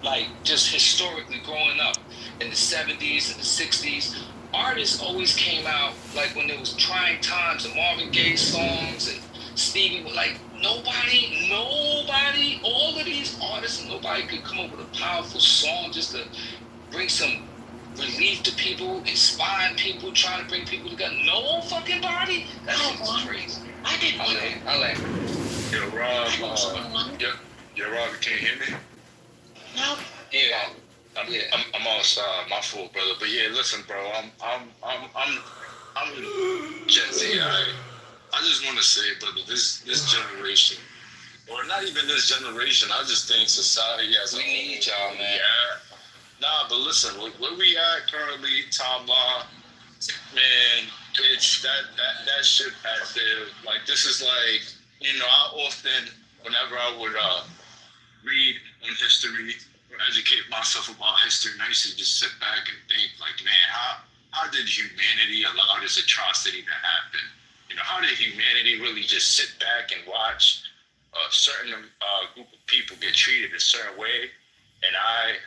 like just historically growing up in the 70s and the 60s, artists always came out like when there was trying times, the Marvin Gaye songs and Stevie, like nobody, all of these artists, nobody could come up with a powerful song just to bring some relief to people, inspire people, trying to bring people together. No fucking body? That shit's crazy. I didn't. I like. Yo, Rob, Rob, can you hear me? No. Yeah. I'm outside. My fault, brother. But yeah, listen, bro. I'm Gen Z. I just want to say, brother, this generation, or not even this generation. I just think society as we need y'all, man. Yeah. Nah, but listen, where we at currently, timeline, man, it's that shit out there. Like, this is like, I often, whenever I would read on history or educate myself about history, and I used to just sit back and think, like, man, how did humanity allow this atrocity to happen? How did humanity really just sit back and watch a certain group of people get treated a certain way? And I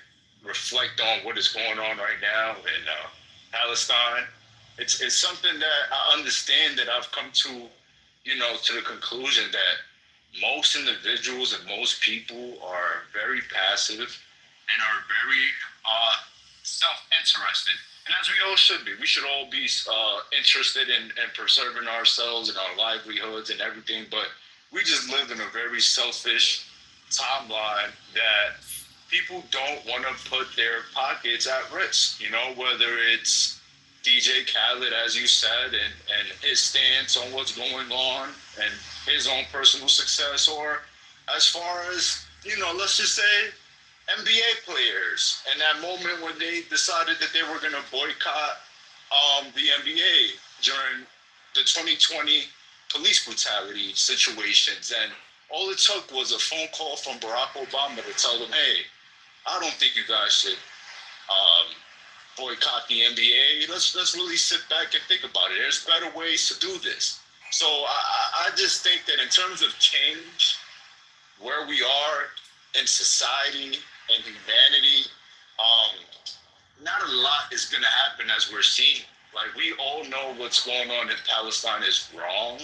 reflect on what is going on right now in Palestine. It's something that I understand, that I've come to, to the conclusion that most individuals and most people are very passive and are very self-interested. And as we all should be. We should all be interested in preserving ourselves and our livelihoods and everything. But we just live in a very selfish timeline that people don't want to put their pockets at risk, whether it's DJ Khaled, as you said, and his stance on what's going on and his own personal success, or as far as, let's just say NBA players and that moment when they decided that they were going to boycott the NBA during the 2020 police brutality situations. And all it took was a phone call from Barack Obama to tell them, hey, I don't think you guys should boycott the NBA. Let's really sit back and think about it. There's better ways to do this. So I just think that in terms of change, where we are in society and humanity, not a lot is going to happen as we're seeing. Like, we all know what's going on in Palestine is wrong.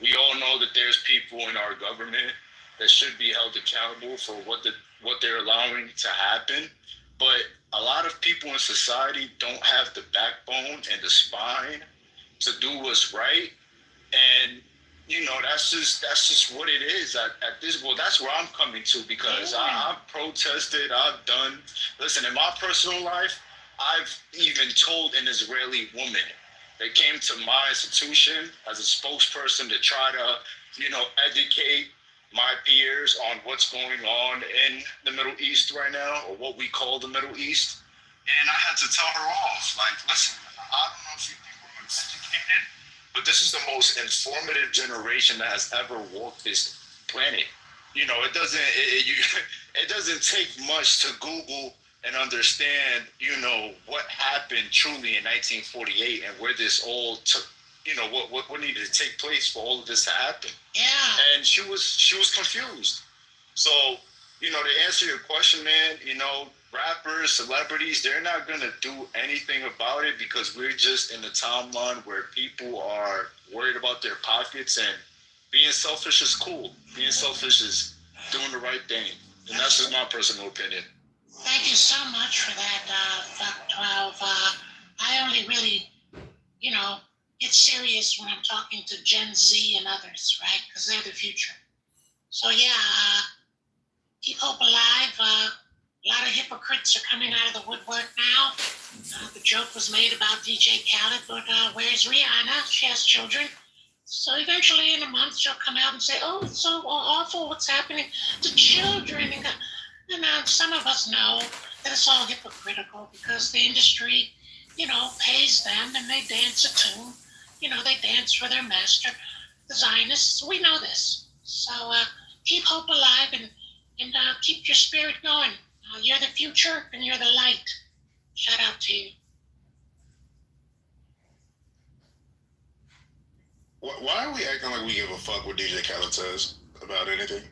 We all know that there's people in our government that should be held accountable for what they're allowing to happen. But a lot of people in society don't have the backbone and the spine to do what's right. And, that's just what it is at this. Well, that's where I'm coming to, because I've protested, listen, in my personal life, I've even told an Israeli woman that came to my institution as a spokesperson to try to, educate my peers on what's going on in the Middle East right now, or what we call the Middle East. And I had to tell her off, like, listen, I don't know if you think we're educated, but this is the most informative generation that has ever walked this planet. It doesn't take much to Google and understand, what happened truly in 1948 and where this all took, what needed to take place for all of this to happen. Yeah. And she was confused. So, to answer your question, man, rappers, celebrities, they're not going to do anything about it, because we're just in the timeline where people are worried about their pockets, and being selfish is cool. Being selfish is doing the right thing. And that's just my personal opinion. Thank you so much for that, Fuck 12. I only really, get serious when I'm talking to Gen Z and others, right? Because they're the future. So, yeah, keep hope alive. A lot of hypocrites are coming out of the woodwork now. The joke was made about DJ Khaled, but where's Rihanna? She has children. So eventually in a month, she'll come out and say, oh, it's so awful what's happening to children. And some of us know that it's all hypocritical, because the industry, pays them and they dance a tune. They dance for their master, the Zionists. We know this. So keep hope alive and keep your spirit going. You're the future and you're the light. Shout out to you. Why are we acting like we give a fuck what DJ Khaled says about anything?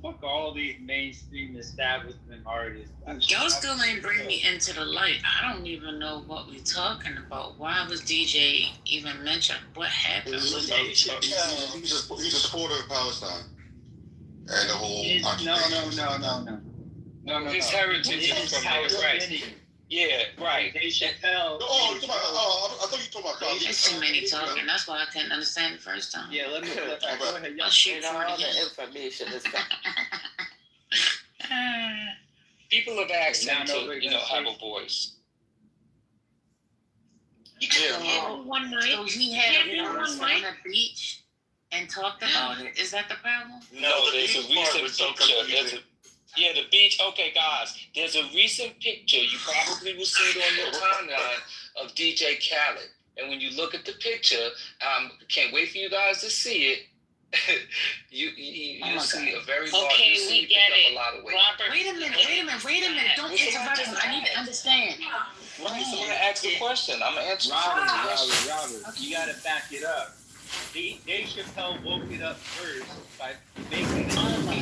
fuck all these mainstream establishment artists. Y'all still ain't bring me into the light. I don't even know what we talking about. Why was DJ even mentioned? What happened? He's a supporter of Palestine and the whole occupation. No, his heritage is from there, right? Yeah, right. Dave Chappelle. I thought you were talking about. There's too many talking. That's why I couldn't understand the first time. Yeah, let me go ahead. I'll shoot for all it the again. information is done. People have asked him to, have a voice. You could go one night. So he had a voice on the beach and talked about it. Is that the problem? No, there's a recent picture. The beach. Okay, guys, there's a recent picture. You probably will see it on your timeline of DJ Khaled. And when you look at the picture, can't wait for you guys to see it. You'll see a very large. Okay, we get it. A lot of weight. Robert, wait a minute. Don't interrupt him. I need to understand. Somebody ask the question. I'm gonna answer. Robert, you gotta back it up. Dave Chappelle woke it up first by making it. No.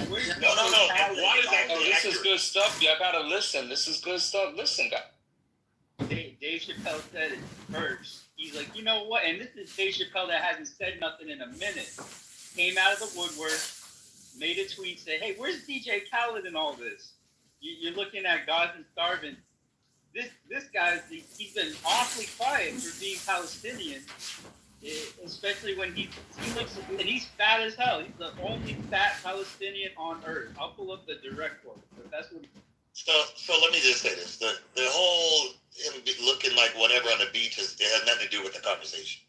Why is that? This is good stuff. Y'all gotta listen. This is good stuff. Listen, guys. Dave Chappelle said it first. He's like, you know what? And this is Dave Chappelle that hasn't said nothing in a minute. Came out of the woodwork, made a tweet, said, hey, where's DJ Khaled in all this? You're looking at Gaza and starving. This guy, he's been awfully quiet for being Palestinian, especially when he looks, and he's fat as hell. He's the only fat Palestinian on earth. I'll pull up the direct quote, but that's what. So let me just say this: the whole him looking like whatever on the beach it has nothing to do with the conversation.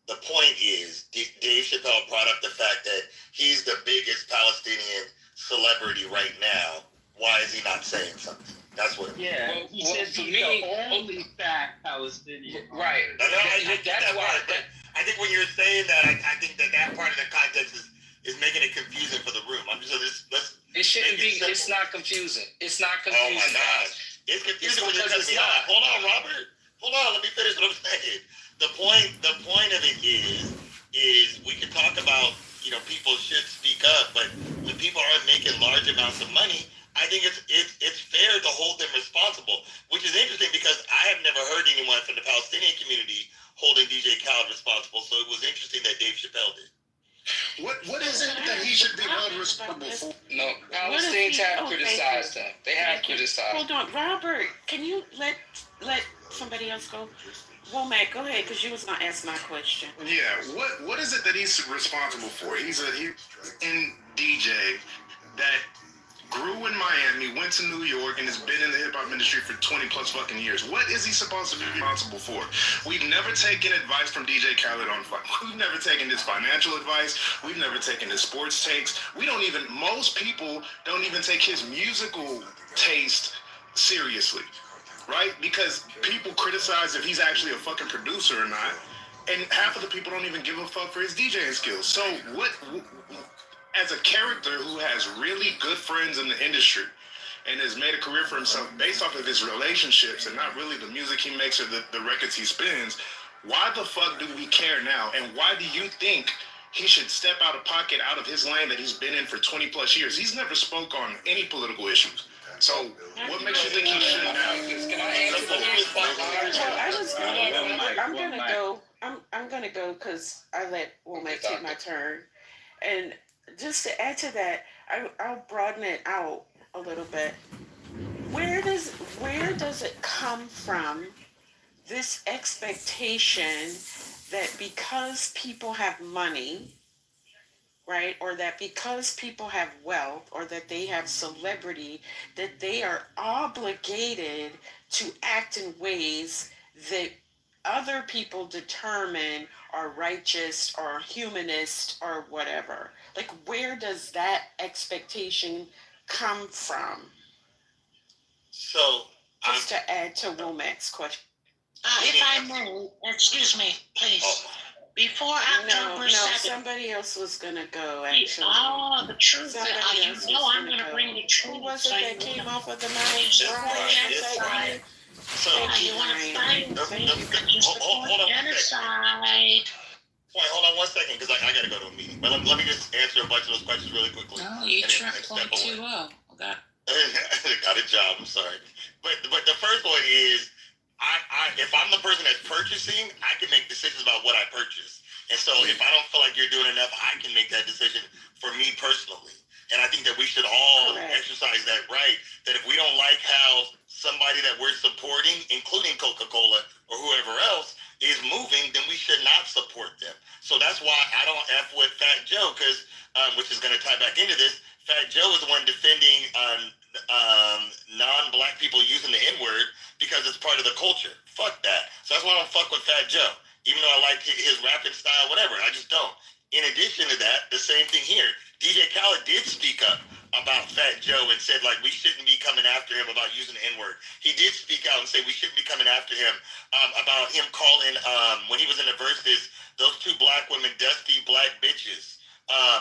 The point is, Dave Chappelle brought up the fact that he's the biggest Palestinian celebrity right now. Why is he not saying something? That's what. Yeah, he says he's the only fat Palestinian. Right. That's why. I think when you're saying that, I think that part of the context is making it confusing for the room. I'm just It shouldn't be. It's not confusing. It's not confusing. Oh my gosh, it's confusing when you're telling me that. Hold on, Robert. Hold on. Let me finish what I'm saying. The point of it is we can talk about, people should speak up, but when people aren't making large amounts of money, I think it's fair to hold them responsible, which is interesting because I have never heard anyone from the Palestinian community holding DJ Khaled responsible. So it was interesting that Dave Chappelle did. What is it that he should be held responsible for? No, Palestinians have criticized him. They have criticized. Hold on, Robert. Can you let somebody else go? Womack, go ahead, because you was gonna ask my question. Yeah, what is it that he's responsible for? He's in DJ that grew in Miami, went to New York, and has been in the hip hop industry for 20 plus fucking years. What is he supposed to be responsible for? We've never taken advice from DJ Khaled on fuck. We've never taken his financial advice. We've never taken his sports takes. Most people don't even take his musical taste seriously. Right? Because people criticize if he's actually a fucking producer or not. And half of the people don't even give a fuck for his DJing skills. So as a character who has really good friends in the industry and has made a career for himself based off of his relationships and not really the music he makes or the records he spins, why the fuck do we care now? And why do you think he should step out of pocket, out of his lane that he's been in for 20 plus years? He's never spoke on any political issues. So, what makes you think he should now? I'm gonna go because I let Womack take my turn, and just to add to that, I'll broaden it out a little bit. Where does it come from? This expectation that because people have money, right, or that because people have wealth, or that they have celebrity, that they are obligated to act in ways that other people determine are righteous or humanist or whatever. Like, where does that expectation come from? So, just to add to Womack's question. If I may, excuse me, please. Before October 2nd. Somebody else was going to go, actually. Oh, the truth. I'm going to bring the truth. Who was it that came off of the mountain? So, you want to fight genocide? point. Hold on 1 second, because I got to go to a meeting. But let me just answer a bunch of those questions really quickly. No, you tripped point too low. Okay. Got a job. I'm sorry, but the first one is I if I'm the person that's purchasing, I can make decisions about what I purchase. And so if I don't feel like you're doing enough, I can make that decision for me personally. And I think that we should all exercise that right. That if we don't like how somebody that we're supporting, including Coca-Cola or whoever else, is moving, then we should not support them. So that's why I don't F with Fat Joe, because which is going to tie back into this. Fat Joe is the one defending non-black people using the N-word because it's part of the culture. Fuck that. So that's why I don't fuck with Fat Joe. Even though I like his rapping style, whatever, I just don't. In addition to that, the same thing here. DJ Khaled did speak up about Fat Joe and said, like, we shouldn't be coming after him about using the N-word. He did speak out and say we shouldn't be coming after him about him calling, when he was in the verses, those two black women, dusty black bitches.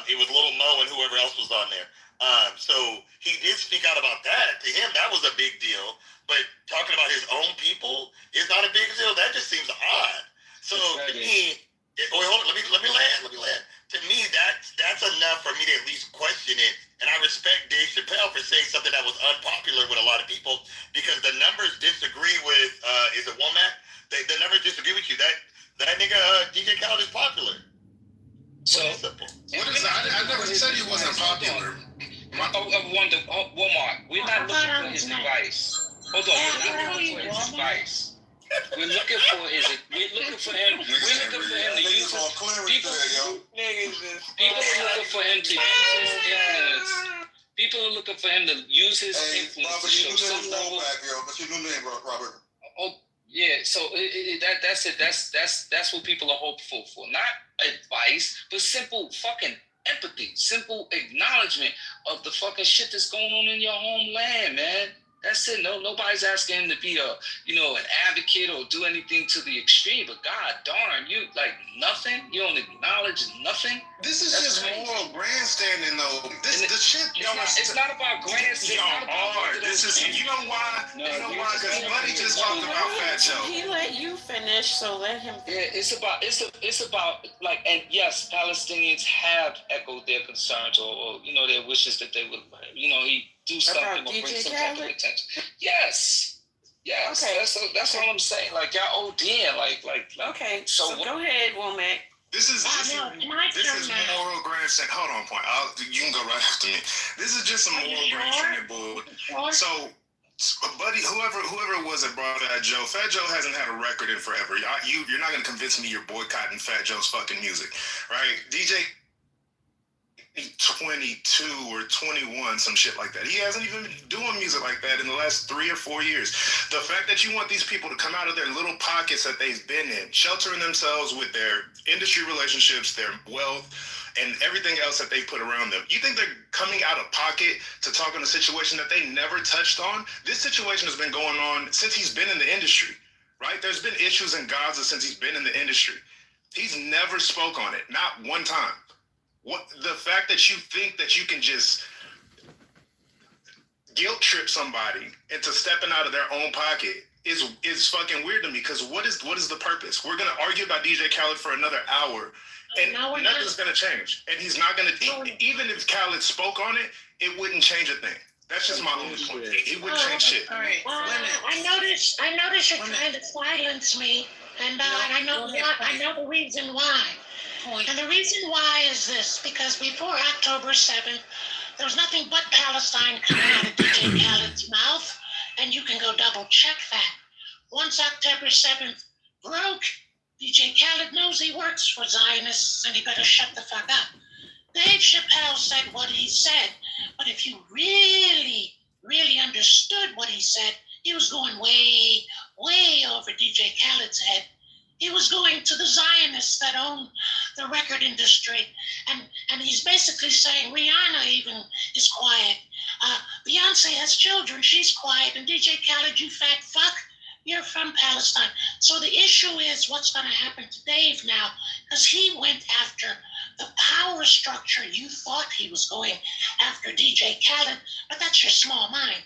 It was Little Mo and whoever else was on there. So he did speak out about that. To him, that was a big deal. But talking about his own people is not a big deal. That just seems odd. So to me, hold on, let me land. To me, that's enough for me to at least question it. And I respect Dave Chappelle for saying something that was unpopular with a lot of people, because the numbers disagree with is it Womack? The numbers disagree with you. That nigga DJ Khaled is popular. So what is that? I never said he wasn't popular. Walmart. We're not looking for his advice. Hold on, we're looking for his advice. We're looking for him. We're looking for him to use his people. People are looking for him to use his influence. People are looking for him to use his influence to show some level. What's your new name, Robert? Oh yeah, so that's it. That's what people are hopeful for. Not advice, but simple fucking empathy, simple acknowledgement of the fucking shit that's going on in your homeland, man. That's it. Nobody's asking him to be an advocate or do anything to the extreme. But God darn, you like nothing. You don't acknowledge nothing. This is just moral grandstanding, though. The shit, it's not about grandstanding. This is, you know why? Because Buddy just talked about Fat Joe. He let you finish, so let him. Yeah, it's about like, and yes, Palestinians have echoed their concerns or their wishes that they would, he do something or bring some type of attention. Yes. Okay. That's all I'm saying. Like, y'all ODing, like. Okay. So go ahead, Womack. This is moral grandstanding. Hold on, point. You can go right after me. This is just some moral grandstanding bull. So, Buddy, whoever it was that brought Fat Joe hasn't had a record in forever. You're not gonna convince me you're boycotting Fat Joe's fucking music, right? DJ 22 or 21, some shit like that. He hasn't even been doing music like that in the last 3 or 4 years. The fact that you want these people to come out of their little pockets that they've been in, sheltering themselves with their industry relationships, their wealth, and everything else that they put around them. You think they're coming out of pocket to talk on a situation that they never touched on? This situation has been going on since he's been in the industry, right? There's been issues in Gaza since he's been in the industry. He's never spoke on it, not one time. The fact that you think that you can just guilt trip somebody into stepping out of their own pocket is fucking weird to me, because what is the purpose? We're gonna argue about DJ Khaled for another hour, and nothing's gonna change. And he's not gonna, even if Khaled spoke on it, it wouldn't change a thing. That's just my only point. It wouldn't change shit. All right. I notice you're trying to silence me, and I know the reason why. And the reason why is this, because before October 7th, there was nothing but Palestine coming out of DJ Khaled's mouth, and you can go double check that. Once October 7th broke, DJ Khaled knows he works for Zionists, and he better shut the fuck up. Dave Chappelle said what he said, but if you really, really understood what he said, he was going way, way over DJ Khaled's head. He was going to the Zionists that own the record industry. And he's basically saying Rihanna even is quiet. Beyonce has children, she's quiet. And DJ Khaled, you fat fuck, you're from Palestine. So the issue is what's going to happen to Dave now, because he went after the power structure. You thought he was going after DJ Khaled, but that's your small mind.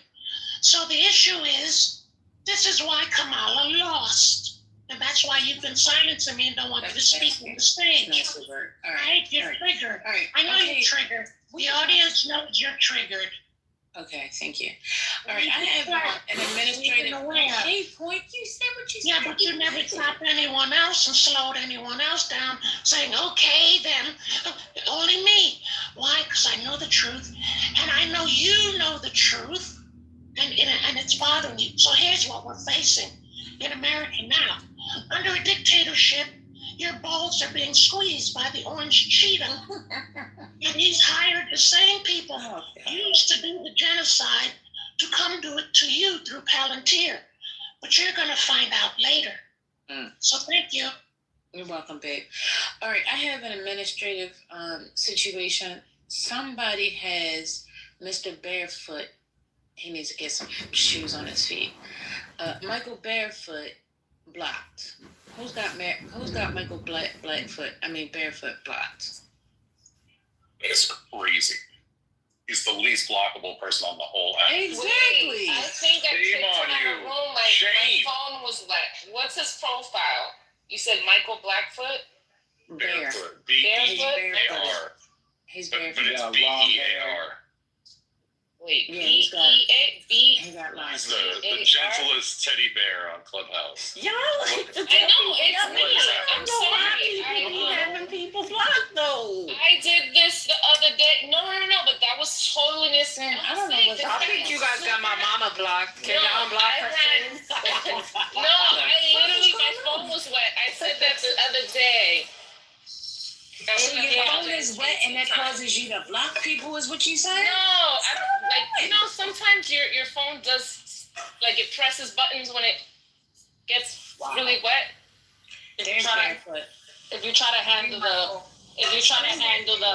So the issue is, this is why Kamala lost. And that's why you've been silencing me and don't want me to speak on the stage. Nice to work. All right. Right? You're triggered. All right. I know Okay. you're triggered. The audience knows you're triggered. Okay, thank you. All right, I have an administrative. Hey, point. You said what you said. Yeah, but you never stopped anyone else and slowed anyone else down, saying, okay, then, only me. Why? Because I know the truth, and I know you know the truth, and it's bothering you. So here's what we're facing in America now. Under a dictatorship, your balls are being squeezed by the orange cheetah, and he's hired the same people used to do the genocide to come do it to you through Palantir. But you're going to find out later. So thank you. You're welcome, babe. All right, I have an administrative situation. Somebody has Mr. Barefoot. He needs to get some shoes on his feet. Michael Barefoot blocked. Who's got Michael Barefoot blocked? It's crazy. He's the least blockable person on the whole app. Exactly. I think I Shame clicked on on you. a room, my Shame. phone was wet. What's his profile? You said Michael Blackfoot? Barefoot. Barefoot? B-E-A-R. He's But barefoot. it's B-E-A-R. Wait, Yeah, he's got- B-E-A-B? He got He's lines. the gentlest teddy bear on Clubhouse. Y'all like to I know, it's What me. is that? I'm sorry. I be having people blocked though. I did this the other day. No, but that was totally innocent. I don't know what's I think you guys got my mama blocked. Can No, y'all unblock I her, had- please? No, I literally, my phone was wet. I said that the other day. I So was your like, phone is wet and that causes you to block people is what you No, say? I don't like. Sometimes your phone does like it presses buttons when it gets really wet. There's barefoot. If you try to handle the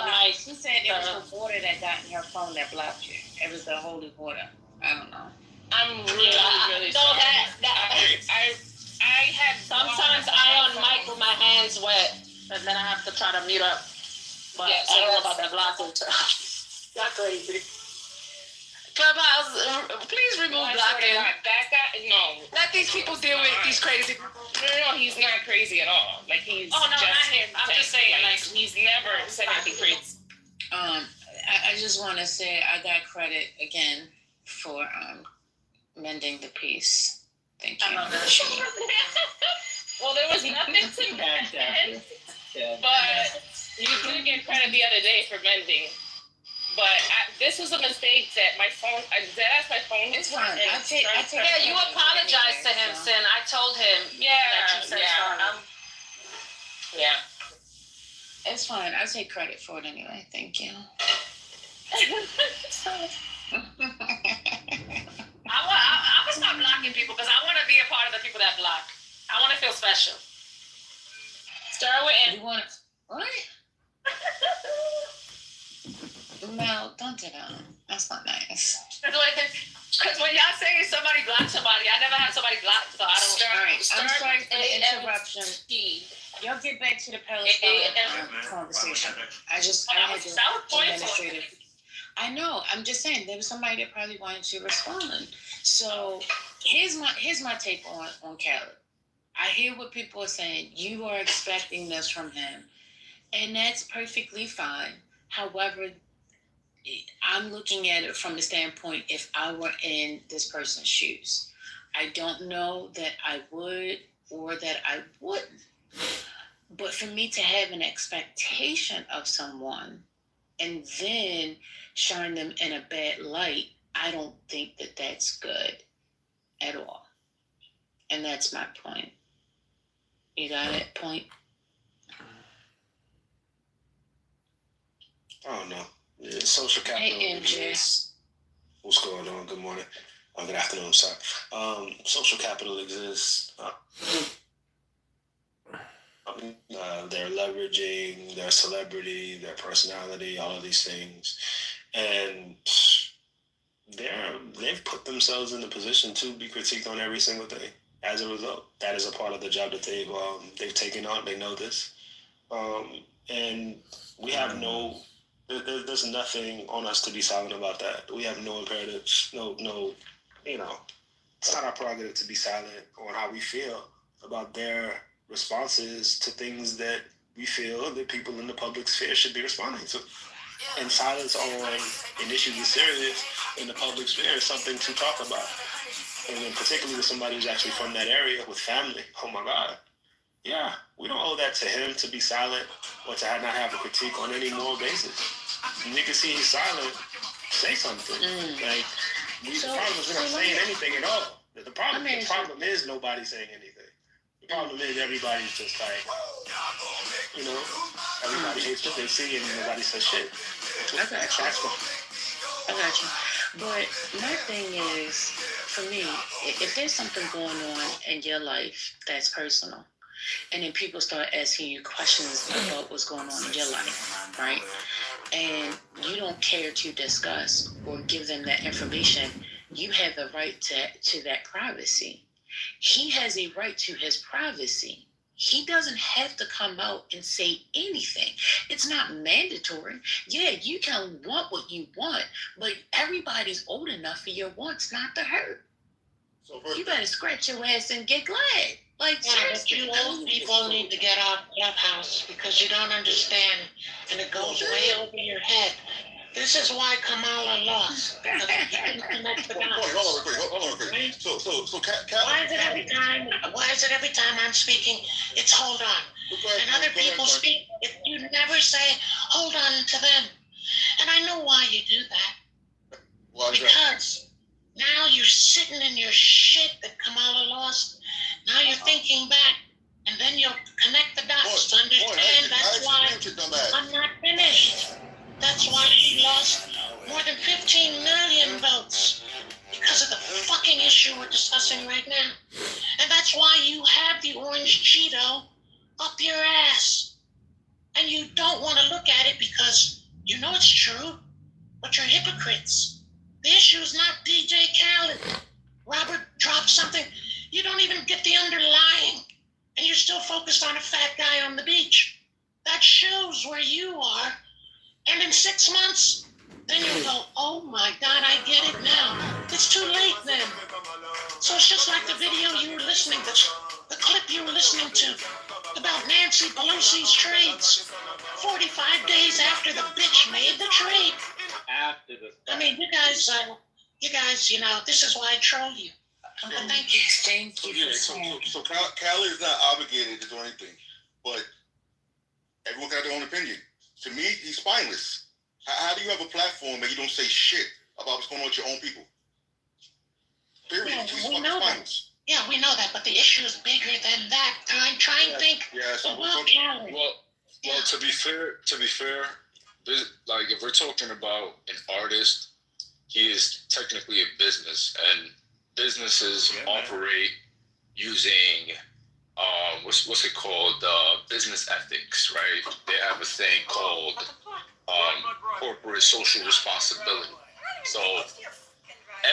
mic, She said it was the water that got in her phone that blocked you. It was the holy water. I don't know. I'm really no, sorry. that I had sometimes I unmic with my hands wet, and then I have to try to mute up. But Yeah, so I don't know that's- about that blocking. That's crazy. Clubhouse, please remove blocking. That guy, no. Let these people deal with these crazy people. No, he's not crazy at all. Like he's. Oh, no, just, not him. I'm just saying, like, he's never said anything crazy. I just want to say I got credit again for mending the peace. Thank you. I love that. Well, there was nothing to mend, but you did get credit the other day for mending. But this was a mistake that my phone. My phone. It's fine. I take Yeah, you apologized to him, so. Sin. I told him that you said sorry. Yeah. It's fine. I take credit for it anyway. Thank you. I would stop blocking people because I want to be a part of the people that block. I want to feel special. Start with You want what? No, don't do that. That's not nice. Because when y'all say somebody blocked somebody, I never had somebody blocked, so I don't. All right. I'm Start sorry with for the A-M-T. interruption. Y'all get back to the Palestine conversation. I had to administrative. I know. I'm just saying there was somebody that probably wanted to respond. So here's my take on Khaled. I hear what people are saying. You are expecting this from him, and that's perfectly fine. However, I'm looking at it from the standpoint if I were in this person's shoes. I don't know that I would or that I wouldn't. But for me to have an expectation of someone and then shine them in a bad light, I don't think that that's good at all. And that's my point. You got it? Point? I don't know. Yeah, social capital. Hey, MJ. What's going on? Good morning. Good afternoon. Sorry. Social capital exists. They're leveraging their celebrity, their personality, all of these things, and they've put themselves in the position to be critiqued on every single day. As a result, that is a part of the job that they've taken on. They know this, and we have no. There's nothing on us to be silent about that. We have no imperatives. No. It's not our prerogative to be silent on how we feel about their responses to things that we feel that people in the public sphere should be responding to. And silence on an issue that's serious in the public sphere is something to talk about. And then particularly with somebody who's actually from that area with family, oh my God. Yeah, we don't owe that to him to be silent or to not have a critique on any moral basis. You can see he's silent, say something. Like, the problem is we're not saying anything at all. The problem is nobody's saying anything. The problem is everybody's just like, everybody hates what they see and nobody says shit. I got you. But my thing is, for me, if there's something going on in your life that's personal, and then people start asking you questions about what's going on in your life, right? And you don't care to discuss or give them that information, you have the right to that privacy. He has a right to his privacy. He doesn't have to come out and say anything. It's not mandatory. Yeah, you can want what you want, but everybody's old enough for your wants not to hurt. So you better scratch your ass and get glad. Like, yeah, but you old people need to get off Clubhouse because you don't understand, and it goes way over your head. This is why Kamala lost. Because he didn't connect the dots. Hold on real quick. So, why is it every time I'm speaking, it's hold on? And other people speak, if you never say hold on to them. And I know why you do that. Because now you're sitting in your shit that Kamala lost. Now you're thinking back, and then you'll connect the dots to understand that's why I'm not finished. That's why she lost more than 15 million votes because of the fucking issue we're discussing right now. And that's why you have the orange Cheeto up your ass. And you don't want to look at it because you know it's true, but you're hypocrites. The issue is not DJ Khaled. Robert dropped something. You don't even get the underlying. And you're still focused on a fat guy on the beach. That shows where you are. And in 6 months, then you'll go, oh my God, I get it now. It's too late then. So it's just like the video you were listening to, the clip you were listening to about Nancy Pelosi's trades. 45 days after the bitch made the trade. I mean, you guys, this is why I troll you. Thank you. Thank you. So Khaled is not obligated to do anything, but everyone got their own opinion. To me, he's spineless. How do you have a platform and you don't say shit about what's going on with your own people? Period. Yeah, He's we fucking know that. spineless. Yeah, we know that, but the issue is bigger than that. I'm trying to think. Yeah, so Well, to be fair, like if we're talking about an artist, he is technically a business, and businesses operate using what's it called? Business ethics, right? They have a thing called corporate social responsibility. So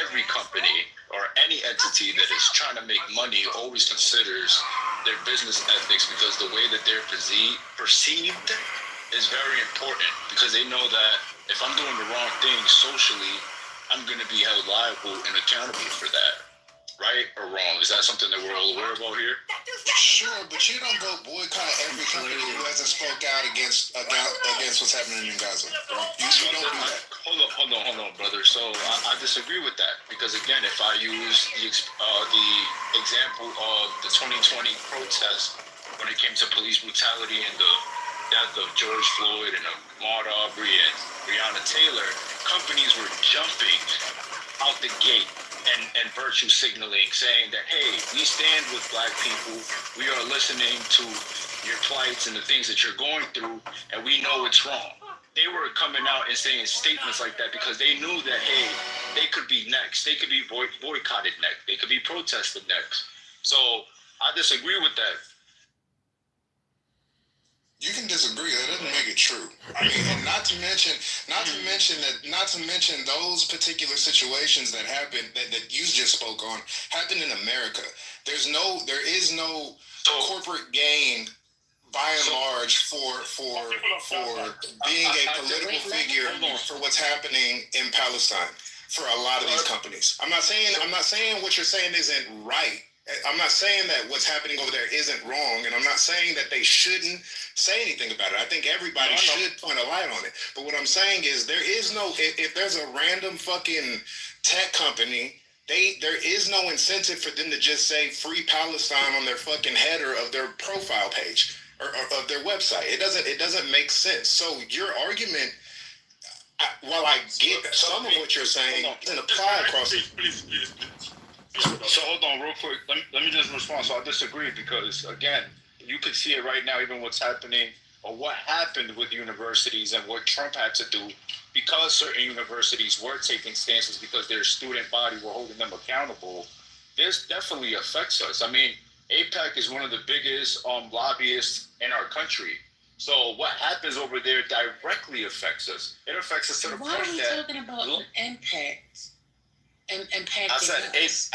every company or any entity that is trying to make money always considers their business ethics, because the way that they're perceived is very important, because they know that if I'm doing the wrong thing socially, I'm going to be held liable and accountable for that. Right or wrong? Is that something that we're all aware about here? Sure, but you don't go boycott every company who hasn't spoke out against what's happening in Gaza. You don't do that. Hold on, brother. So I disagree with that, because again, if I use the example of the 2020 protest when it came to police brutality and the death of George Floyd and Ahmaud Arbery and Breonna Taylor, companies were jumping out the gate and virtue signaling, saying that, hey, we stand with Black people, we are listening to your plights and the things that you're going through, and we know it's wrong. They were coming out and saying statements like that because they knew that, hey, they could be next. They could be boycotted next. They could be protested next. So I disagree with that. You can disagree. That doesn't make it true. I mean, and not to mention those particular situations that happened that you just spoke on happened in America. There is no corporate gain by and large for being a political figure for what's happening in Palestine for a lot of these companies. I'm not saying what you're saying isn't right. I'm not saying that what's happening over there isn't wrong, and I'm not saying that they shouldn't say anything about it. I think everybody should point a light on it. But what I'm saying is there is no, if there's a random fucking tech company, there is no incentive for them to just say free Palestine on their fucking header of their profile page or of their website. It doesn't make sense. So your argument, while I get some of what you're saying, doesn't apply across. Please. So hold on real quick. Let me just respond. So I disagree because, again, you can see it right now, even what's happening or what happened with universities and what Trump had to do because certain universities were taking stances because their student body were holding them accountable. This definitely affects us. I mean, AIPAC is one of the biggest lobbyists in our country. So what happens over there directly affects us. It affects us to the Why point are we that talking about an impact? Impacting I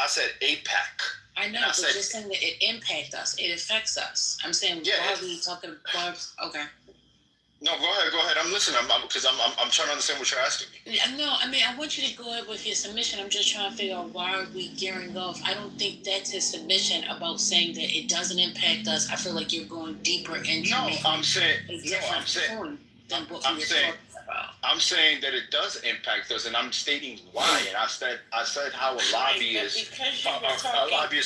said AIPAC. I know, but you're saying that it impacts us. It affects us. I'm saying, why are we talking about? Okay. No, go ahead. I'm listening. Because I'm trying to understand what you're asking me. No, I mean, I want you to go ahead with your submission. I'm just trying to figure out why are we gearing off. I don't think that's his submission about saying that it doesn't impact us. I feel like you're going deeper into I'm saying point than what we were talking about. I'm saying that it does impact us, and I'm stating why. And I said how a lobbyist. Because you were talking.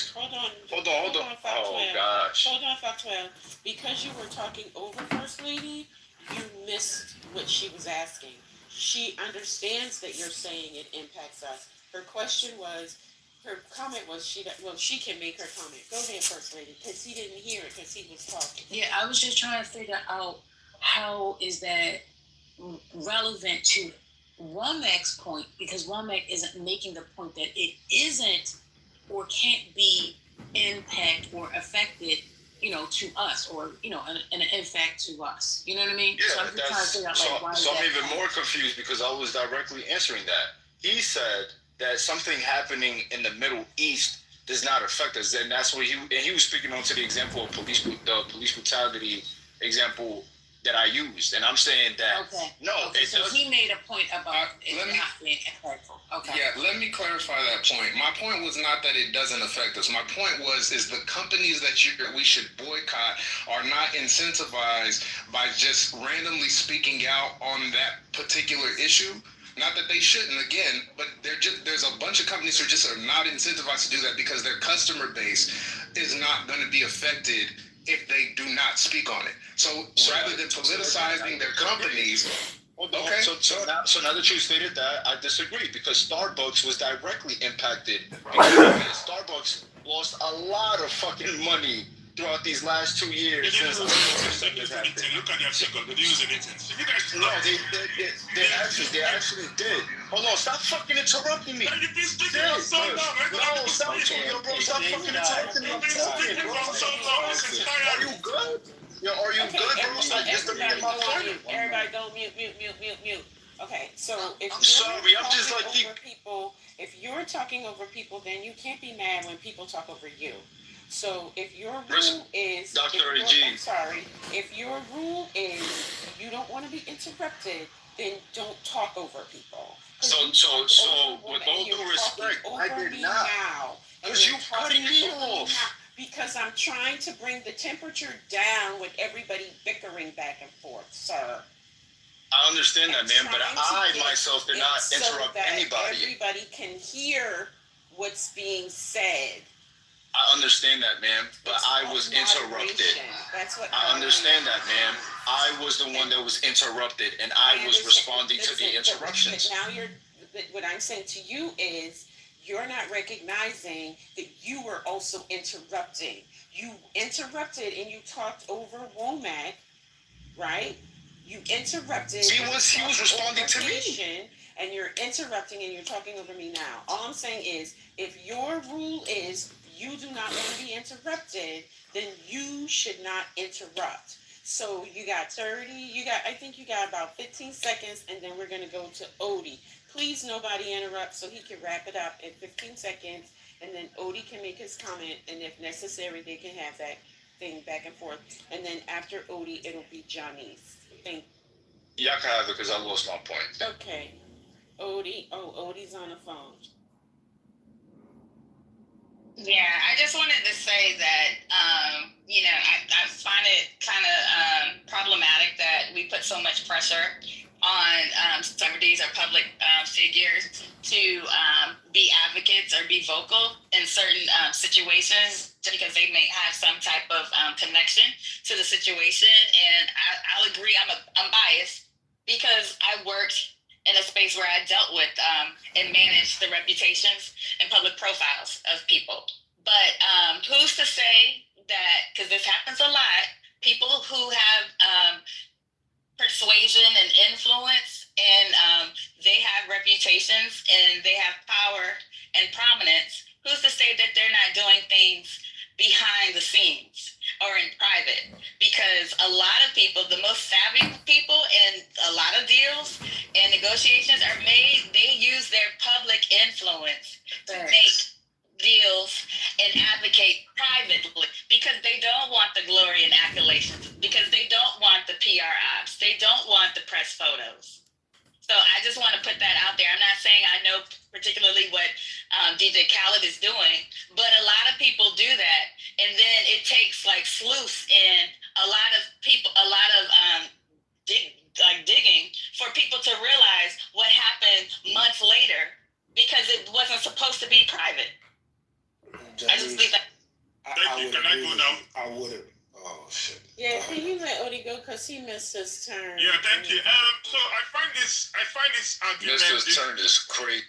Hold on. Oh gosh. Hold on, Factuel. Because you were talking over First Lady, you missed what she was asking. She understands that you're saying it impacts us. Her comment was she can make her comment. Go ahead, First Lady, because he didn't hear it because he was talking. Yeah, I was just trying to figure out how is that relevant to Womack's point, because Womack isn't making the point that it isn't or can't be impact or affected, to us, or an impact to us. You know what I mean? Yeah, so I'm just trying to figure out why. So I'm even more confused because I was directly answering that. He said that something happening in the Middle East does not affect us, and that's what he was speaking on to the example of the police brutality example that I used, and I'm saying that so he made a point about it not being impactful. Okay. Yeah, let me clarify that point. My point was not that it doesn't affect us. My point is the companies that we should boycott are not incentivized by just randomly speaking out on that particular issue. Not that they shouldn't, again, but there's a bunch of companies who just are not incentivized to do that because their customer base is not going to be affected if they do not speak on it. So rather than politicizing their companies, okay. So now that you stated that, I disagree because Starbucks was directly impacted. Because Starbucks lost a lot of fucking money throughout these last 2 years. They look at their circle, they're using it. No, they actually did. Hold on, stop fucking interrupting me. No, stop fucking interrupting me. Are you good? Are you good, bro? Everybody go mute. Okay, so if you're talking over people, then you can't be mad when people talk over you. So if your rule is, if your rule is you don't want to be interrupted, then don't talk over people. So with all due respect, I did not. Because you cutting me off. Because I'm trying to bring the temperature down with everybody bickering back and forth, sir. I understand that, man, but I myself did not interrupt anybody. Everybody can hear what's being said. I understand that, ma'am, but I was interrupted. That's what I understand that, ma'am. I was the one that was interrupted, and I was responding to the interruptions. But what I'm saying to you is, you're not recognizing that you were also interrupting. You interrupted and you talked over Womack, right? You interrupted. He was responding to me. And you're interrupting and you're talking over me now. All I'm saying is, if your rule is you do not want to be interrupted, then you should not interrupt. So you got I think you got about 15 seconds, and then we're going to go to Odie. Please, nobody interrupt so he can wrap it up in 15 seconds, and then Odie can make his comment, and if necessary, they can have that thing back and forth. And then after Odie, it'll be Johnny's. Y'all can have it because I lost my point. Okay. Odie's on the phone. Yeah, I just wanted to say that, I find it kind of problematic that we put so much pressure on celebrities or public figures to be advocates or be vocal in certain situations just because they may have some type of connection to the situation. And I'll agree, I'm biased because I worked in a space where I dealt with and managed the reputations and public profiles of people. But who's to say that, because this happens a lot, people who have persuasion and influence and they have reputations and they have power and prominence, who's to say that they're not doing things behind the scenes or in private? Because a lot of people, the most savvy people in a lot of deals and negotiations are made, they use their public influence to make deals and advocate privately because they don't want the glory and accolations, because they don't want the PR ops, they don't want the press photos. So I just want to put that out there. I'm not saying I know particularly what DJ Khaled is doing, but a lot of people do that, and then it takes like sleuths and a lot of people, a lot of digging for people to realize what happened months later because it wasn't supposed to be private. I just think that. Thank you. Can I go now? I wouldn't. Oh shit. Yeah, can you let Odie go because he missed his turn? Yeah, thank you. So I find this argument. Mr. Turn is crazy.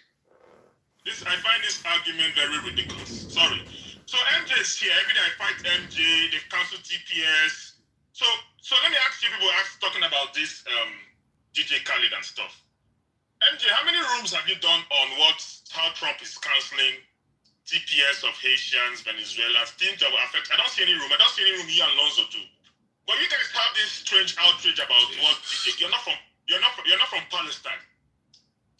I find this argument very ridiculous. Sorry. So MJ is here. Every day I fight MJ. They cancel TPS. So let me ask you people talking about this DJ Khaled and stuff. MJ, how many rooms have you done on how Trump is canceling TPS of Haitians, Venezuelans, things that will affect? I don't see any room. I don't see any room here and Lonzo too. But you guys have this strange outrage about what DJ. You're not from Palestine.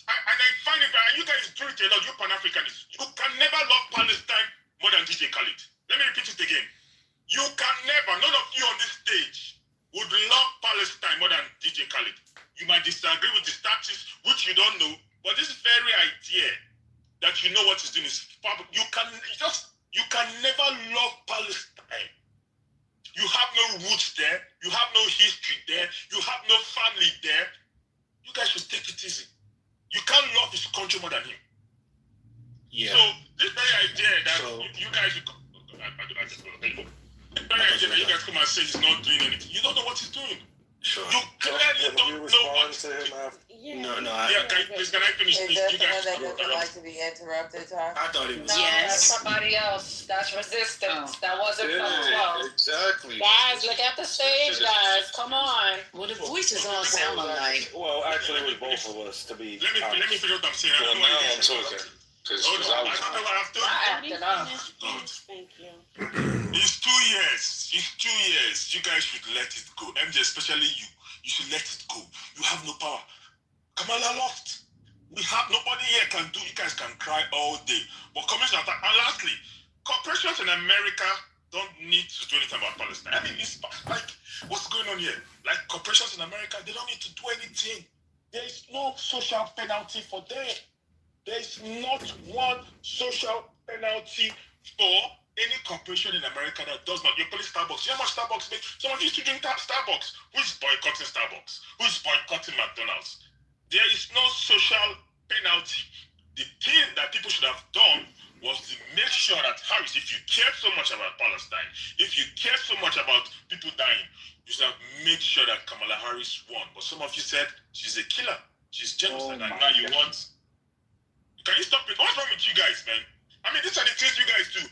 And I find it, and you guys do it a lot, you Pan-Africanists. You can never love Palestine more than DJ Khaled. Let me repeat it again. You can never, none of you on this stage would love Palestine more than DJ Khaled. You might disagree with the statistics, which you don't know, but this very idea that you know what he's doing is you can never love Palestine. You have no roots there, you have no history there, you have no family there. You guys should take it easy. You can't love his country more than him. Yeah. So this very idea that you guys you guys come and say he's not doing anything. You don't know what he's doing. Sure. You clearly don't know what he's doing. No. Can I finish, please? You guys doesn't like to be interrupted, Tom? I thought he was. No, that's somebody else. That's resistance. That wasn't from 12. Exactly. Guys, look at the stage, guys. Come on. Well, the voices all sound alike. Well, actually, it was both of us, to be Let me figure out what I'm saying. Well, now I'm talking. Because I was. Thank you. It's 2 years. It's 2 years. You guys should let it go. MJ, especially you. You should let it go. You have no power. Kamala lost. We have nobody here can do. You guys can cry all day. But commission attack. And lastly, corporations in America don't need to do anything about Palestine. I mean, it's like what's going on here? Like corporations in America, they don't need to do anything. There is no social penalty for them. There is not one social penalty for any corporation in America that does not. Your police Starbucks. You know how much Starbucks make? Someone used to drink Starbucks. Who's boycotting Starbucks? Who's boycotting McDonald's? There is no social penalty. The thing that people should have done was to make sure that Harris, if you care so much about Palestine, if you care so much about people dying, you should have made sure that Kamala Harris won. But some of you said she's a killer. She's genocide, and now you want. Can you stop it? What's wrong with you guys, man? I mean, these are the things you guys do.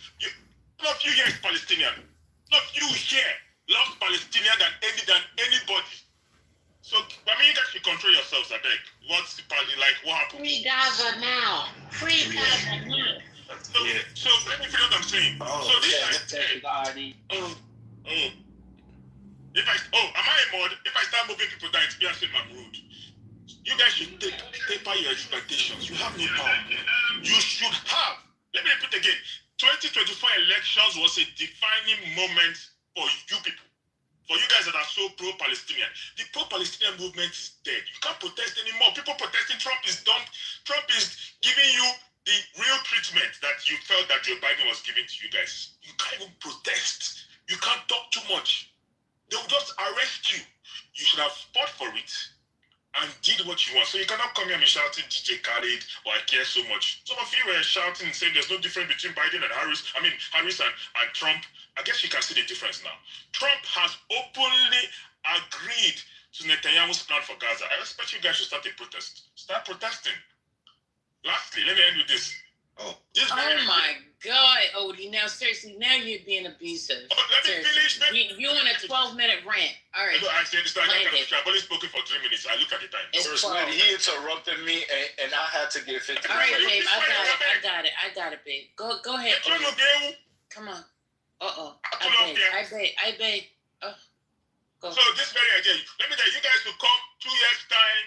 None of you here is Palestinian. None of you here love Palestinian than anybody. So, I mean, you guys should control yourselves, I beg. What's the party like? What happened? Free Gaza now. Free Gaza now. So let me figure out what I'm saying. So this am I a mod? If I start moving people down, it's me asking I'm rude. You guys should taper your expectations. You have no power. You should have. Let me repeat again. 2024 elections was a defining moment for you people. For you guys that are so pro-Palestinian. The pro-Palestinian movement is dead. You can't protest anymore. People protesting Trump is done. Trump is giving you the real treatment that you felt that Joe Biden was giving to you guys. You can't even protest. You can't talk too much. They'll just arrest you. You should have fought for it and did what you want. So you cannot come here and be shouting DJ Khaled or I care so much. Some of you were shouting and saying there's no difference between Biden and Harris. I mean, Harris and Trump. I guess you can see the difference now. Trump has openly agreed to Netanyahu's plan for Gaza. I expect you guys should start a protest. Start protesting. Lastly, let me end with this. Oh my God, Odie. Now, seriously, now you're being abusive. Oh, let me finish. You on a 12-minute rant. All right. I said this time, I've only spoken for 3 minutes. I look at the time. First lady, he interrupted me, and I had to give 50. All right, babe. I got it, babe. Go ahead. Odie. Come on. I beg. Go. So this very idea, let me tell you, you guys will come 2 years time,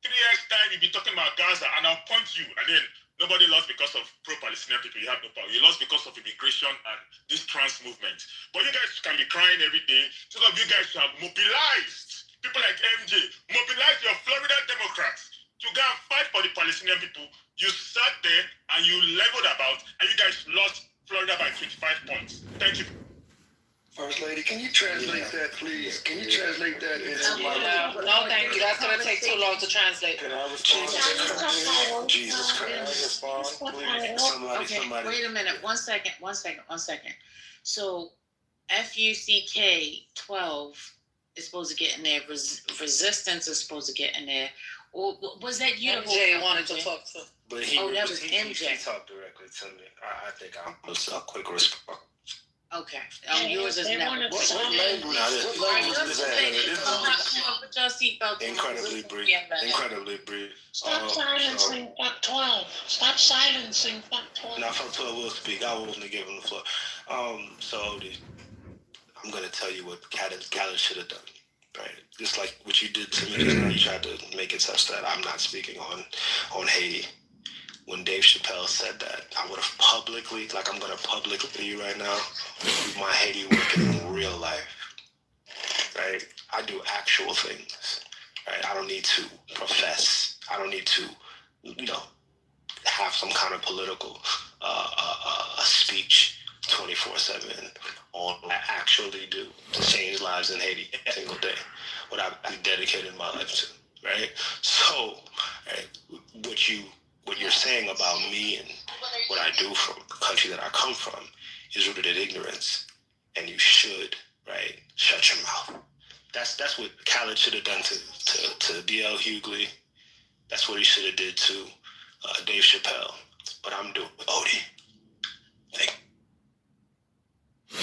3 years time, you'll be talking about Gaza, and I'll point you, and then nobody lost because of pro-Palestinian people. You have no power. You lost because of immigration and this trans movement. But you guys can be crying every day. Some of you guys have mobilized people like MJ, mobilize your Florida Democrats to go and fight for the Palestinian people. You sat there and you leveled about, and you guys lost Florida by 25 points. Thank you. First Lady, can you translate that, please? Can you translate that into my... No, thank you. That's going to take too long to translate. Can I respond? Jesus Christ. Okay, wait a minute. One second. So, FUCK 12 is supposed to get in there. Resistance is supposed to get in there. Or was that you? MJ wanted to talk to. But that was MJ. He talked directly to me. I think I'm a quick response. Okay. Yours is never. What language is that? Put your seatbelt. Incredibly brief. Stop silencing Fuck 12. Stop silencing Fuck 12. Now, Fuck 12 will speak. I wasn't to give him the floor. So, I'm going to tell you what Khaled should have done. Right? Just like what you did to me just now, you tried to make it such that I'm not speaking on Haiti. When Dave Chappelle said that, I would have publicly, like I'm going to publicly to you right now, do my Haiti work in real life, right? I do actual things, right? I don't need to profess. I don't need to, have some kind of political speech 24/7 on what I actually do to change lives in Haiti every single day, what I've dedicated my life to, right? So, right, what you're saying about me and what I do from the country that I come from is rooted in ignorance, and you should, right, shut your mouth. That's what Khaled should have done to D.L. Hughley. That's what he should have did to Dave Chappelle. But I'm doing with Odie. Thank you.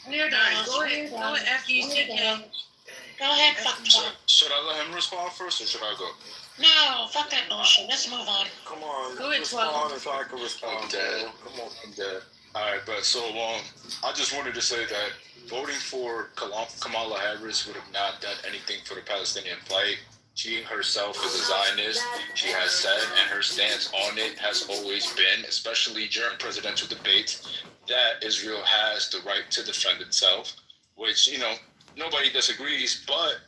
We're done. Go ahead, FUCK. Go ahead, Fuck 12. Should I let him respond first, or should I go? No, fuck that bullshit. Let's move on. Come on, go ahead, respond if I can respond. I'm dead. Come on, I'm dead. All right, but so I just wanted to say that voting for Kamala Harris would have not done anything for the Palestinian plight. She herself is a Zionist. She has said, and her stance on it has always been, especially during presidential debates, that Israel has the right to defend itself, which, nobody disagrees, but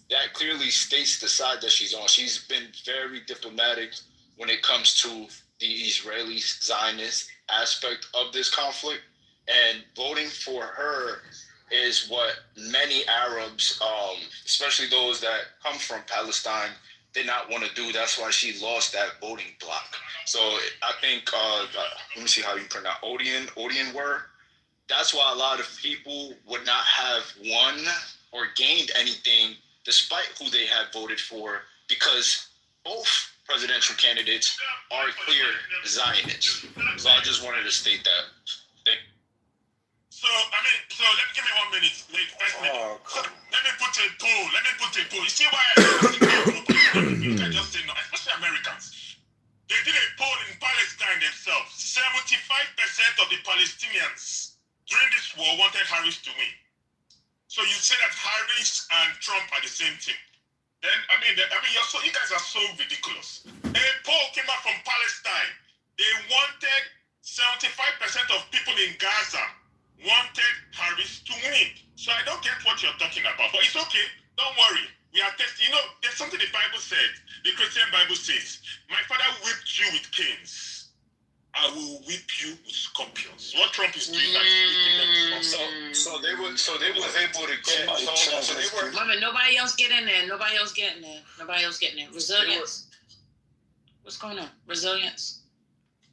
that clearly states the side that she's on. She's been very diplomatic when it comes to the Israeli Zionist aspect of this conflict, and voting for her is what many Arabs, especially those that come from Palestine, did not want to do. That's why she lost that voting block. So I think, let me see how you pronounce Odian word. That's why a lot of people would not have won or gained anything despite who they had voted for, because both presidential candidates are clear Zionists. So I just wanted to state that. So let me give me 1 minute. Let me put a poll. You see why you can just say no, especially Americans. They did a poll in Palestine themselves. 75% of the Palestinians during this war wanted Harris to win. So you say that Harris and Trump are the same thing. Then you guys are so ridiculous. A poll came out from Palestine. They wanted 75% of people in Gaza wanted Harris to win. So I don't get what you're talking about, but it's okay. Don't worry. We are testing. You know, there's something the Bible said. The Christian Bible says, "My father whipped you with canes. I will whip you with scorpions." What Trump is doing that is whipping them. So they was able to get. So they were. Women, nobody else get in there. Nobody else getting there. Resilience. What's going on? Resilience.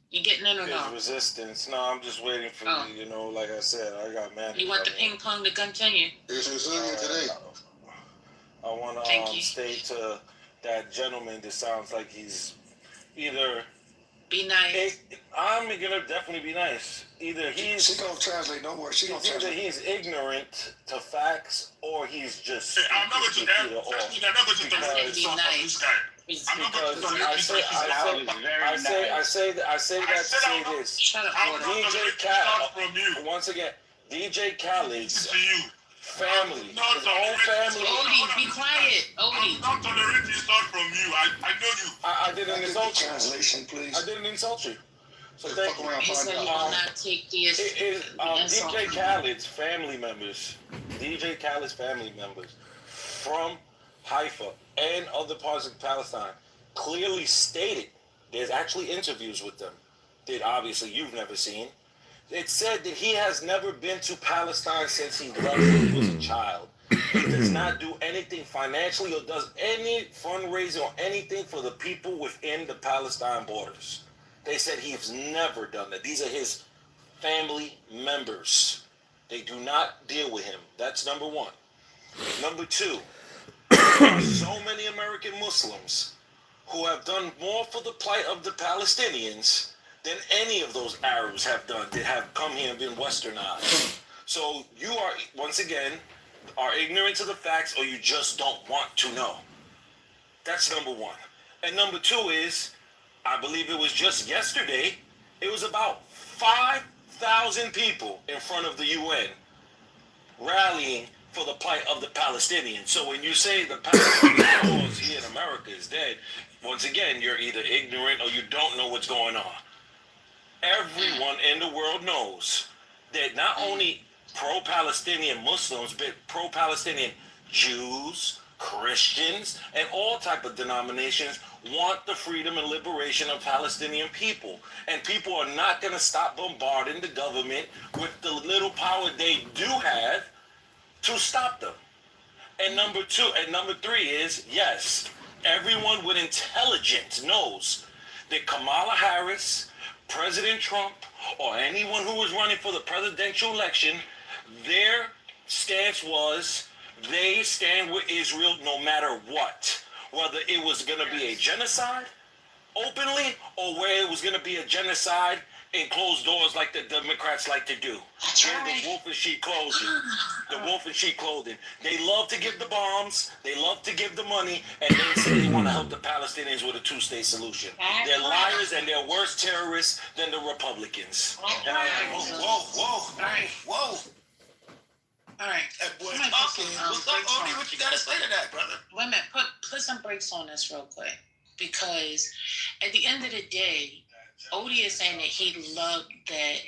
You getting in or no? Resistance. No, I'm just waiting for you. You know, like I said, I got mad. You want the ping pong to continue? It's resilient today. I want to state to that gentleman that sounds like he's either be nice. I'm gonna definitely be nice. Either he's she gonna translate. Don't worry, she gonna translate. Either he's ignorant to facts or he's just. I'm not going to. I'm not going to tolerate this guy. I'm not going to tolerate this guy. I say that to say this. Shut up, DJ Khaled. Once again, DJ Khaled's family, his own family. Odie, be quiet. Odie. I'm not tolerating insult from you. I know you. I didn't insult you. Translation, please. I didn't insult you. So thank you. He said he will not take the DJ Khaled's family members, from Haifa and other parts of Palestine clearly stated, there's actually interviews with them that obviously you've never seen. It said that he has never been to Palestine since he left when he was a child. He does not do anything financially or does any fundraising or anything for the people within the Palestine borders. They said he's never done that. These are his family members. They do not deal with him. That's number one. Number two, there are so many American Muslims who have done more for the plight of the Palestinians than any of those Arabs have done that have come here and been westernized. So you are, once again, are ignorant to the facts or you just don't want to know. That's number one. And number two is, I believe it was just yesterday, it was about 5,000 people in front of the UN rallying for the plight of the Palestinians. So when you say the Palestinian cause here in America is dead, once again, you're either ignorant or you don't know what's going on. Everyone in the world knows that not only pro-Palestinian Muslims, but pro-Palestinian Jews, Christians, and all type of denominations want the freedom and liberation of Palestinian people. And people are not going to stop bombarding the government with the little power they do have to stop them. And number three is, yes, everyone with intelligence knows that Kamala Harris, President Trump, or anyone who was running for the presidential election, their stance was they stand with Israel no matter what. Whether it was going to be a genocide openly or where it was going to be a genocide in closed doors like the Democrats like to do. The wolf in sheep clothing. The wolf in sheep clothing. They love to give the bombs. They love to give the money. And they say they want to help the Palestinians with a two-state solution. They're liars and they're worse terrorists than the Republicans. And I'm like, whoa. All right. That boy talking. What's up, Odie? What you got to say to that, brother? Wait a minute. Put some brakes on this real quick. Because at the end of the day, Odie is saying that he loved that,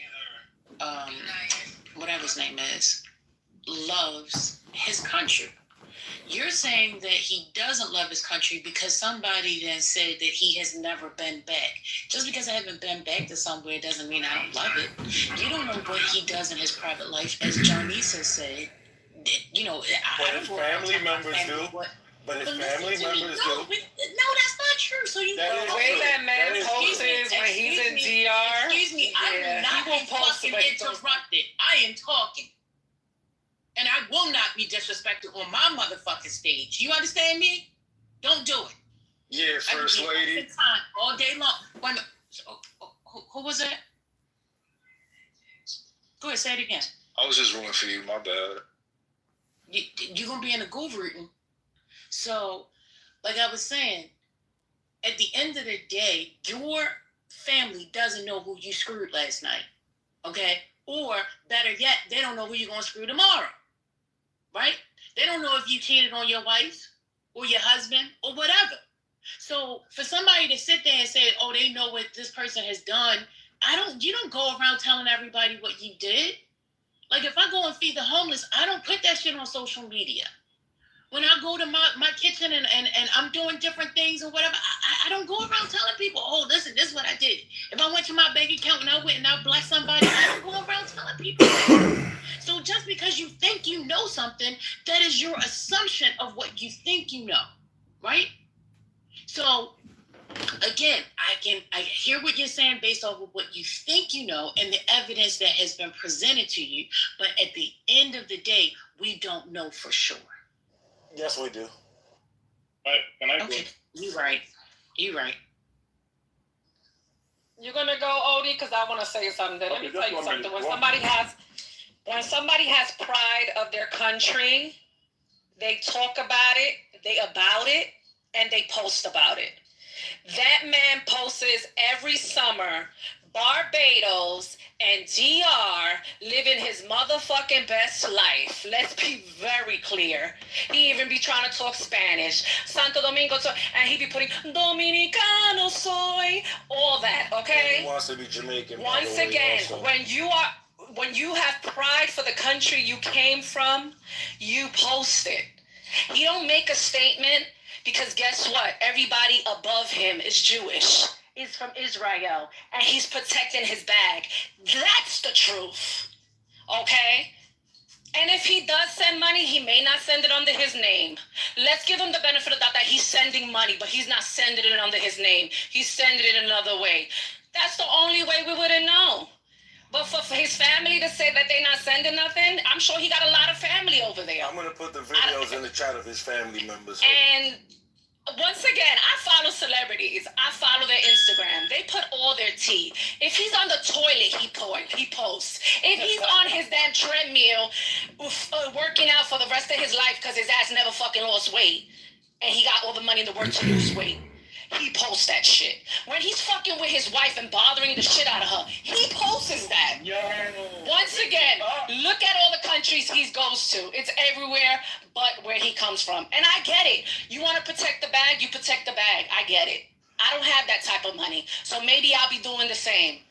whatever his name is, loves his country. You're saying that he doesn't love his country because somebody then said that he has never been back. Just because I haven't been back to somewhere doesn't mean I don't love it. You don't know what he does in his private life. As Janice has said, you know, but his family members do. But his family members do. No, that's not true. So you the way that man posts when he's in DR. Excuse me, I will not be fucking interrupted. I am talking. And I will not be disrespected on my motherfucking stage. You understand me? Don't do it. Yeah, First Lady. Time all day long. Wait a minute. Who was that? Go ahead, say it again. I was just rooting for you, my bad. You're going to be in a groove rooting. So, like I was saying, at the end of the day, your family doesn't know who you screwed last night. Okay? Or, better yet, they don't know who you're going to screw tomorrow. Right? They don't know if you cheated on your wife or your husband or whatever. So, for somebody to sit there and say, oh, they know what this person has done, you don't go around telling everybody what you did. Like, if I go and feed the homeless, I don't put that shit on social media. When I go to my kitchen and I'm doing different things or whatever, I don't go around telling people, oh, listen, this is what I did. If I went to my bank account and I went and I blessed somebody, I don't go around telling people that. So just because you think you know something, that is your assumption of what you think you know, right? So again, I hear what you're saying based off of what you think you know and the evidence that has been presented to you, but at the end of the day, we don't know for sure. Yes, we do. Okay, you're right. You're right. You're gonna go, Odie, because I want to say something. Let me tell you something. When somebody has pride of their country, they talk about it, and they post about it. That man posts every summer Barbados and DR living his motherfucking best life. Let's be very clear. He even be trying to talk Spanish. Santo Domingo, and he be putting Dominicano soy, all that, okay? He wants to be Jamaican. Once again, when you have pride for the country you came from, you post it. He don't make a statement because guess what? Everybody above him is Jewish. He's from Israel, and he's protecting his bag. That's the truth, okay? And if he does send money, he may not send it under his name. Let's give him the benefit of the doubt that he's sending money, but he's not sending it under his name. He's sending it another way. That's the only way we wouldn't know. But for his family to say that they're not sending nothing, I'm sure he got a lot of family over there. I'm going to put the videos in the chat of his family members. And once again, I follow celebrities. I follow their Instagram. They put all their tea. If he's on the toilet, he posts. If he's on his damn treadmill working out for the rest of his life because his ass never fucking lost weight and he got all the money in the world to lose weight, he posts that shit. When he's fucking with his wife and bothering the shit out of her, he posts that. Once again, look at all the countries he goes to. It's everywhere but where he comes from. And I get it. You want to protect the bag, you protect the bag. I get it. I don't have that type of money. So maybe I'll be doing the same.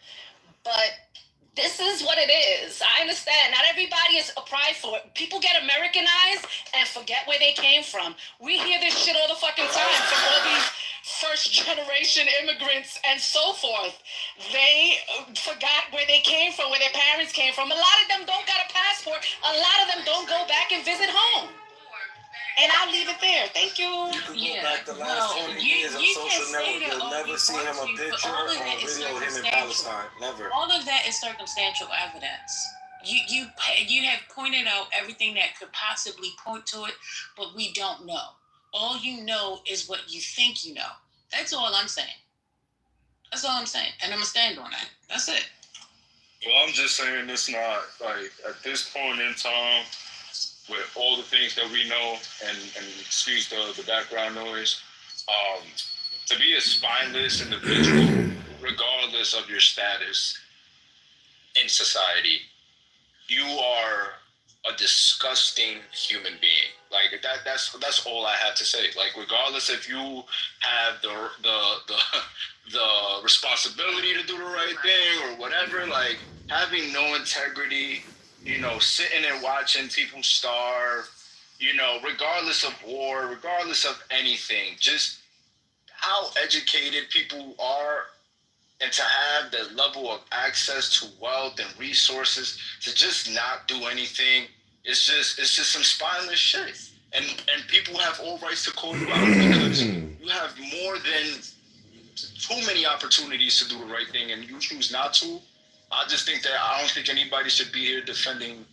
But this is what it is. I understand. Not everybody is prideful. People get Americanized and forget where they came from. We hear this shit all the fucking time from all these first generation immigrants and so forth. They forgot where they came from, where their parents came from. A lot of them don't got a passport. A lot of them don't go back and visit home. And I'll leave it there. Thank you. You can go back the last 20 years of social network. You'll never see him a picture or video of him in Palestine. Never. All of that is circumstantial evidence. You have pointed out everything that could possibly point to it, but we don't know. All you know is what you think you know. That's all I'm saying. That's all I'm saying. And I'm going to stand on that. That's it. Well, I'm just saying it's not, like, at this point in time, with all the things that we know, and excuse the background noise, to be a spineless individual, regardless of your status in society, you are a disgusting human being. Like that's all I have to say. Like, regardless if you have the responsibility to do the right thing or whatever, like, having no integrity, sitting and watching people starve, regardless of war, regardless of anything, just how educated people are, and to have the level of access to wealth and resources to just not do anything, it's just some spineless shit. And people have all rights to call you out because you have more than too many opportunities to do the right thing and you choose not to. I don't think anybody should be here defending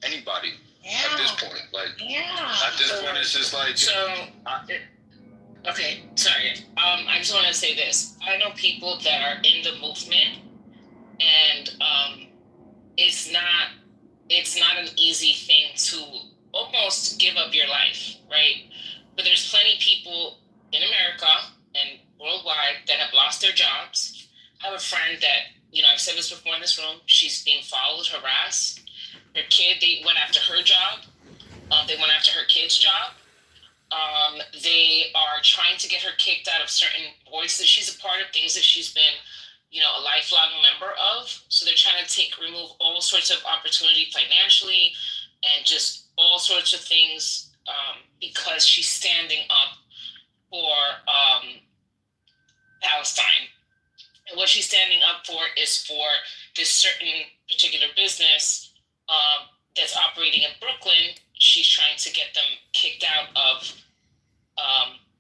anybody at this point. Like, at this point, it's just like. Okay, sorry. I just want to say this. I know people that are in the movement, and it's not an easy thing to almost give up your life, right? But there's plenty of people in America and worldwide that have lost their jobs. I have a friend that, I've said this before in this room, she's being followed, harassed. Her kid, they went after her job. They went after her kid's job. They are trying to get her kicked out of certain boards that she's a part of, things that she's been, a lifelong member of. So they're trying to remove all sorts of opportunity financially and just all sorts of things because she's standing up for Palestine. And what she's standing up for is for this certain particular business that's operating in Brooklyn. She's trying to get them kicked out of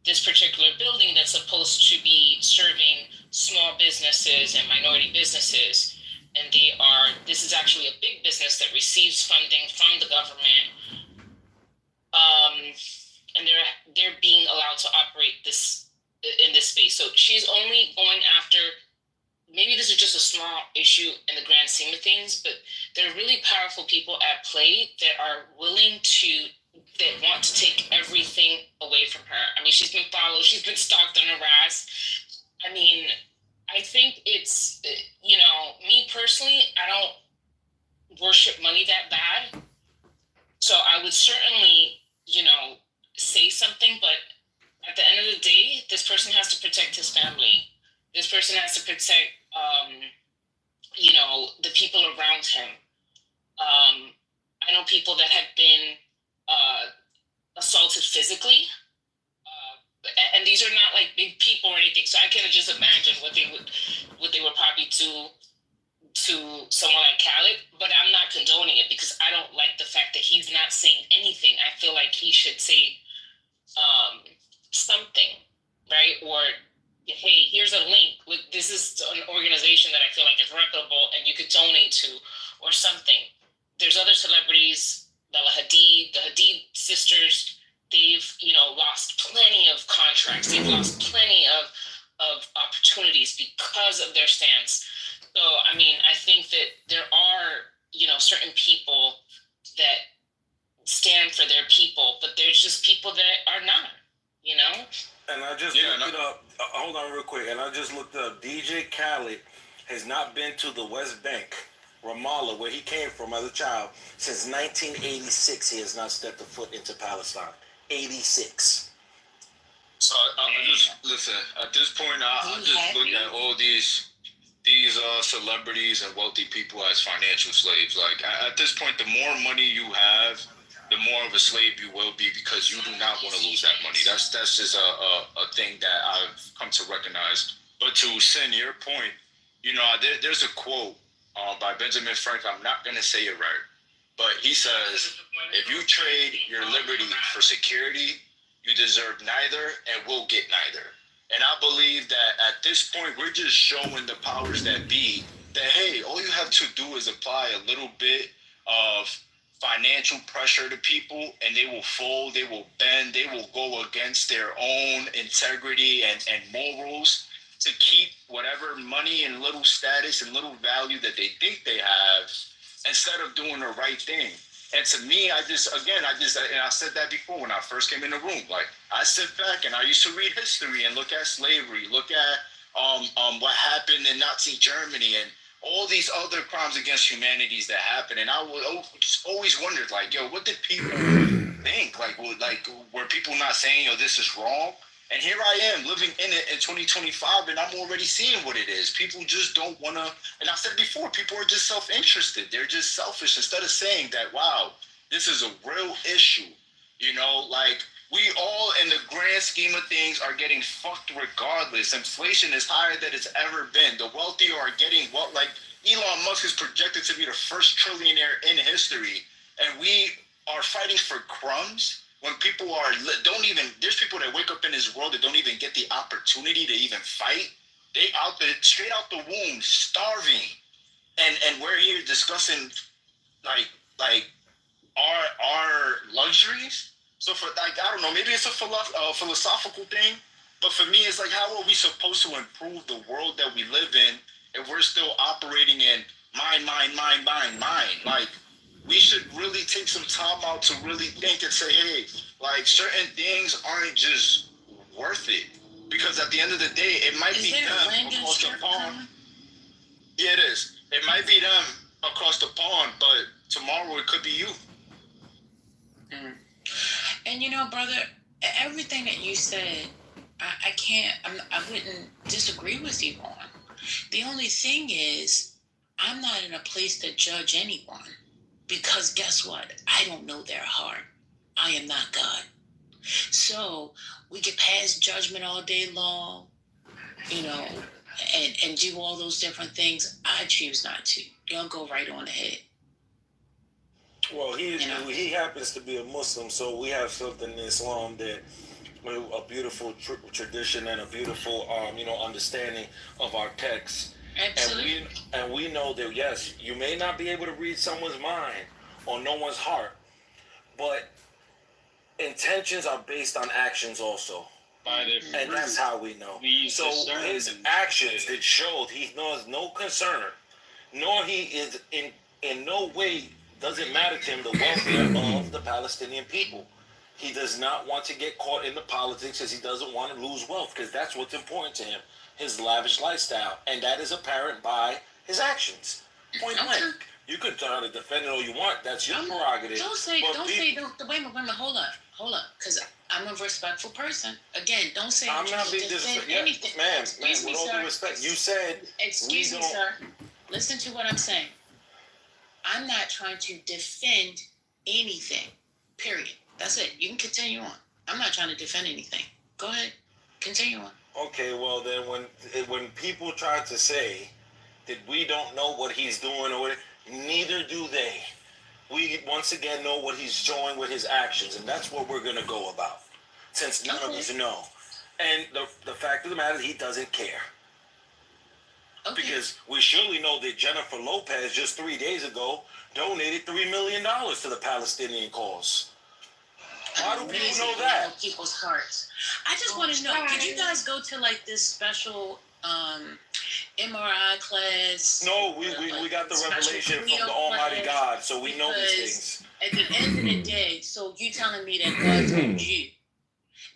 this particular building that's supposed to be serving small businesses and minority businesses. And this is actually a big business that receives funding from the government. And they're being allowed to operate in this space. So she's only going after, maybe this is just a small issue in the grand scheme of things, but there are really powerful people at play that are willing that want to take everything away from her. I mean, she's been followed, she's been stalked and harassed. I mean, I think it's, me personally, I don't worship money that bad. So I would certainly, say something, but at the end of the day, this person has to protect his family. This person has to protect, the people around him. I know people that have been assaulted physically, and these are not like big people or anything. So I can just imagine what they would probably do to someone like Khaled. But I'm not condoning it because I don't like the fact that he's not saying anything. I feel like he should say something, right? Or hey, here's a link. This is an organization that I feel like is reputable and you could donate to, or something. There's other celebrities, the Hadid sisters. They've lost plenty of contracts. They've lost plenty of opportunities because of their stance. So I mean, I think that there are certain people that stand for their people, but there's just people that are not. And I just looked it up. Hold on real quick. And I just looked up. DJ Khaled has not been to the West Bank, Ramallah, where he came from as a child, since 1986. He has not stepped a foot into Palestine. 86. So I just listen. At this point, I just look at all these celebrities and wealthy people as financial slaves. Like at this point, the more money you have, the more of a slave you will be, because you do not want to lose that money. That's just a thing that I've come to recognize. But to Sin, your point, there's a quote by Benjamin Franklin. I'm not going to say it right, but he says, if you trade your liberty for security, you deserve neither and will get neither. And I believe that at this point, we're just showing the powers that be that, hey, all you have to do is apply a little bit of financial pressure to people, and they will fold, they will bend, they will go against their own integrity and morals to keep whatever money and little status and little value that they think they have, instead of doing the right thing. And to me, and I said that before when I first came in the room, like I sit back and I used to read history and look at slavery, look at what happened in Nazi Germany and all these other crimes against humanities that happen. And I would just always wondered, like, yo, what did people think? Were people not saying, yo, this is wrong? And here I am living in it in 2025, and I'm already seeing what it is. People just don't want to, and I said before, people are just self-interested. They're just selfish. Instead of saying that, wow, this is a real issue. We all, in the grand scheme of things, are getting fucked regardless. Inflation is higher than it's ever been. The wealthy are getting like Elon Musk is projected to be the first trillionaire in history, and we are fighting for crumbs. When people there's people that wake up in this world that don't even get the opportunity to even fight. They straight out the womb, starving, and we're here discussing like our luxuries. So for I don't know, maybe it's a philosophical thing, but for me, it's like, how are we supposed to improve the world that we live in if we're still operating in mine? Like, we should really take some time out to really think and say, hey, like, certain things aren't just worth it. Because at the end of the day, it might be them across the pond. Yeah, it is. It might be them across the pond, but tomorrow it could be you. Mm. And brother, everything that you said, I wouldn't disagree with you on. The only thing is, I'm not in a place to judge anyone. Because guess what? I don't know their heart. I am not God. So we could pass judgment all day long, you know, and do all those different things. I choose not to. Y'all go right on ahead. Well, he happens to be a Muslim, so we have something in Islam that a beautiful tradition and a beautiful understanding of our text. Absolutely. And we know that yes, you may not be able to read someone's mind or no one's heart, but intentions are based on actions also. And that's how we know. So his actions that showed he knows no concern, nor he is in no way does it matter to him the welfare of the Palestinian people. He does not want to get caught in the politics because he doesn't want to lose wealth, because that's what's important to him, his lavish lifestyle. And that is apparent by his actions. Point blank. You can try to defend it all you want. That's your prerogative. Wait a minute, hold up. Because I'm a respectful person. Again, don't say I'm not being disrespectful. anything. Ma'am, with all due respect, you said... Excuse me, sir. Listen to what I'm saying. I'm not trying to defend anything. Period. That's it. You can continue on. I'm not trying to defend anything. Go ahead. Continue on. Okay, well then when people try to say that we don't know what he's doing, or neither do they. We once again know what he's showing with his actions, and that's what we're gonna go about, since none of us know. And the fact of the matter is he doesn't care. Okay. Because we surely know that Jennifer Lopez just 3 days ago donated $3 million to the Palestinian cause. How do people know that? People's hearts. I just want to know, did you guys go to like this special MRI class? No, we got the revelation from the Almighty God, so we know these things. At the end of the day, so you telling me that God told you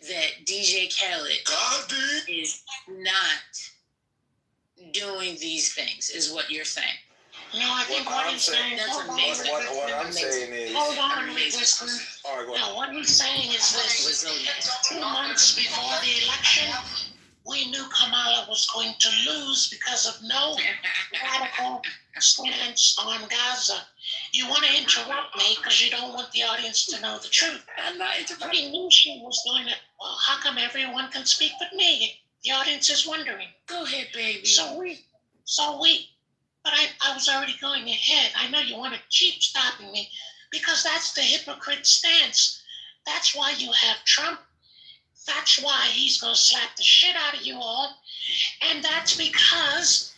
that DJ Khaled is not doing these things, is what you're saying? No, I think what he's saying, that's amazing. What I'm saying is... Hold on, listen. All right, go ahead. No, what he's saying is this. 2 months before the election, we knew Kamala was going to lose because of no radical stance on Gaza. You want to interrupt me because you don't want the audience to know the truth. I'm not interrupting. We knew she was going to... Well, how come everyone can speak but me? The audience is wondering. Go ahead, baby. But I was already going ahead. I know you want to keep stopping me because that's the hypocrite stance. That's why you have Trump. That's why he's going to slap the shit out of you all. And that's because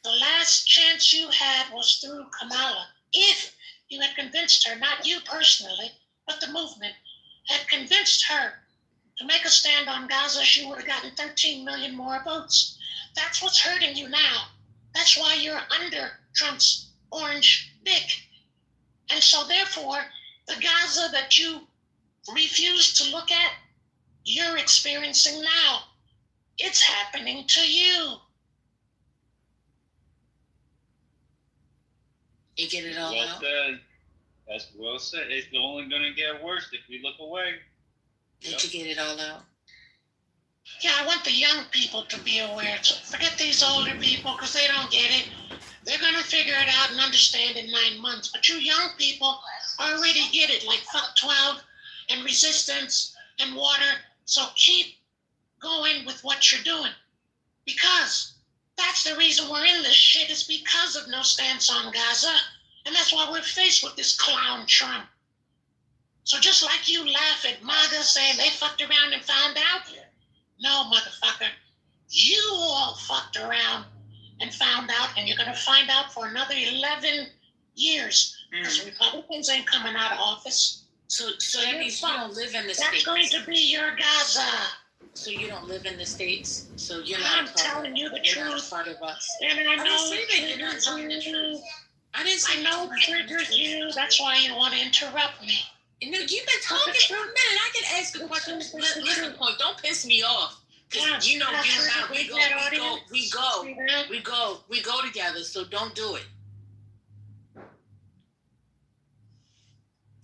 the last chance you had was through Kamala. If you had convinced her, not you personally, but the movement, had convinced her to make a stand on Gaza, she would have gotten 13 million more votes. That's what's hurting you now. That's why you're under Trump's orange dick. And so therefore, the Gaza that you refuse to look at, you're experiencing now. It's happening to you. You get it all well out? Said. That's well said. It's only going to get worse if we look away. Did you get it all out? Yeah, I want the young people to be aware. So forget these older people because they don't get it. They're going to figure it out and understand in 9 months. But you young people already get it, like fuck 12 and resistance and water. So keep going with what you're doing. Because that's the reason we're in this shit, is because of no stance on Gaza. And that's why we're faced with this clown Trump. So just like you laugh at MAGA saying they fucked around and found out, no, motherfucker, you all fucked around and found out, and you're going to find out for another 11 years because Republicans ain't coming out of office. So that means you don't live in the States. That's going to be your Gaza. So you don't live in the States. So you're not. I'm telling you the truth. Part of us. And I know it triggers you. I know it triggers you. That's why you want to interrupt me. You know, you've been talking for a minute. I can ask a question. Listen, point. Don't piss me off. Because you know, we go together. So don't do it.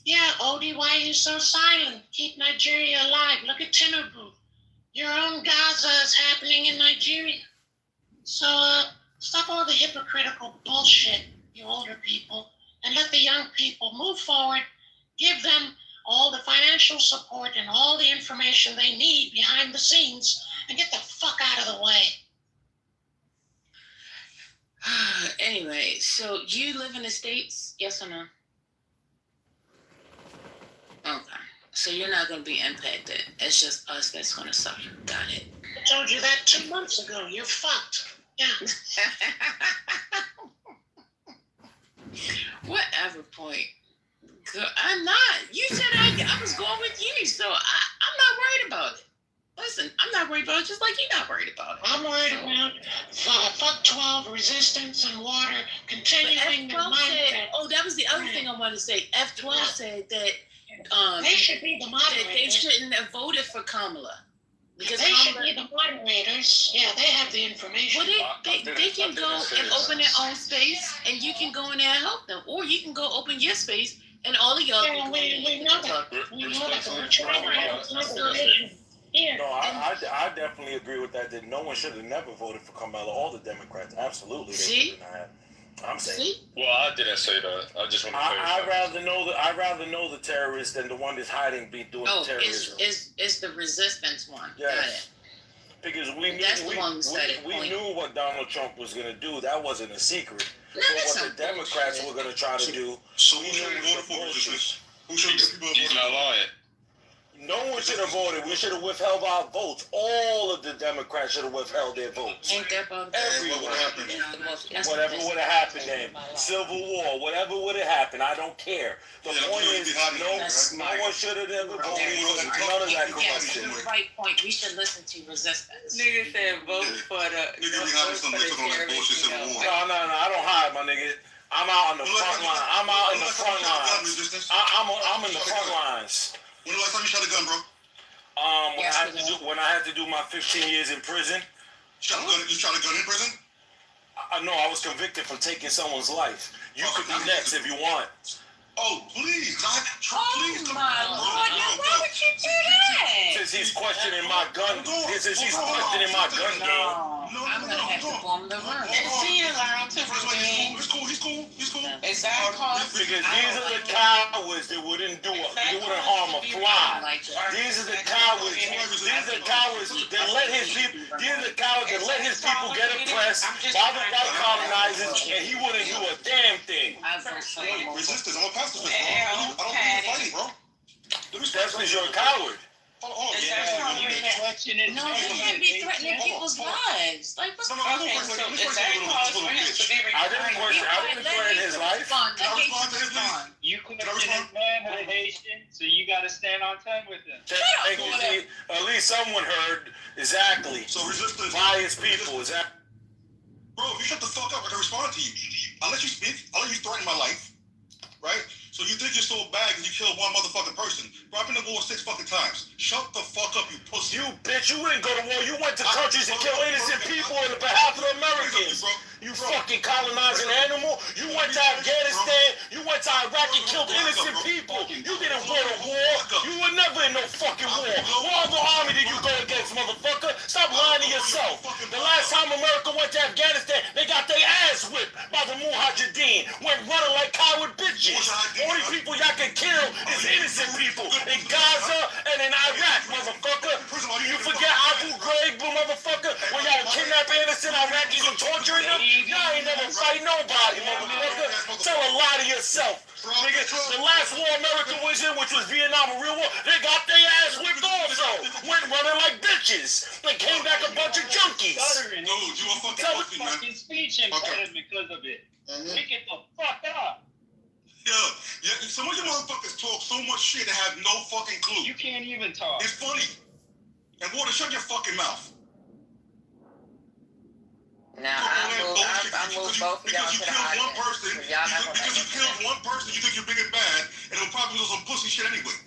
Yeah, Odie, why are you so silent? Keep Nigeria alive. Look at Tinubu. Your own Gaza is happening in Nigeria. So stop all the hypocritical bullshit, you older people, and let the young people move forward. Give them all the financial support and all the information they need behind the scenes and get the fuck out of the way. Anyway, so you live in the States, yes or no? Okay. So you're not going to be impacted. It's just us that's going to suffer. Got it. I told you that 2 months ago. You're fucked. Yeah. Whatever point. Girl, I'm not. You said I was going with you, so I'm not worried about it. Listen, I'm not worried about it, just like you're not worried about it. I'm worried about fuck 12, resistance, and water continuing the mindset. Oh, that was the other thing I wanted to say. F12 said that they should be the moderators. They shouldn't have voted for Kamala. Because they should be the moderators. Yeah, they have the information. Well, they can go and open their own space, and you can go in there and help them. Or you can go open your space, and all of y'all can go in. We know that. We know that. We're trying to have another division. Here. No, I definitely agree with that. That no one should have never voted for Kamala. All the Democrats, absolutely. See? I'm saying. See? Well, I didn't say that. I just want to I'd rather know the terrorist than the one that's hiding doing terrorism. It's the resistance one. Yes. Got it. Because we knew what Donald Trump was going to do. That wasn't a secret. No, but what the Democrats were going to try to do. So who should have voted for resistance? Who should have people voted for? He's not lying. No one should have voted. We should have withheld our votes. All of the Democrats should have withheld their votes. Ain't that about Everyone. What happened? Whatever would have happened then. Civil War, whatever would have happened, I don't care. The point is, no one should have ever voted for none of that corruption. Yes, right point. We should listen to resistance. Nigga said vote for the. No, I don't hide, my nigga. I'm out on the front line. I'm out in the front lines. I'm in the front lines. When the last time you shot a gun, bro? When I had to do my 15 years in prison. You shot a gun in prison? No, I was convicted for taking someone's life. You could be next if you want. Oh, please. Please, my Lord. Why would you do that? Since he's questioning my gun. Since he's questioning my gun game. I'm going to have to bomb the room. And she allowed to be. He's cool. Is that cause? Because these are the cowards that wouldn't harm a fly. These are the cowards. These are the cowards that let his people. These are the cowards that let his people get oppressed by the white colonizers, and he wouldn't do a damn thing. Resistance. I'm a pacifist, bro. I don't believe in fighting, bro. That's because you're a coward. No, you can't be threatening people's lives. Like, what's Okay, so is that cause for him to be I didn't threaten his life. You questioned his manhood, so you got to stand on 10 with him. Thank you. See, at least someone heard exactly. So resistance. By his people. Exactly. Bro, if you shut the fuck up, I can respond to you. I'll let you speak. I'll let you threaten my life. Right? So you think you're so bad because you killed one motherfucking person. Bro, I've been to war 6 fucking times. Shut the fuck up, you pussy. You bitch, you didn't go to war. You went to countries and killed innocent people on behalf of the Americans. You fucking colonizing animal. You went to Afghanistan. You went to Iraq and killed innocent people. You didn't go to war. You were never in no fucking war. What other army did you go against, motherfucker? Stop lying to yourself. The last time America went to Afghanistan, they got their ass whipped by the Mujahideen. Went running like coward bitches. Only people y'all can kill is innocent people in Gaza and in Iraq, motherfucker. You forget Abu Ghraib, motherfucker, when y'all kidnap innocent Iraqis and torturing them? Y'all ain't never fight nobody, motherfucker. Tell a lie to yourself. Nigga, the last war America was in, which was Vietnam, a real war, they got their ass whipped also. Went running like bitches. They came back a bunch of junkies. Dude, you a fucking pussy, man. Speech impediment because of it. Pick it the fuck up. Yeah, some of you motherfuckers talk so much shit and have no fucking clue. You can't even talk. It's funny. And Water, shut your fucking mouth. Now, I move both of y'all to the audience. Because you killed one person, you think you're big and bad, and it'll probably do some pussy shit anyway.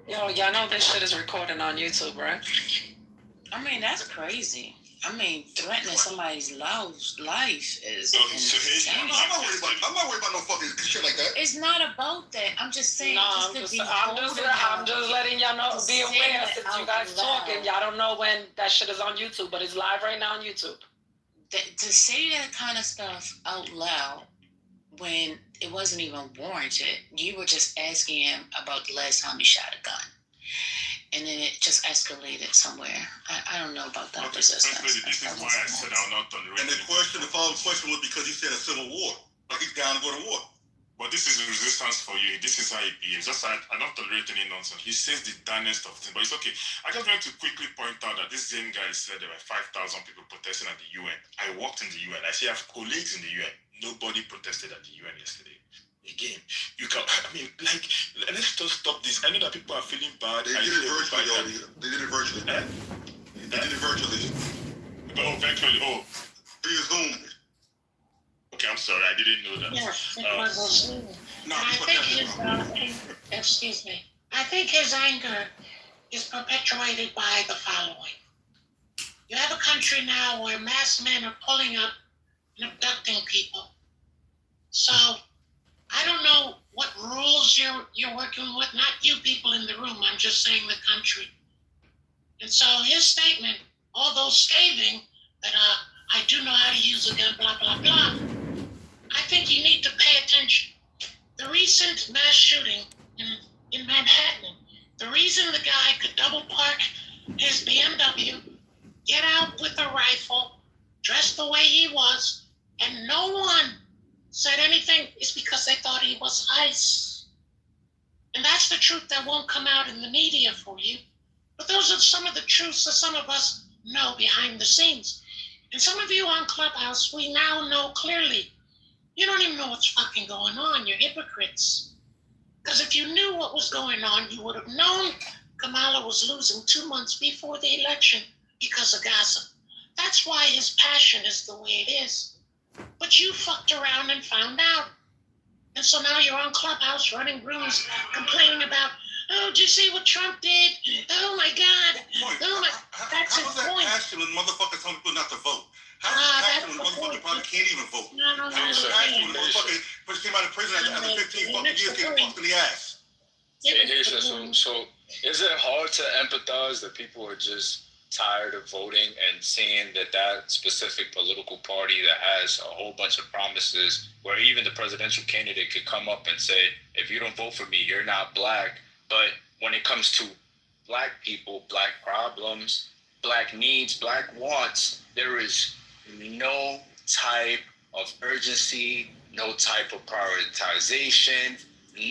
Y'all know this shit is recorded on YouTube, right? I mean, that's crazy. I mean, threatening somebody's life is insane. I'm not worried about no fucking shit like that. It's not about that. I'm just saying. No, I'm just letting y'all know, be aware since you guys talking. Y'all don't know when that shit is on YouTube, but it's live right now on YouTube. To say that kind of stuff out loud when it wasn't even warranted. You were just asking him about the last time he shot a gun. And then it just escalated somewhere. I don't know about that resistance. This is why I said I'll not tolerate. And the following question was because he said a civil war. Like he's down to go to war. But this is resistance for you. This is how he behaves. Just I don't tolerate any nonsense. He says the damnest of things, but it's okay. I just want to quickly point out that this same guy said there were 5,000 people protesting at the UN. I worked in the UN. I see I have colleagues in the UN. Nobody protested at the UN yesterday. Again, you can. I mean, like, let's just stop this. I know that people are feeling bad. They did it virtually. They did it virtually. They did it virtually. Oh, virtually. Oh, via Zoom. Okay, I'm sorry. I didn't know that. Yes, it was a Zoom. No, I think excuse me. I think his anger is perpetuated by the following. You have a country now where masked men are pulling up and abducting people. So I don't know what rules you're working with, not you people in the room, I'm just saying the country. And so his statement, although scathing, that I do know how to use a gun, blah, blah, blah, I think you need to pay attention. The recent mass shooting in Manhattan, the reason the guy could double park his BMW, get out with a rifle, dressed the way he was, and no one said anything is because they thought he was ICE. And that's the truth that won't come out in the media for you. But those are some of the truths that some of us know behind the scenes. And some of you on Clubhouse, we now know clearly. You don't even know what's fucking going on. You're hypocrites. Because if you knew what was going on, you would have known Kamala was losing 2 months before the election because of gossip. That's why his passion is the way it is. But you fucked around and found out. And so now you're on Clubhouse running rooms complaining about, oh, did you see what Trump did? Oh my God. Oh my, that's his point. How is that passion when motherfuckers tell people not to vote? How is that passion when motherfuckers probably can't even vote? No. How is that passion when motherfuckers first came out of prison after 15 fucking years getting fucked in the ass? So is it hard to empathize that people are just tired of voting and seeing that specific political party that has a whole bunch of promises where even the presidential candidate could come up and say, if you don't vote for me, you're not black. But when it comes to black people, black problems, black needs, black wants, there is no type of urgency, no type of prioritization,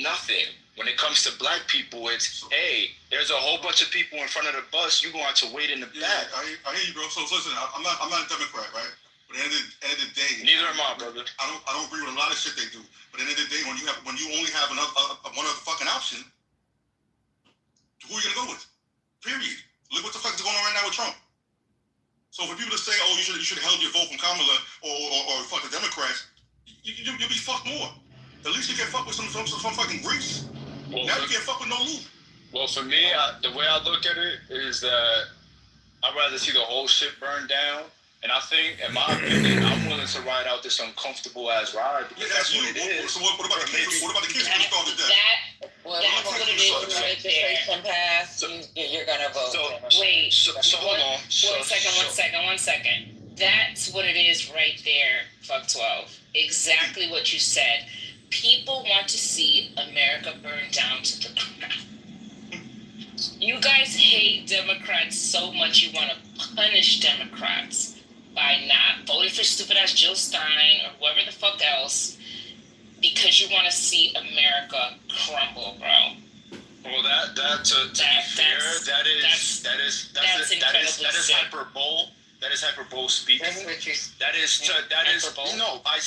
nothing. When it comes to black people, it's, hey, there's a whole bunch of people in front of the bus. You're going to have to wait in the back. I hear you, bro. So listen, I'm not a Democrat, right? But at the end of the day, neither am I, brother. I don't agree with a lot of shit they do. But at the end of the day, when you only have one other fucking option, who are you gonna go with? Period. Look what the fuck is going on right now with Trump. So for people to say, oh, you should have held your vote from Kamala or fuck the Democrats, you'll be fucked more. At least you can fuck with some fucking Greece. Well, now you can't fuck with no loot. Well, for me, the way I look at it is that I'd rather see the whole shit burn down. And I think, in my opinion, I'm willing to ride out this uncomfortable ass ride because that's what it is. So what about the kids? What about the kids who starved to death? That's what it is right there. You're gonna vote. So hold on. One second. That's what it is right there, Fuck 12. Exactly what you said. People want to see America burn down to the ground. You guys hate Democrats so much you want to punish Democrats by not voting for stupid ass Jill Stein or whoever the fuck else because you want to see America crumble, bro. Well, that is hyperbole. That is hyperbole speaking. That is no. I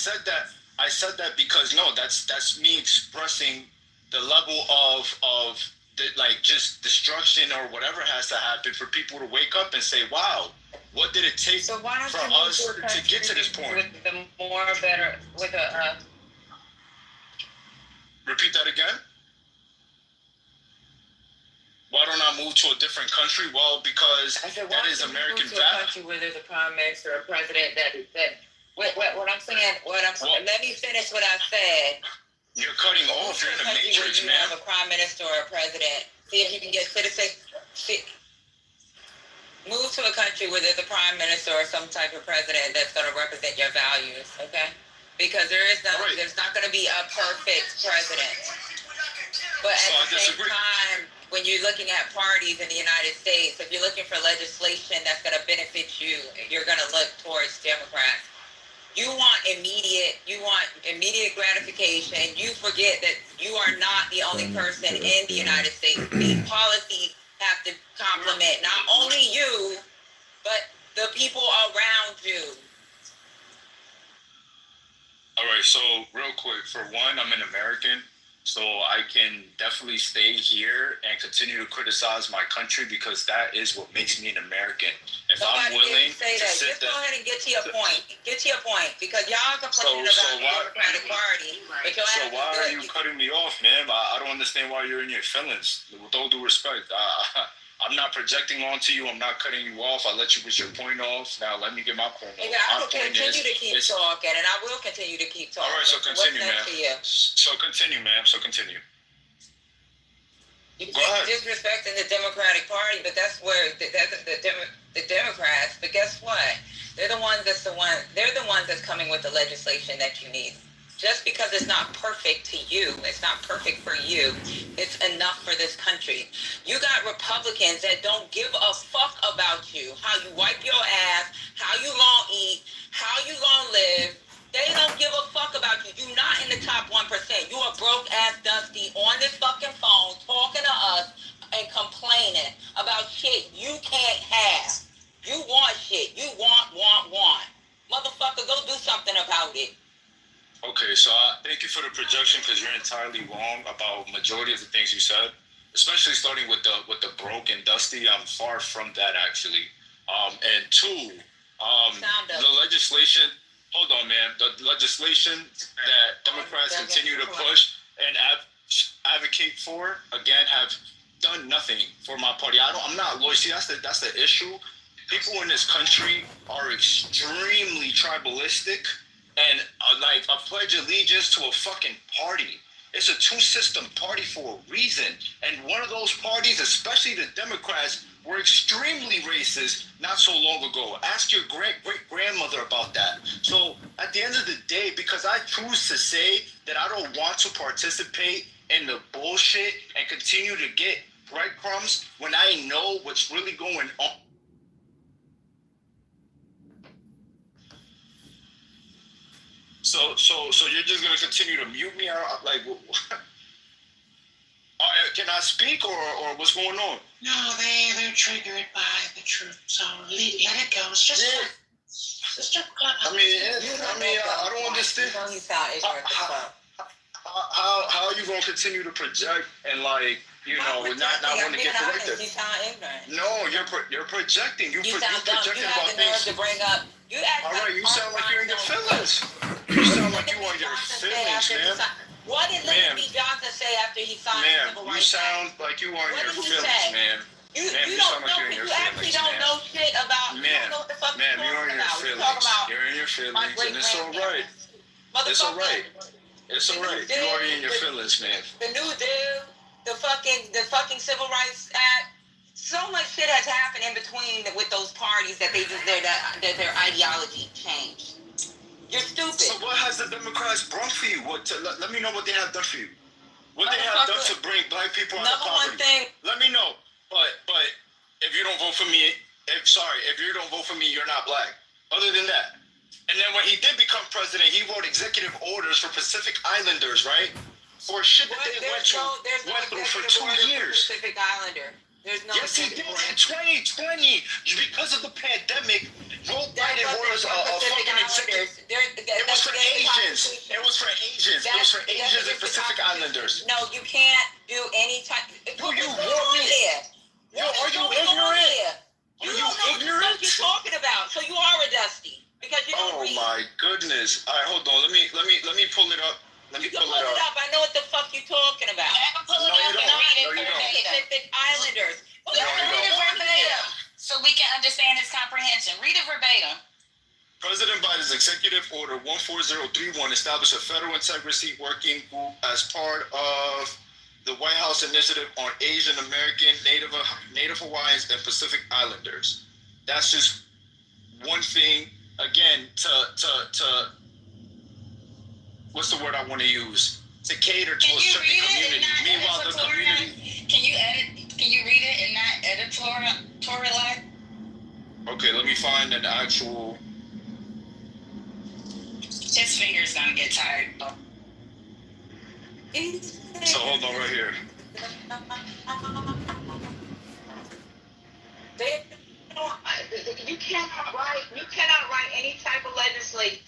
said that because no, that's me expressing the level of the, like, just destruction or whatever has to happen for people to wake up and say, wow, what did it take for us to get to this point? Repeat that again. Why don't I move to a different country? Well, because that is American value. A country where there's a prime minister or a president that what I'm saying, let me finish what I said. You're cutting off. You're in a matrix, man. You have a prime minister or a president. See if you can get citizens. Move to a country where there's a prime minister or some type of president that's going to represent your values. Okay. because there's not going to be a perfect president. But at the same time, when you're looking at parties in the United States, if you're looking for legislation that's going to benefit you, you're going to look towards Democrats. You want immediate gratification. You forget that you are not the only person in the United States. These policies have to complement not only you, but the people around you. All right, so real quick, for one, I'm an American, so I can definitely stay here and continue to criticize my country because that is what makes me an American. If I'm willing to sit Just go ahead and get to your point. Get to your point, because y'all complaining about the Democratic Party, but your ass So why is are good. you cutting me off, man? I don't understand why you're in your feelings. With all due respect, I'm not projecting onto you. I'm not cutting you off. I let you get your point off. Now let me get my point off. Yeah, I will continue to keep talking, and I will continue to keep talking. All right, so continue, What's next for you? So continue, ma'am. So continue. You keep disrespecting the Democratic Party, but that's where the Democrats. But guess what? They're the ones that's coming with the legislation that you need. Just because it's not perfect to you, it's not perfect for you, it's enough for this country. You got Republicans that don't give a fuck about you, how you wipe your ass, how you gonna eat, how you gonna live. They don't give a fuck about you. You're not in the top 1%. You are broke ass Dusty on this fucking phone talking to us and complaining about shit you can't have. You want shit. You want. Motherfucker, go do something about it. Okay, so thank you for the projection because you're entirely wrong about majority of the things you said, especially starting with the broke and dusty. I'm far from that actually. And two, the legislation. Hold on, man. The legislation that Democrats continue to push and advocate for again have done nothing for my party. I'm not loyal. See, that's the issue. People in this country are extremely tribalistic. And like I pledge allegiance to a fucking party. It's a two-system party for a reason. And one of those parties, especially the Democrats, were extremely racist not so long ago. Ask your great-great-grandmother about that. So at the end of the day, because I choose to say that I don't want to participate in the bullshit and continue to get breadcrumbs when I know what's really going on. So you're just gonna continue to mute me? Like, can I speak or what's going on? No, they're triggered by the truth. So let it go. It's just a club. I don't understand. How are you gonna continue to project and like not want to get corrected? You sound ignorant. No, you're projecting. You sound projecting dumb. You have about the nerve things. to bring up. All right, you sound like you're in your feelings. You sound like you on your feelings, man. What did Lyndon B. Johnson say after he signed the Civil Rights Act? Ma'am, you sound like you on your feelings, ma'am. You actually don't know shit about. You don't know what the fuck you're talking about. You're in your feelings, and it's all right. It's all right. It's all right. You are in your feelings, man. The new deal, the fucking Civil Rights Act. So much shit has happened in between with those parties that their ideology changed. You're stupid. So what has the Democrats brought for you? Let me know what they have done for you. What they have done to bring black people out of poverty. Let me know. But if you don't vote for me, if you don't vote for me, you're not black. Other than that. And then when he did become president, he wrote executive orders for Pacific Islanders, right? For shit that they went through for 2 years. Pacific Islander. There's no. Yes, he did in 2020 because of the pandemic. Joe Biden was a fucking executive. It was for Asians. It was for Asians. It was for Asians and Pacific Islanders. No, you can't do any type. Do you want me? Yo, are you ignorant? You don't know what the fuck you're talking about. So you are a Dusty because you don't read. Oh my goodness! All right, hold on. Let me pull it up. You can pull it up. I know what the fuck you're talking about. Pull it up and read it verbatim. Pacific Islanders. Read it verbatim so we can understand its comprehension. Read it verbatim. President Biden's Executive Order 14031 established a federal integrity working group as part of the White House Initiative on Asian American, Native Hawaiians, and Pacific Islanders. That's just one thing, again, to what's the word I want to use? To cater to Can a you certain read it and community. not Meanwhile, the community. Can you read it and not editorialize? Okay, let me find an actual. His fingers gonna get tired. So hold on right here. You cannot write any type of legislation.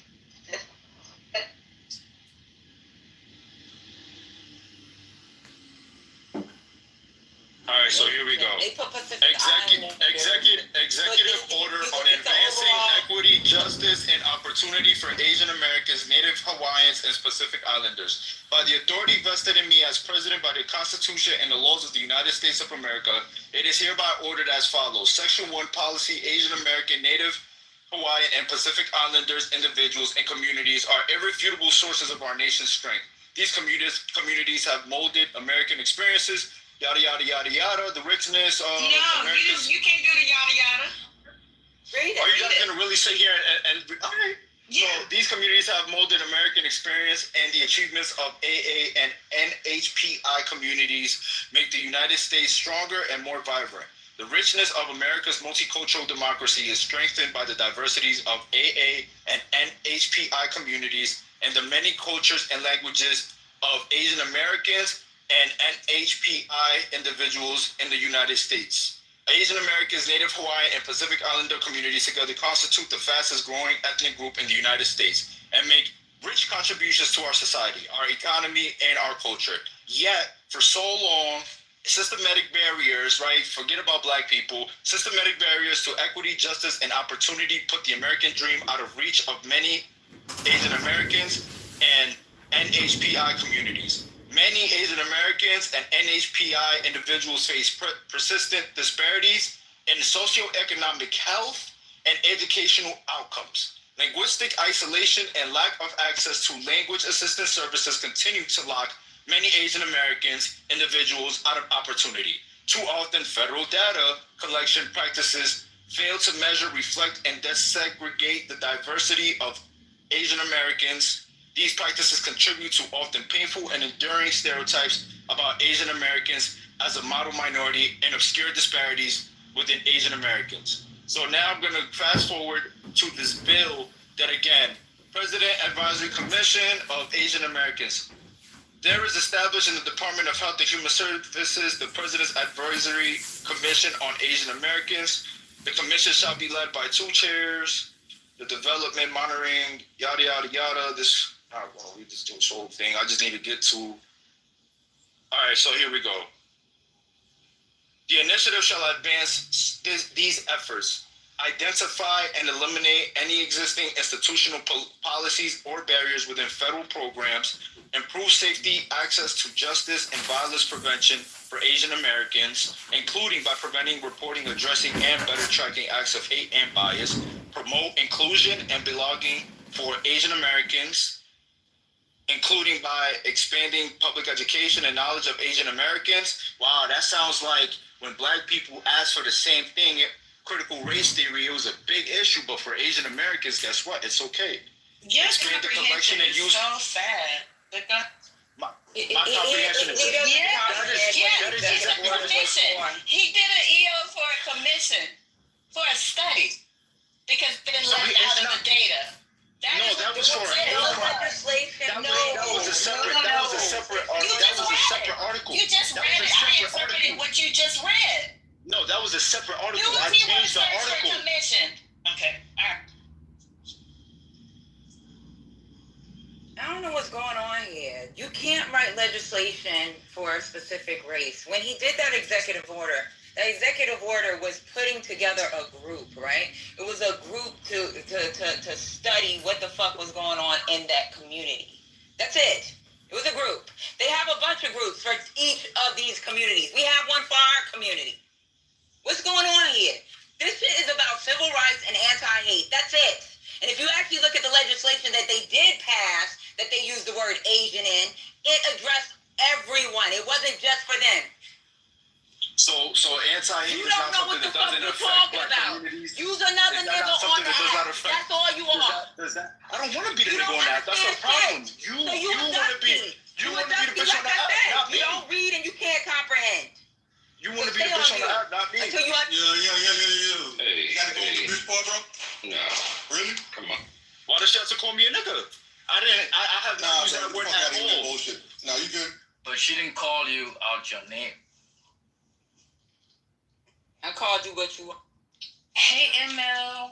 All right, so here we go. Executive order on advancing equity, justice, and opportunity for Asian Americans, Native Hawaiians, and Pacific Islanders. By the authority vested in me as president by the Constitution and the laws of the United States of America, it is hereby ordered as follows. Section 1, policy, Asian American, Native Hawaiian, and Pacific Islanders, individuals, and communities are irrefutable sources of our nation's strength. These communities have molded American experiences, yada, yada, yada, yada, the richness of America's... You can't do the yada, yada. Read it. Are you guys going to really sit here and all right. Yeah. So these communities have molded American experience, and the achievements of AA and NHPI communities make the United States stronger and more vibrant. The richness of America's multicultural democracy is strengthened by the diversities of AA and NHPI communities and the many cultures and languages of Asian Americans and NHPI individuals in the United States. Asian Americans, Native Hawaiian, and Pacific Islander communities together constitute the fastest growing ethnic group in the United States and make rich contributions to our society, our economy, and our culture. Yet, for so long, systematic barriers, right? Forget about black people. Systematic barriers to equity, justice, and opportunity put the American dream out of reach of many Asian Americans and NHPI communities. Many Asian Americans and NHPI individuals face persistent disparities in socioeconomic health and educational outcomes. Linguistic isolation and lack of access to language assistance services continue to lock many Asian Americans individuals out of opportunity. Too often, federal data collection practices fail to measure, reflect, and desegregate the diversity of Asian Americans. These practices contribute to often painful and enduring stereotypes about Asian Americans as a model minority and obscure disparities within Asian Americans. So now I'm going to fast forward to this bill that, again, President Advisory Commission of Asian Americans. There is established in the Department of Health and Human Services the President's Advisory Commission on Asian Americans. The commission shall be led by 2 chairs. The development, monitoring, yada, yada, yada. This, I don't want to read this whole thing. I just need to get to. All right, so here we go. The initiative shall advance these efforts, identify and eliminate any existing institutional policies or barriers within federal programs, improve safety, access to justice, and violence prevention for Asian Americans, including by preventing, reporting, addressing, and better tracking acts of hate and bias, promote inclusion and belonging for Asian Americans, including by expanding public education and knowledge of Asian Americans. Wow, that sounds like when black people asked for the same thing, critical race theory, it was a big issue, but for Asian Americans, guess what? It's okay. Yes, expand the collection and use. So sad. My comprehension is He's a commission. He did an EO for a commission, for a study, because it didn't let out of the data. That was for legislation. That was a separate article. You just read it. I interpreted what you just read. No, that was a separate article. I changed the article. Commission. Okay, all right. I don't know what's going on here. You can't write legislation for a specific race. When he did that executive order was putting together a group, right? It was a group to study what the fuck was going on in that community. That's it. It was a group. They have a bunch of groups for each of these communities. We have one for our community. What's going on here? This shit is about civil rights and anti-hate. That's it. And if you actually look at the legislation that they did pass, that they used the word Asian in, it addressed everyone. It wasn't just for them. So anti-hate is not something that doesn't affect black communities. Use another nigga on the app. That's all you are. I don't want to be the nigga on that. That's a problem. You use that word at all. Bullshit. Now you good. But she didn't call you out your name. I called you what you want. Hey, ML.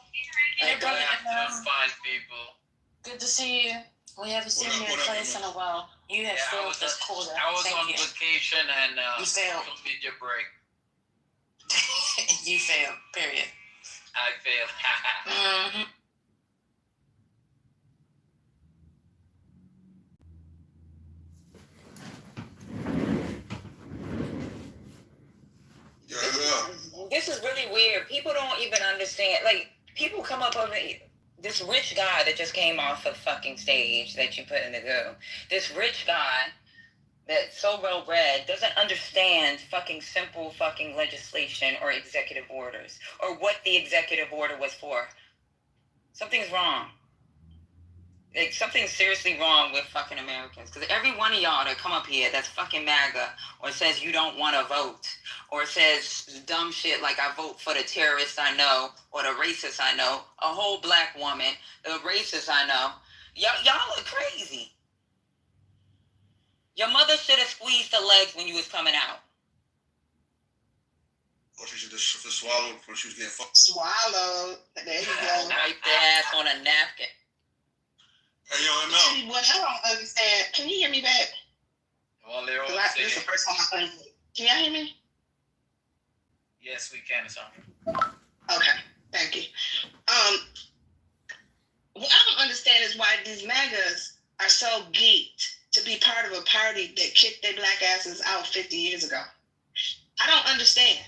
Hey, brother ML. Fine people. Good to see you. We haven't seen you in place in a while. You have failed this quarter. I was Thank on you. vacation and You failed. social media break. You failed, period. I failed. Mm-hmm. This is really weird. People don't even understand. Like, people come up with this rich guy that just came off the fucking stage that you put in the go. This rich guy that's so well read doesn't understand fucking simple fucking legislation or executive orders or what the executive order was for. Something's wrong. Like, something's seriously wrong with fucking Americans. Because every one of y'all that come up here that's fucking MAGA or says you don't want to vote or says dumb shit like I vote for the terrorist I know or the racist I know, a whole black woman, the racist I know, y'all are crazy. Your mother should have squeezed the legs when you was coming out. Or she should just swallow before she was getting fucked. Swallowed. There you go. Wipe the ass on a napkin. Hey, yo, ML. See, what I don't understand. Can you hear me back? Well, they're all This is the first time I heard it. Can y'all hear me? Yes, we can, son. Okay, thank you. What I don't understand is why these MAGAs are so geeked to be part of a party that kicked their black asses out 50 years ago. I don't understand.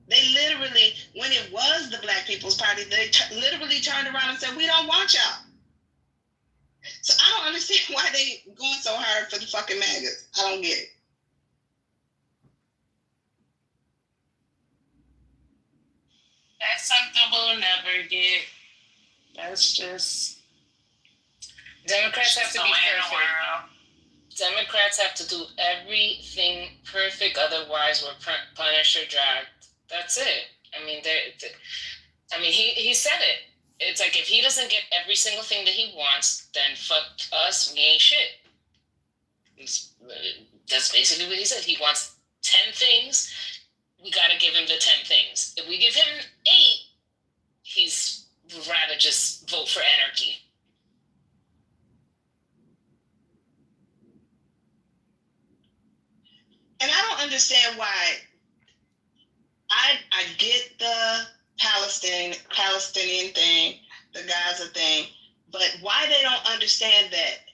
They literally, when it was the Black People's Party, they literally turned around and said, we don't want y'all. So I don't understand why they going so hard for the fucking MAGAs. I don't get it. That's something we'll never get. That's just... Democrats have to be perfect. world. Democrats have to do everything perfect, otherwise we're punished or dragged. That's it. I mean, he said it. It's like, if he doesn't get every single thing that he wants, then fuck us, we ain't shit. That's basically what he said. He wants 10 things, we gotta give him the 10 things. If we give him 8, he's would rather just vote for anarchy. And I don't understand why. I get the Palestinian thing, the Gaza thing, but why they don't understand that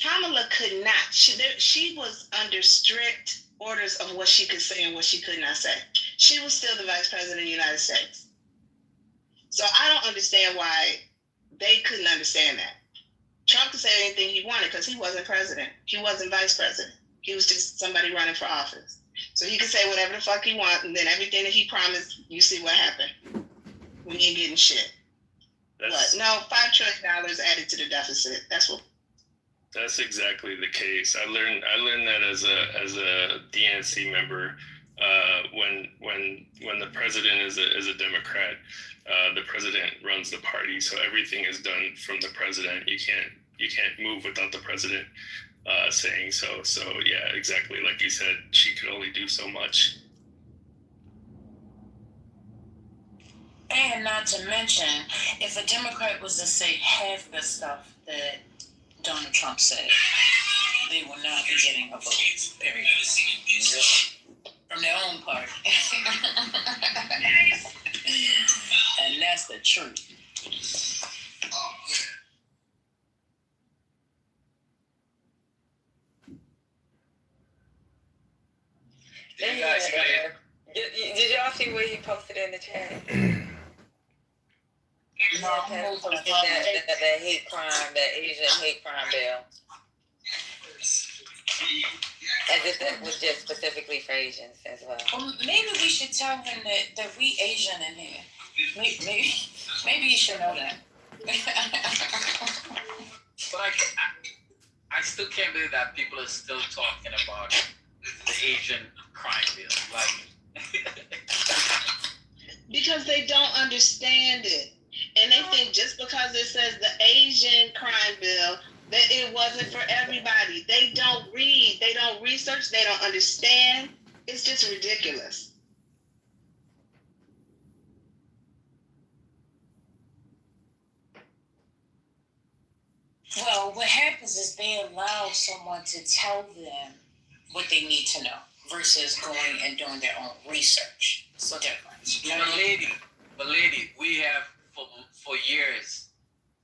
Kamala could not. She was under strict orders of what she could say and what she could not say. She was still the vice president of the United States. So I don't understand why they couldn't understand that. Trump could say anything he wanted because he wasn't president. He wasn't vice president. He was just somebody running for office. So he could say whatever the fuck he wants, and then everything that he promised, you see what happened. We ain't getting shit. What? No, $5 trillion added to the deficit. That's exactly the case. I learned that as a DNC member. When the president is a Democrat, the president runs the party, so everything is done from the president. You can't move without the president saying so. So yeah, exactly like you said, she could only do so much. And not to mention, if a Democrat was to say half the stuff that Donald Trump said, they will not be getting a vote. Period. From their own party. And that's the truth. Did y'all see what he posted in the chat? The hate crime, the Asian hate crime bill. As if that was just specifically for Asians as well. Well, maybe we should tell him that we Asian in here. Maybe you should know that. But I still can't believe that people are still talking about the Asian crime bill. Because they don't understand it. And they think just because it says the Asian crime bill, that it wasn't for everybody. They don't read, they don't research, they don't understand. It's just ridiculous. Well, what happens is they allow someone to tell them what they need to know versus going and doing their own research. It's a difference. You know what I mean? But lady, we have for years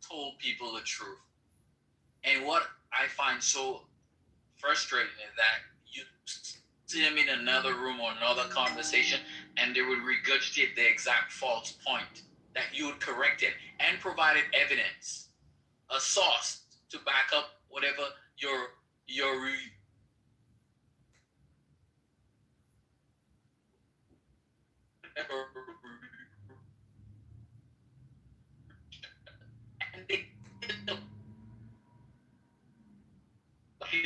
told people the truth. And what I find so frustrating is that you see them in another room or another conversation and they would regurgitate the exact false point that you had corrected and provided evidence, a source to back up whatever your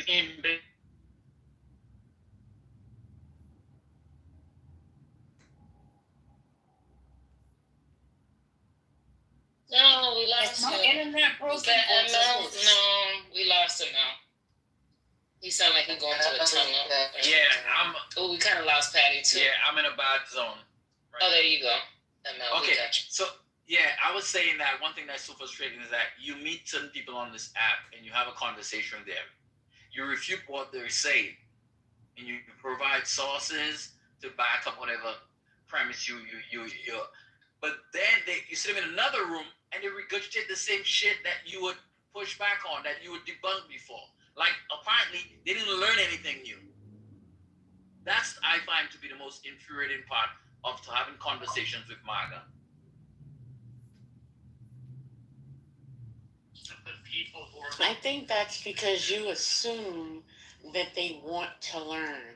and they No, we lost My him. internet broke. Was that ML? No, we lost him now. He sounded like he's going through a tunnel. Yeah, we kind of lost Patty too. Yeah, I'm in a bad zone. Right there you go. ML, Okay, so yeah, I was saying that one thing that's so frustrating is that you meet certain people on this app and you have a conversation with them. You refute what they're saying, and you provide sources to back up whatever premise you. But then you sit them in another room and they regurgitate the same shit that you would push back on, that you would debunk before. Like apparently they didn't learn anything new. That's I find to be the most infuriating part of having conversations with MAGA. I think that's because you assume that they want to learn.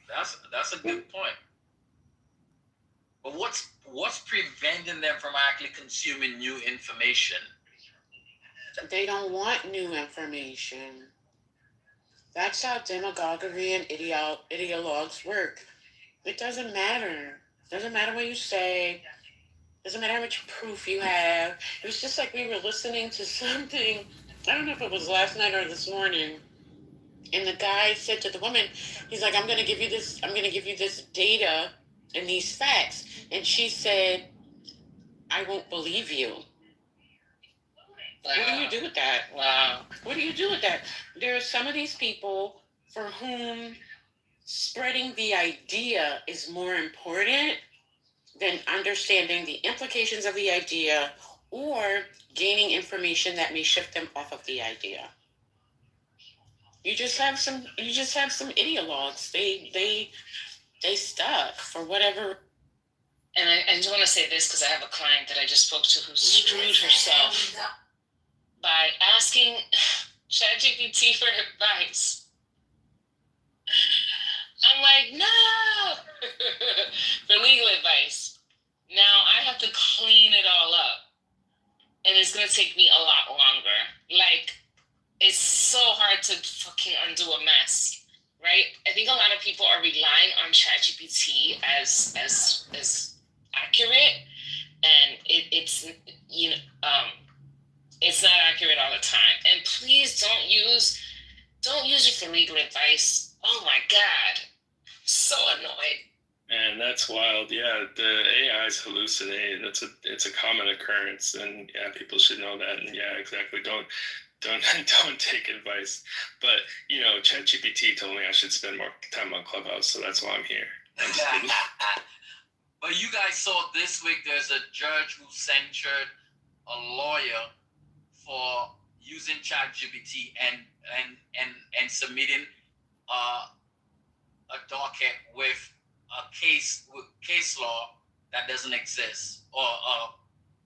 That's a good point. But what's preventing them from actually consuming new information? They don't want new information. That's how demagoguery and ideologues work. It doesn't matter. Doesn't matter what you say. Doesn't matter how much proof you have. It was just like we were listening to something. I don't know if it was last night or this morning. And the guy said to the woman, he's like, I'm going to give you this data and these facts. And she said, I won't believe you. Wow. What do you do with that? Wow. What do you do with that? There are some of these people for whom spreading the idea is more important than understanding the implications of the idea or gaining information that may shift them off of the idea. You just have some ideologues. They stuck for whatever. And I just want to say this because I have a client that I just spoke to who screwed herself by asking ChatGPT for advice. I'm like, no, for legal advice. Now I have to clean it all up, and it's gonna take me a lot longer. Like, it's so hard to fucking undo a mess, right? I think a lot of people are relying on ChatGPT as accurate, and it's it's not accurate all the time. And please don't use it for legal advice. Oh my God, so annoyed. And that's wild. Yeah, the AIs hallucinate. It's a common occurrence, and yeah, people should know that. And yeah, exactly. Don't take advice. But ChatGPT told me I should spend more time on Clubhouse, so that's why I'm here. I'm just kidding. But you guys saw this week there's a judge who censured a lawyer for using ChatGPT and submitting a docket with case law that doesn't exist or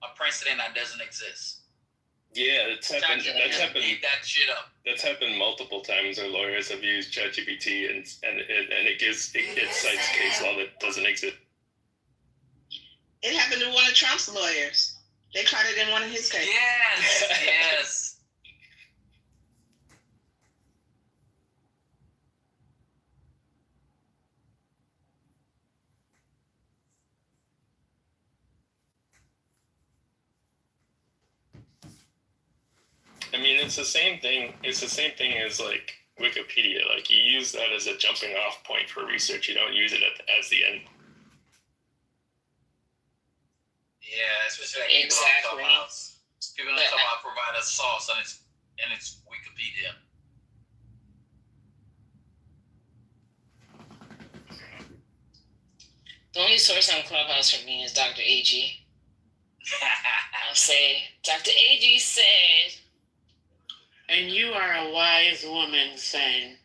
a precedent that doesn't exist. Yeah, that's happened. Made that shit up. That's happened multiple times. Our lawyers have used ChatGPT and it cites case law that doesn't exist. It happened to one of Trump's lawyers. They caught it in one of his cases. Yes. it's the same thing. It's the same thing as like Wikipedia. Like you use that as a jumping off point for research. You don't use it as the end. Yeah, especially like Exactly. people on Clubhouse. People on Clubhouse provide a source, and it's Wikipedia. The only source on Clubhouse for me is Dr. AG. I'll say, Dr. AG said. And you are a wise woman saying.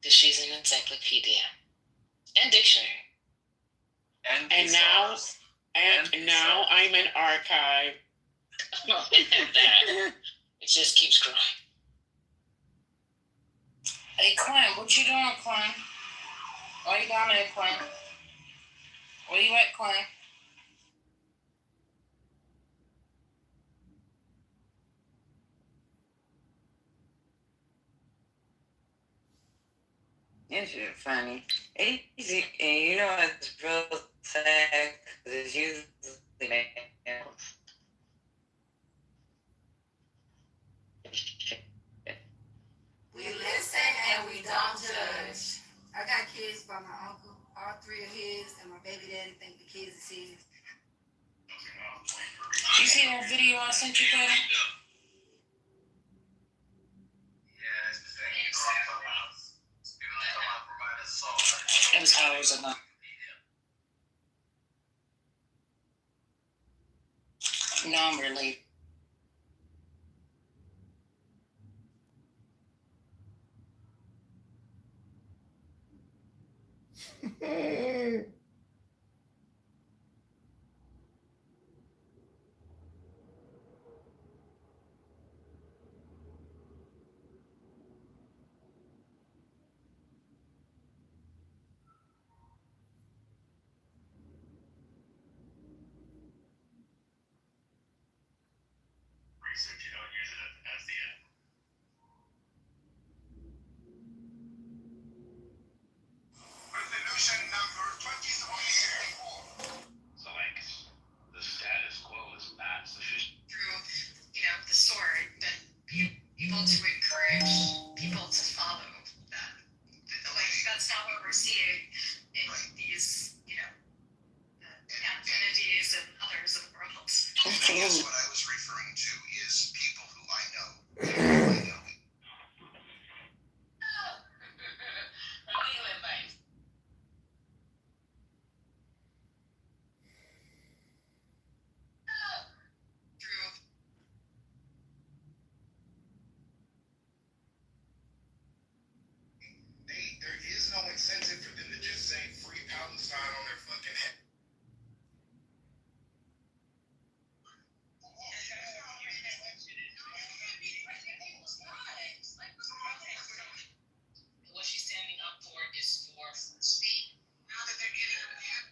That she's an encyclopedia. And dictionary. And now I'm an archive. That. It just keeps growing. Hey, Quinn, what you doing, Quinn? Why you down there, Quinn? Where you at, Quinn? It's really funny. Easy, and you know it's real sad because it's usually males. We listen and we don't judge. I got kids by my uncle. All three of his, and my baby daddy think the kids is his. You see that video I sent you, Betty? It was hours enough. No, I'm relieved. Research, you don't use it as the end. Resolution number 2024. So like, the status quo is not sufficient. Through, the sword, that people to encourage people to follow that. Like, that's not what we're seeing in these, entities and others of the world. Yes, what I was referring to is people who I know. Who I know. There is no incentive for them to just say free Palestine on their fucking head. What she's standing up for is for speed. Now that they're getting rid of that.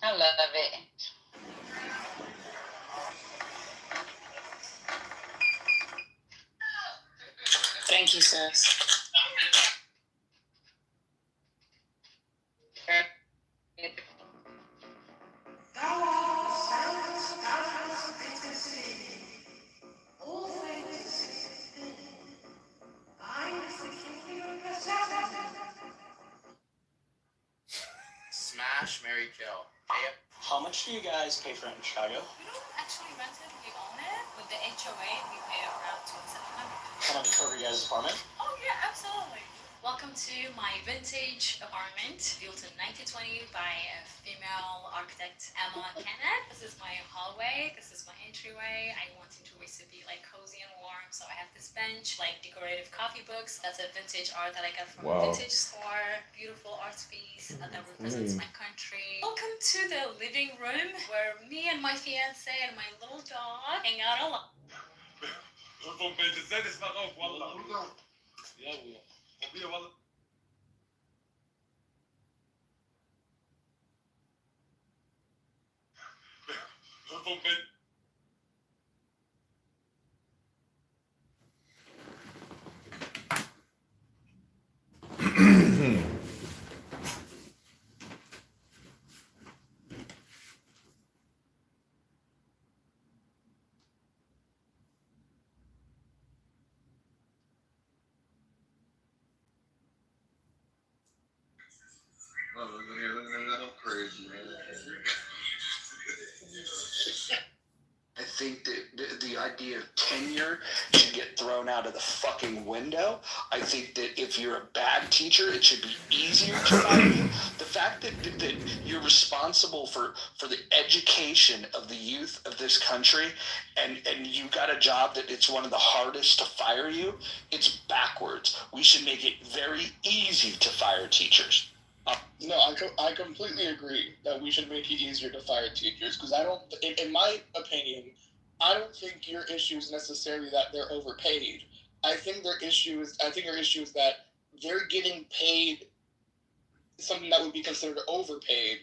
I love it. Thank you, sis. Smash, Marry, Kill. How much do you guys pay for it in Chicago? We don't actually rent it, we own it. With the HOA, we pay around $2,700. Can I cover you guys' apartment? Oh, yeah, absolutely. Welcome to my vintage apartment built in 1920 by a female architect, Emma Kennett. This is my hallway. This is my entryway. I wanted to always to be like cozy and warm, so I have this bench, like decorative coffee books. That's a vintage art that I got from a vintage store. Beautiful art piece that represents my country. Welcome to the living room where me and my fiance and my little dog hang out a lot. Oh, look at that crazy, man. I think that the idea of tenure should get thrown out of the fucking window. I think that if you're a bad teacher, it should be easier to fire you. The fact that you're responsible for the education of the youth of this country, and you got a job that it's one of the hardest to fire you, it's backwards. We should make it very easy to fire teachers. No, I completely agree that we should make it easier to fire teachers, because I don't, in my opinion, I don't think your issue is necessarily that they're overpaid. I think their issue is that they're getting paid something that would be considered overpaid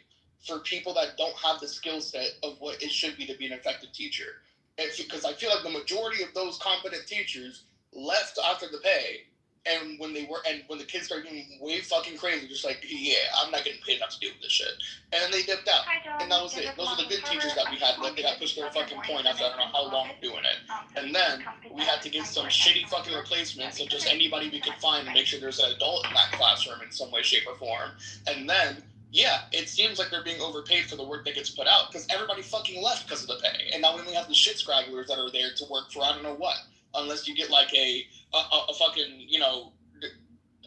for people that don't have the skill set of what it should be to be an effective teacher. Because I feel like the majority of those competent teachers left after the pay. And when the kids started getting way fucking crazy, just like, yeah, I'm not getting paid enough to deal with this shit. And then they dipped out. And that was it. Those are the good teachers that we had. Like, they got pushed their fucking point after I don't know how long doing it. And then we had to get some shitty fucking replacements of just anybody we could find and make sure there's an adult in that classroom in some way, shape, or form. And then, yeah, it seems like they're being overpaid for the work that gets put out because everybody fucking left because of the pay. And now we only have the shit scragglers that are there to work for I don't know what. Unless you get like a fucking, you know,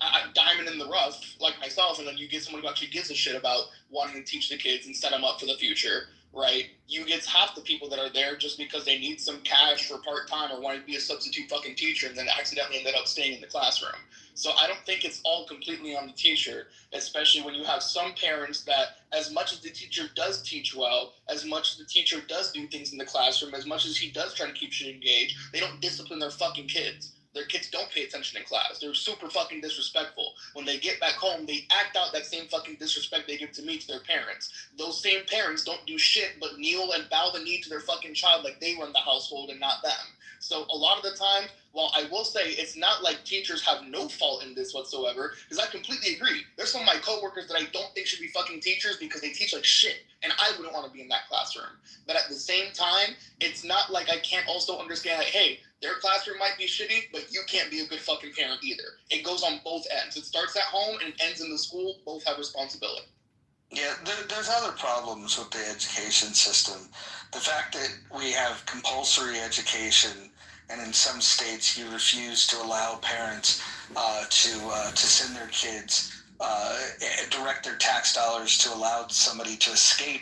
a diamond in the rough like myself, and then you get someone who actually gives a shit about wanting to teach the kids and set them up for the future, right? You get half the people that are there just because they need some cash for part-time or want to be a substitute fucking teacher and then accidentally ended up staying in the classroom. So I don't think it's all completely on the teacher, especially when you have some parents that, as much as the teacher does teach well, as much as the teacher does do things in the classroom, as much as he does try to keep you engaged, they don't discipline their fucking kids. Their kids don't pay attention in class. They're super fucking disrespectful. When they get back home, they act out that same fucking disrespect they give to me to their parents. Those same parents don't do shit but kneel and bow the knee to their fucking child like they run the household and not them. So a lot of the time, while I will say it's not like teachers have no fault in this whatsoever, because I completely agree. There's some of my coworkers that I don't think should be fucking teachers because they teach like shit, and I wouldn't want to be in that classroom. But at the same time, it's not like I can't also understand, like, hey, their classroom might be shitty, but you can't be a good fucking parent either. It goes on both ends. It starts at home and ends in the school. Both have responsibility. Yeah, there's other problems with the education system. The fact that we have compulsory education, and in some states you refuse to allow parents to send their kids, direct their tax dollars to allow somebody to escape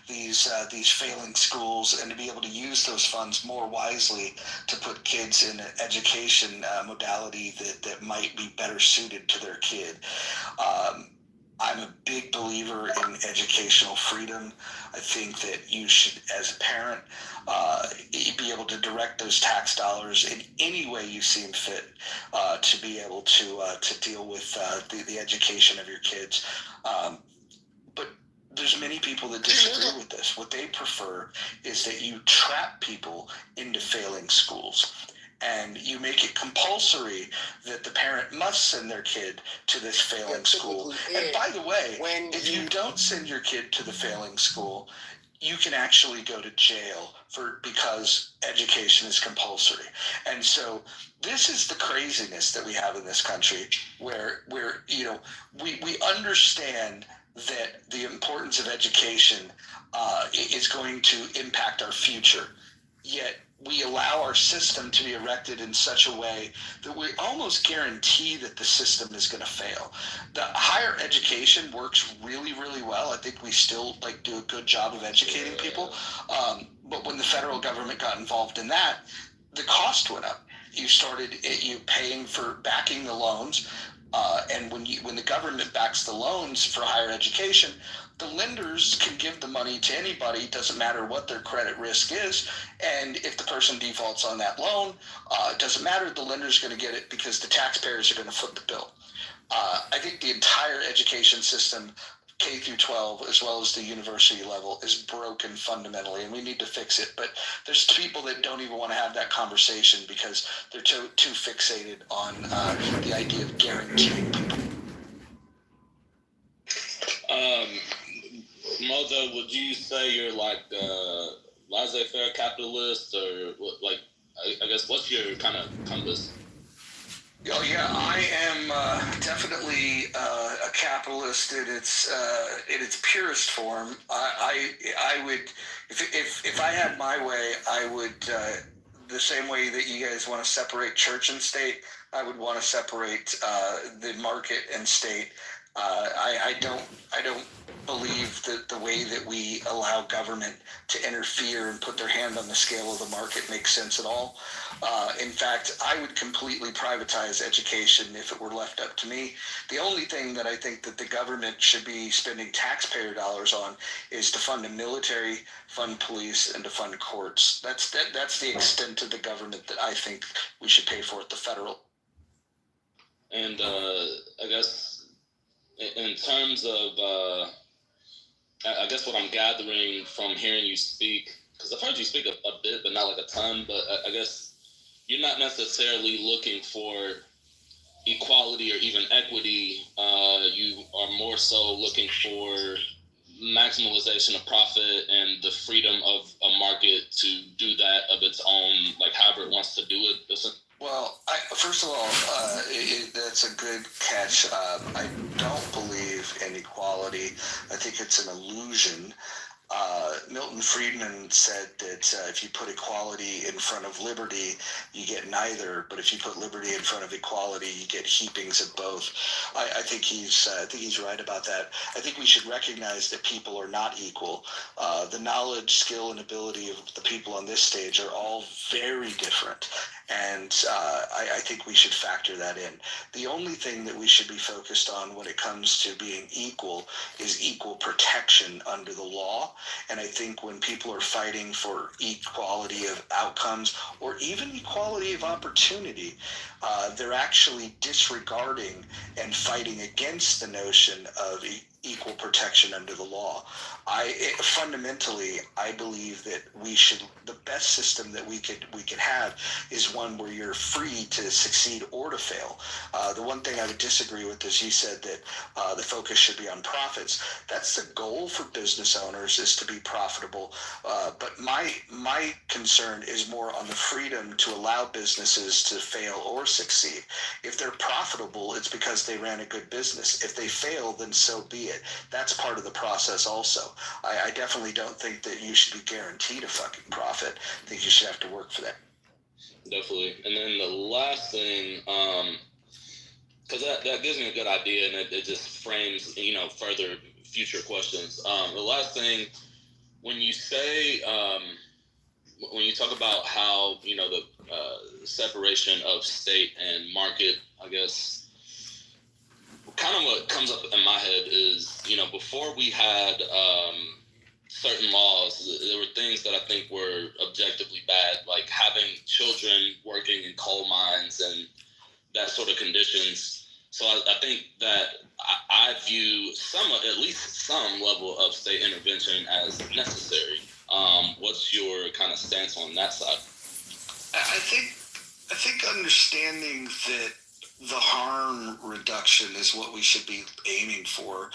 these failing schools and to be able to use those funds more wisely to put kids in an education modality that might be better suited to their kid. I'm a big believer in educational freedom. I think that you should, as a parent, be able to direct those tax dollars in any way you seem fit to be able to deal with the education of your kids. But there's many people that disagree with this. What they prefer is that you trap people into failing schools. And you make it compulsory that the parent must send their kid to this failing school. And by the way, if you don't send your kid to the failing school, you can actually go to jail because education is compulsory. And so this is the craziness that we have in this country, where we understand that the importance of education is going to impact our future. Yet we allow our system to be erected in such a way that we almost guarantee that the system is going to fail. The higher education works really, really well. I think we still do a good job of educating people. But when the federal government got involved in that, the cost went up. You started paying for backing the loans. And when the government backs the loans for higher education, the lenders can give the money to anybody, doesn't matter what their credit risk is. And if the person defaults on that loan, it doesn't matter, the lender's going to get it because the taxpayers are going to foot the bill. I think the entire education system, K through 12, as well as the university level, is broken fundamentally, and we need to fix it. But there's people that don't even want to have that conversation because they're too fixated on the idea of guaranteeing people. Mozo, would you say you're like laissez-faire capitalist, or what? Like, I guess what's your kind of compass? Oh yeah, I am definitely a capitalist in its purest form. I would, if I had my way, I would the same way that you guys want to separate church and state, I would want to separate the market and state. I don't believe that the way that we allow government to interfere and put their hand on the scale of the market makes sense at all. In fact, I would completely privatize education if it were left up to me. The only thing that I think that the government should be spending taxpayer dollars on is to fund the military, fund police, and to fund courts. That's the extent of the government that I think we should pay for at the federal. And I guess in terms of, I guess what I'm gathering from hearing you speak, because I've heard you speak a bit, but not like a ton, but I guess you're not necessarily looking for equality or even equity. You are more so looking for maximalization of profit and the freedom of a market to do that of its own, like however it wants to do it. Well, first of all, that's a good catch. I don't believe in equality. I think it's an illusion. Milton Friedman said that if you put equality in front of liberty, you get neither. But if you put liberty in front of equality, you get heapings of both. I think he's right about that. I think we should recognize that people are not equal. The knowledge, skill, and ability of the people on this stage are all very different. And I think we should factor that in. The only thing that we should be focused on when it comes to being equal is equal protection under the law. And I think when people are fighting for equality of outcomes or even equality of opportunity, they're actually disregarding and fighting against the notion of equal protection under the law. Fundamentally, I believe that the best system that we could have is one where you're free to succeed or to fail. The one thing I would disagree with is you said that the focus should be on profits. That's the goal for business owners, is to be profitable. But my concern is more on the freedom to allow businesses to fail or succeed. If they're profitable, it's because they ran a good business. If they fail, then so be it. That's part of the process also. I definitely don't think that you should be guaranteed a fucking profit. I think you should have to work for that. Definitely. And then the last thing, because that gives me a good idea, and it just frames, further future questions. The last thing, when you say, when you talk about how, the separation of state and market, I guess, kind of what comes up in my head is, before we had certain laws, there were things that I think were objectively bad, like having children working in coal mines and that sort of conditions. So I think that I view at least some level of state intervention as necessary. What's your kind of stance on that side? I think understanding that the harm reduction is what we should be aiming for.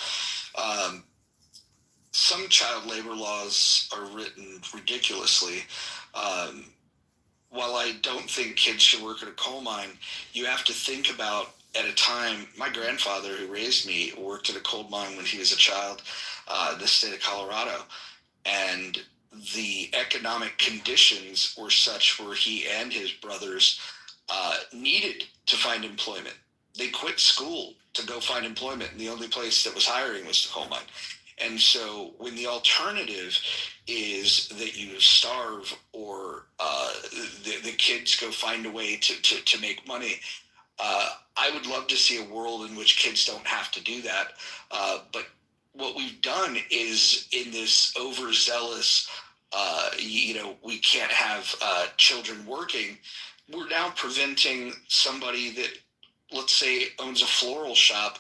Some child labor laws are written ridiculously. While I don't think kids should work at a coal mine, you have to think about, at a time, my grandfather who raised me worked at a coal mine when he was a child in the state of Colorado. And the economic conditions were such where he and his brothers needed to find employment. They quit school to go find employment, and the only place that was hiring was the coal mine. And so when the alternative is that you starve or the kids go find a way to make money, I would love to see a world in which kids don't have to do that. But what we've done is in this overzealous, we can't have children working, we're now preventing somebody that, let's say, owns a floral shop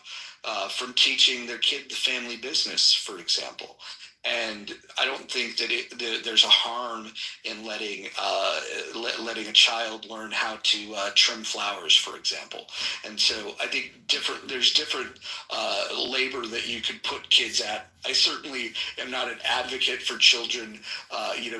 from teaching their kid the family business, for example. And I don't think that there's a harm in letting a child learn how to trim flowers, for example. And so I think there's different labor that you could put kids at. I certainly am not an advocate for children,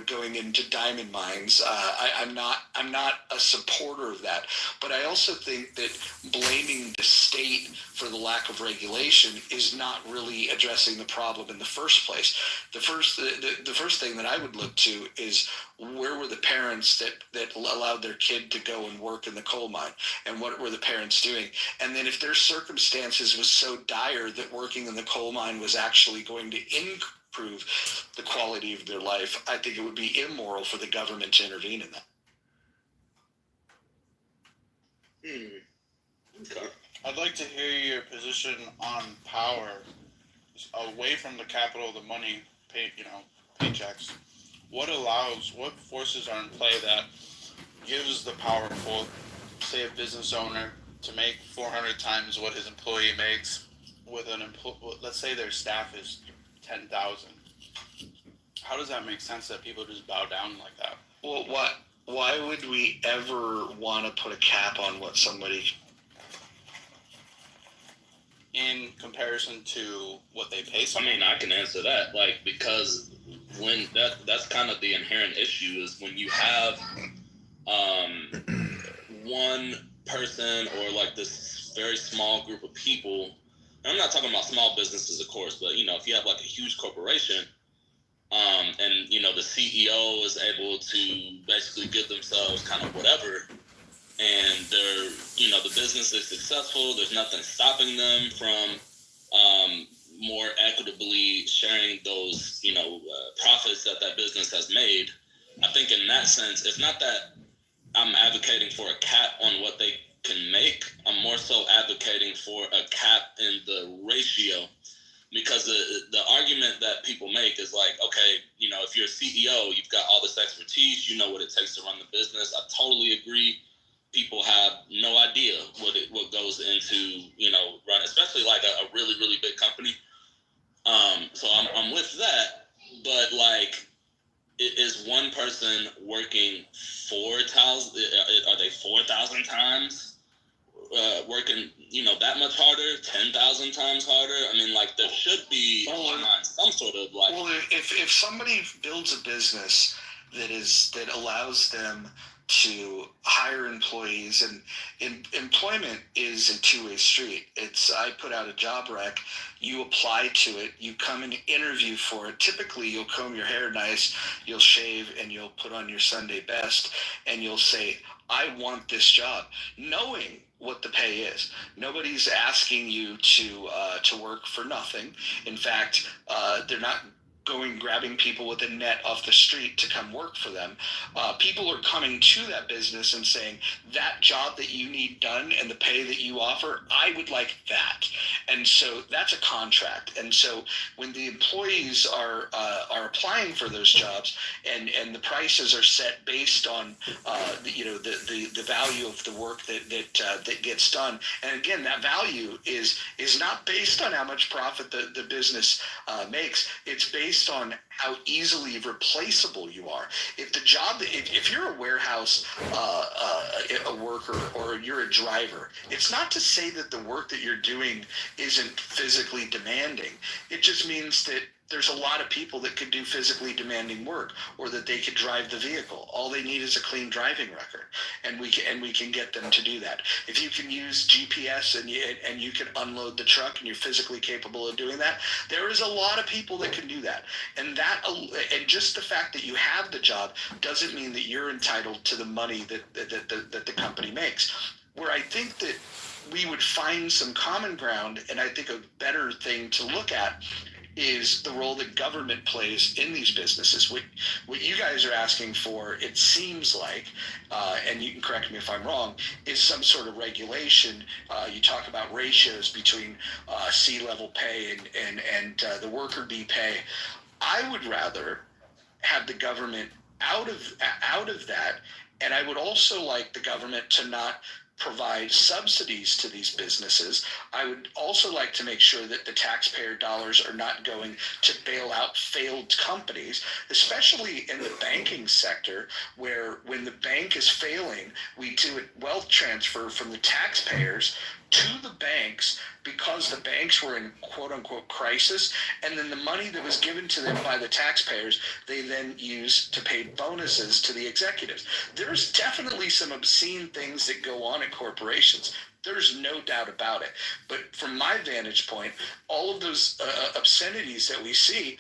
going into diamond mines. I'm not a supporter of that. But I also think that blaming the state for the lack of regulation is not really addressing the problem in the first place. The first thing that I would look to is where were the parents that allowed their kid to go and work in the coal mine, and what were the parents doing? And then if their circumstances was so dire that working in the coal mine was actually going to improve the quality of their life, I think it would be immoral for the government to intervene in that. Okay. I'd like to hear your position on power, away from the capital, the money, paychecks. What forces are in play that gives the powerful, say a business owner, to make 400 times what his employee makes with let's say their staff is 10,000. How does that make sense that people just bow down like that? Well, why would we ever want to put a cap on what somebody, in comparison to what they pay I someone? mean, I can answer that, because when that's kind of the inherent issue is when you have one person or this very small group of people. And I'm not talking about small businesses, of course, but if you have a huge corporation, and the CEO is able to basically give themselves kind of whatever, and they're the business is successful, there's nothing stopping them from more equitably sharing those profits that business has made. I think in that sense, it's not that I'm advocating for a cap on what they can make. I'm more so advocating for a cap in the ratio, because the argument that people make is okay, if you're a CEO, you've got all this expertise, you know what it takes to run the business. I totally agree. People have no idea what goes into run, especially a really, really big company. So I'm with that, but is one person working 4,000? Are they 4,000 times working? That much harder, 10,000 times harder. I mean, there should be some sort of Well, if somebody builds a business that allows them to hire employees, and employment is a two-way street. I put out a job rec, you apply to it, you come and interview for it. Typically, you'll comb your hair nice, you'll shave, and you'll put on your Sunday best, and you'll say, I want this job, knowing what the pay is. Nobody's asking you to work for nothing. In fact, they're not grabbing people with a net off the street to come work for them. People are coming to that business and saying, that job that you need done and the pay that you offer, I would like that. And so that's a contract. And so when the employees are applying for those jobs, and the prices are set based on the value of the work that gets done. And again, that value is not based on how much profit the business makes. It's based on how easily replaceable you are. If you're a warehouse a worker, or you're a driver, it's not to say that the work that you're doing isn't physically demanding. It just means that there's a lot of people that could do physically demanding work, or that they could drive the vehicle. All they need is a clean driving record, and we can get them to do that. If you can use GPS and you can unload the truck and you're physically capable of doing that, there is a lot of people that can do that. And just the fact that you have the job doesn't mean that you're entitled to the money that the company makes. Where I think that we would find some common ground, and I think a better thing to look at is the role that government plays in these businesses. What you guys are asking for, it seems like, and you can correct me if I'm wrong, is some sort of regulation. You talk about ratios between C-level pay and the worker bee pay. I would rather have the government out of that, and I would also like the government to not provide subsidies to these businesses. I would also like to make sure that the taxpayer dollars are not going to bail out failed companies, especially in the banking sector, where when the bank is failing, we do a wealth transfer from the taxpayers to the banks because the banks were in quote-unquote crisis, and then the money that was given to them by the taxpayers, they then use to pay bonuses to the executives. There's definitely some obscene things that go on at corporations. There's no doubt about it. But from my vantage point, all of those obscenities that we see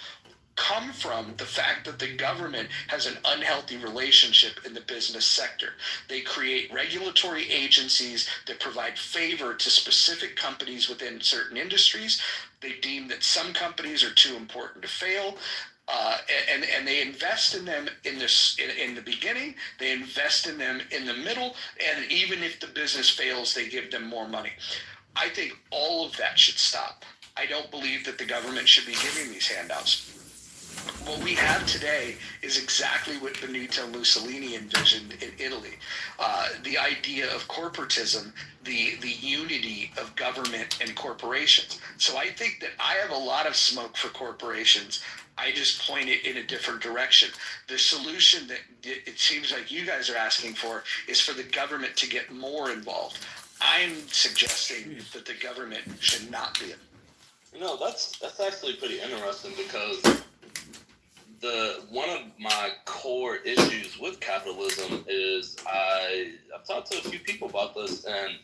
come from the fact that the government has an unhealthy relationship in the business sector. They create regulatory agencies that provide favor to specific companies within certain industries. They deem that some companies are too important to fail. And they invest in them in the beginning, they invest in them in the middle, and even if the business fails, they give them more money. I think all of that should stop. I don't believe that the government should be giving these handouts. What we have today is exactly what Benito Mussolini envisioned in Italy. The idea of corporatism, the unity of government and corporations. So I think that I have a lot of smoke for corporations. I just point it in a different direction. The solution that it seems like you guys are asking for is for the government to get more involved. I'm suggesting that the government should not be. You know, that's actually pretty interesting, because one of my core issues with capitalism is I've talked to a few people about this, and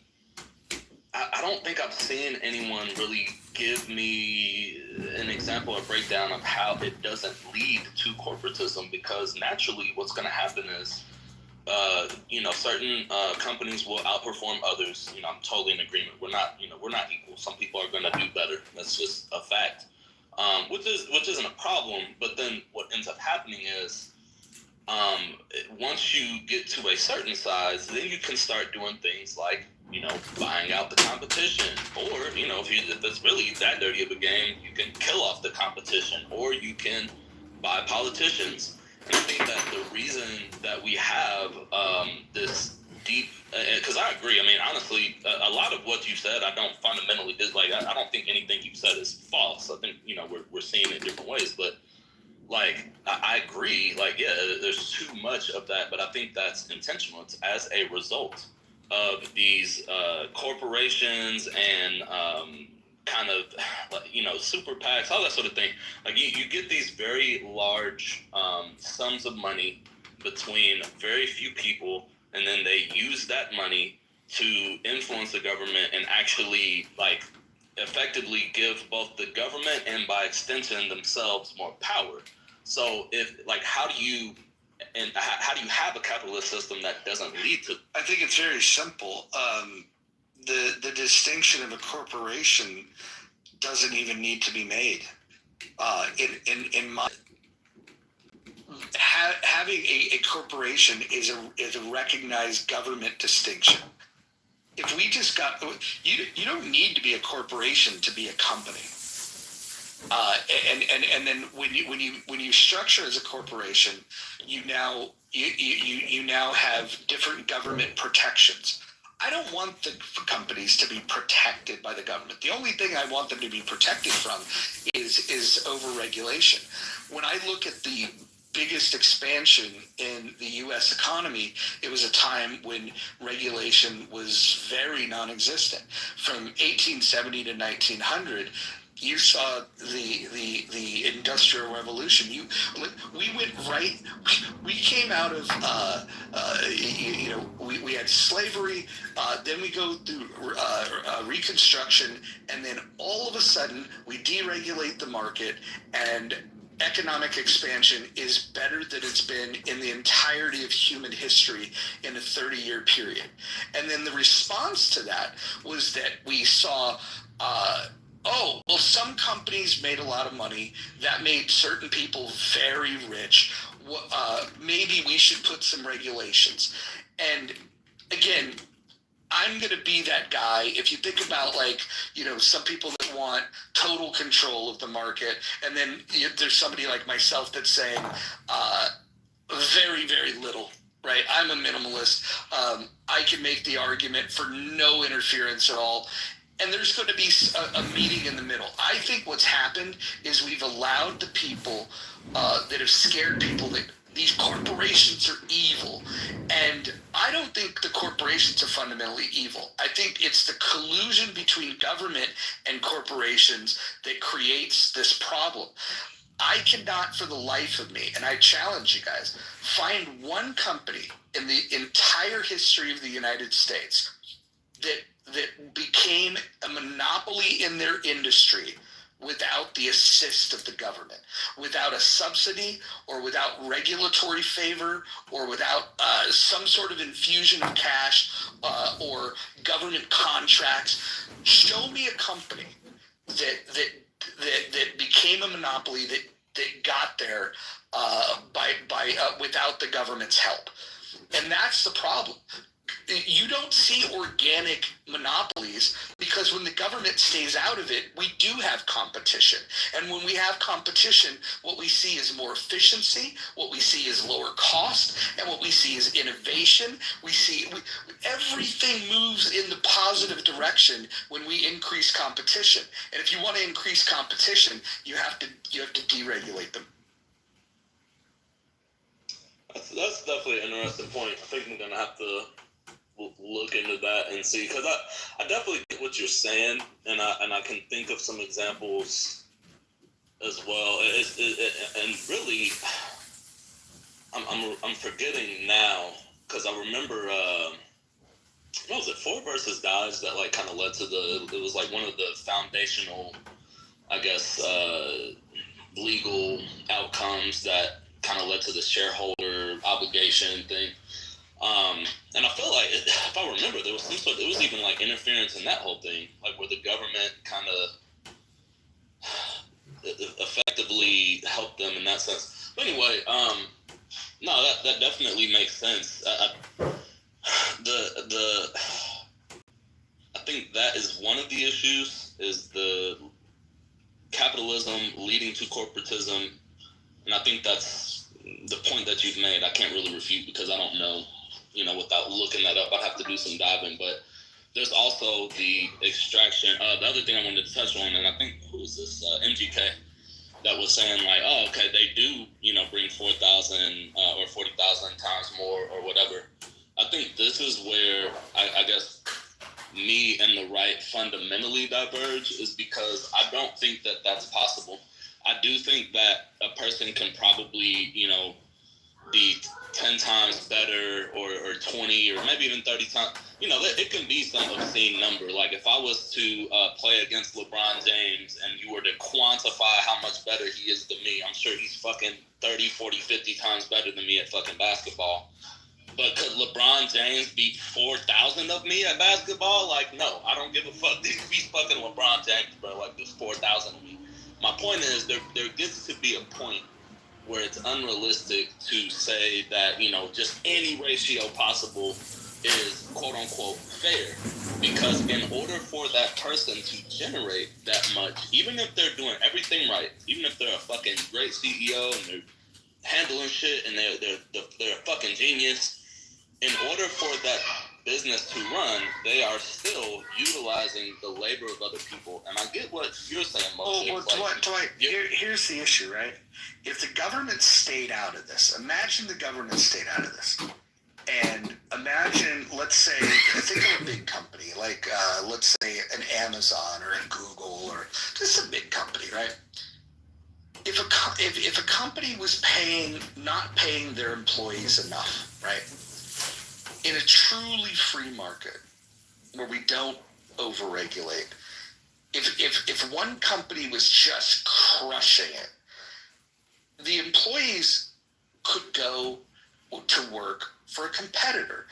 I don't think I've seen anyone really give me an example or breakdown of how it doesn't lead to corporatism, because naturally what's going to happen is certain companies will outperform others. I'm totally in agreement. We're not equal. Some people are going to do better. That's just a fact. Which isn't a problem, but then what ends up happening is once you get to a certain size, then you can start doing things like, buying out the competition, or, if it's really that dirty of a game, you can kill off the competition, or you can buy politicians. And I think that the reason that we have this deep, because I agree. I mean, honestly, a lot of what you said, I don't fundamentally I don't think anything you said is false. I think we're seeing it different ways, but I agree. There's too much of that, but I think that's intentional. It's as a result of these corporations and kind of super PACs, all that sort of thing. You get these very large sums of money between very few people, and then they use that money to influence the government and actually effectively give both the government and by extension themselves more power. So how do you have a capitalist system that doesn't lead to? I think it's very simple. The distinction of a corporation doesn't even need to be made. In my having a corporation is a recognized government distinction. If we just got you don't need to be a corporation to be a company. And then when you structure as a corporation, you now have different government protections. I don't want the companies to be protected by the government. The only thing I want them to be protected from is overregulation. When I look at the biggest expansion in the U.S. economy, it was a time when regulation was very non-existent. From 1870 to 1900, you saw the Industrial Revolution. We went right. We came out of we had slavery. Then we go through Reconstruction, and then all of a sudden we deregulate the market, and economic expansion is better than it's been in the entirety of human history in a 30-year period. And then the response to that was that we saw. Some companies made a lot of money. That made certain people very rich. Maybe we should put some regulations. And again, I'm going to be that guy. If you think about, some people that want total control of the market, and then there's somebody like myself that's saying very, very little. Right? I'm a minimalist. I can make the argument for no interference at all. And there's going to be a meeting in the middle. I think what's happened is we've allowed the people that have scared people that these corporations are evil. And I don't think the corporations are fundamentally evil. I think it's the collusion between government and corporations that creates this problem. I cannot for the life of me, and I challenge you guys, find one company in the entire history of the United States that became a monopoly in their industry without the assist of the government, without a subsidy or without regulatory favor or without some sort of infusion of cash or government contracts. Show me a company that became a monopoly that got there without the government's help. And that's the problem. You don't see organic monopolies because when the government stays out of it, we do have competition. And when we have competition, what we see is more efficiency, what we see is lower cost, and what we see is innovation. Everything moves in the positive direction when we increase competition. And if you want to increase competition, you have to deregulate them. That's definitely an interesting point. I think I'm gonna have to look into that and see, because I definitely get what you're saying, and I can think of some examples as well. And really, I'm forgetting now, because I remember what was it, Ford versus Dodge, that kind of led to it was one of the foundational, I guess, legal outcomes that kind of led to the shareholder obligation thing. And I feel like, if I remember, there was some sort, it was even interference in that whole thing, where the government kind of effectively helped them in that sense. But anyway, no, that definitely makes sense. I think that is one of the issues, is the capitalism leading to corporatism, and I think that's the point that you've made. I can't really refute because I don't know. Without looking that up, I'd have to do some diving. But there's also the extraction. The other thing I wanted to touch on, and I think, who is this? MGK, that was saying okay, they do, bring 4,000 or 40,000 times more or whatever. I think this is where I guess me and the right fundamentally diverge, is because I don't think that that's possible. I do think that a person can probably, be 10 times better or 20 or maybe even 30 times. It can be some obscene number. If I was to play against LeBron James and you were to quantify how much better he is than me, I'm sure he's fucking 30, 40, 50 times better than me at fucking basketball. But could LeBron James beat 4,000 of me at basketball? No, I don't give a fuck if he's fucking LeBron James, bro. There's 4,000 of me. My point is, there gets to be a point where it's unrealistic to say that, just any ratio possible is quote unquote fair. Because in order for that person to generate that much, even if they're doing everything right, even if they're a fucking great CEO and they're handling shit and they're a fucking genius, in order for that business to run, they are still utilizing the labor of other people. And I get what you're saying, Moshe. Dwight, here's the issue, right? if the government stayed out of this, imagine the government stayed out of this. And imagine, let's say, think of a big company, like let's say an Amazon or a Google or just a big company, right? If a company was not paying their employees enough, right? In a truly free market where we don't overregulate, if one company was just crushing it, the employees could go to work for a competitor.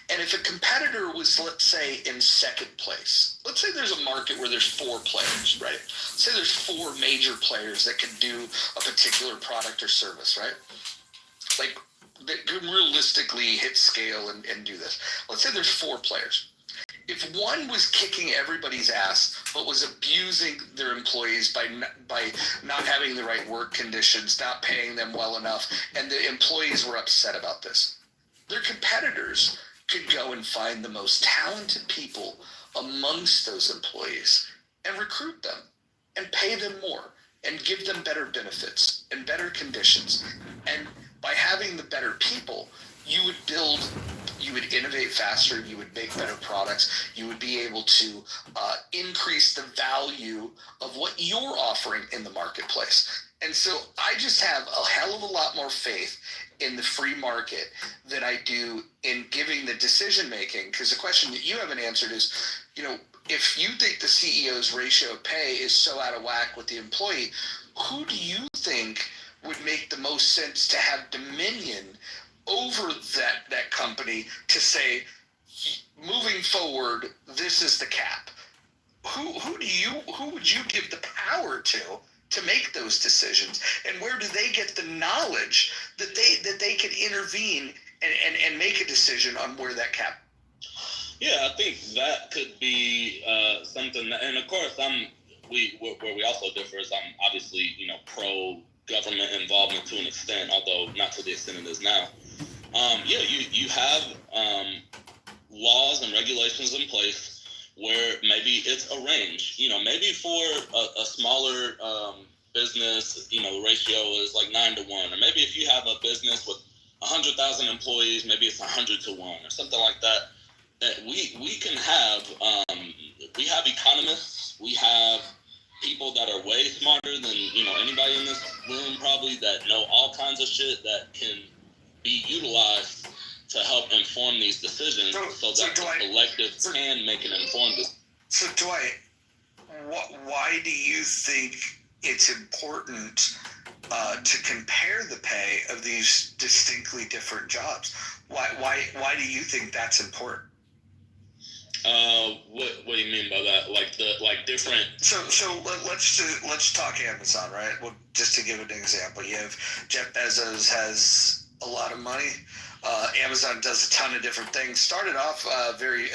And if a competitor was, let's say, in second place, let's say there's a market where there's 4 players, right? Say there's 4 major players that can do a particular product or service, right? Like, that could realistically hit scale and do this. Let's say there's 4 players. If one was kicking everybody's ass, but was abusing their employees by not having the right work conditions, not paying them well enough, and the employees were upset about this, their competitors could go and find the most talented people amongst those employees and recruit them and pay them more and give them better benefits and better conditions. And by having the better people, you would innovate faster, you would make better products, you would be able to increase the value of what you're offering in the marketplace. And so I just have a hell of a lot more faith in the free market than I do in giving the decision making, because the question that you haven't answered is, if you think the CEO's ratio of pay is so out of whack with the employee, who do you think would make the most sense to have dominion over that company to say, moving forward, this is the cap? Who would you give the power to make those decisions? And where do they get the knowledge that they can intervene and make a decision on where that cap? Yeah, I think that could be something that, and of course where we also differ is I'm obviously, pro government involvement to an extent, although not to the extent it is now. You have laws and regulations in place where maybe it's a range. Maybe for a smaller business, the ratio is like 9 to 1, or maybe if you have a business with 100,000 employees, maybe it's 100 to 1 or something like that. We can have we have economists, we have people that are way smarter than anybody in this room probably, that know all kinds of shit that can be utilized to help inform these decisions so that the collective can make an informed decision. So Dwight, why do you think it's important to compare the pay of these distinctly different jobs? Why do you think that's important? What do you mean by that? Like different. So let's talk Amazon, right? Well, just to give an example, you have Jeff Bezos has a lot of money. Amazon does a ton of different things. Started off very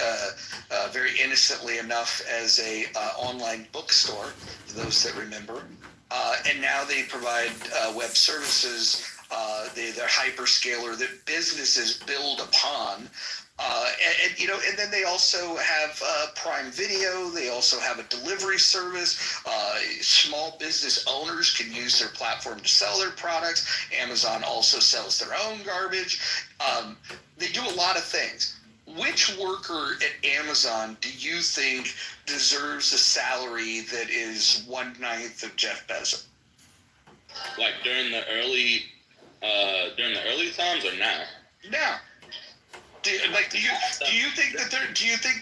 innocently enough as a online bookstore, for those that remember, and now they provide web services. They're hyperscaler that businesses build upon. And then they also have Prime Video. They also have a delivery service. Small business owners can use their platform to sell their products. Amazon also sells their own garbage. They do a lot of things. Which worker at Amazon do you think deserves a salary that is 1/9 of Jeff Bezos? Like during the early times or now? Now. Do you think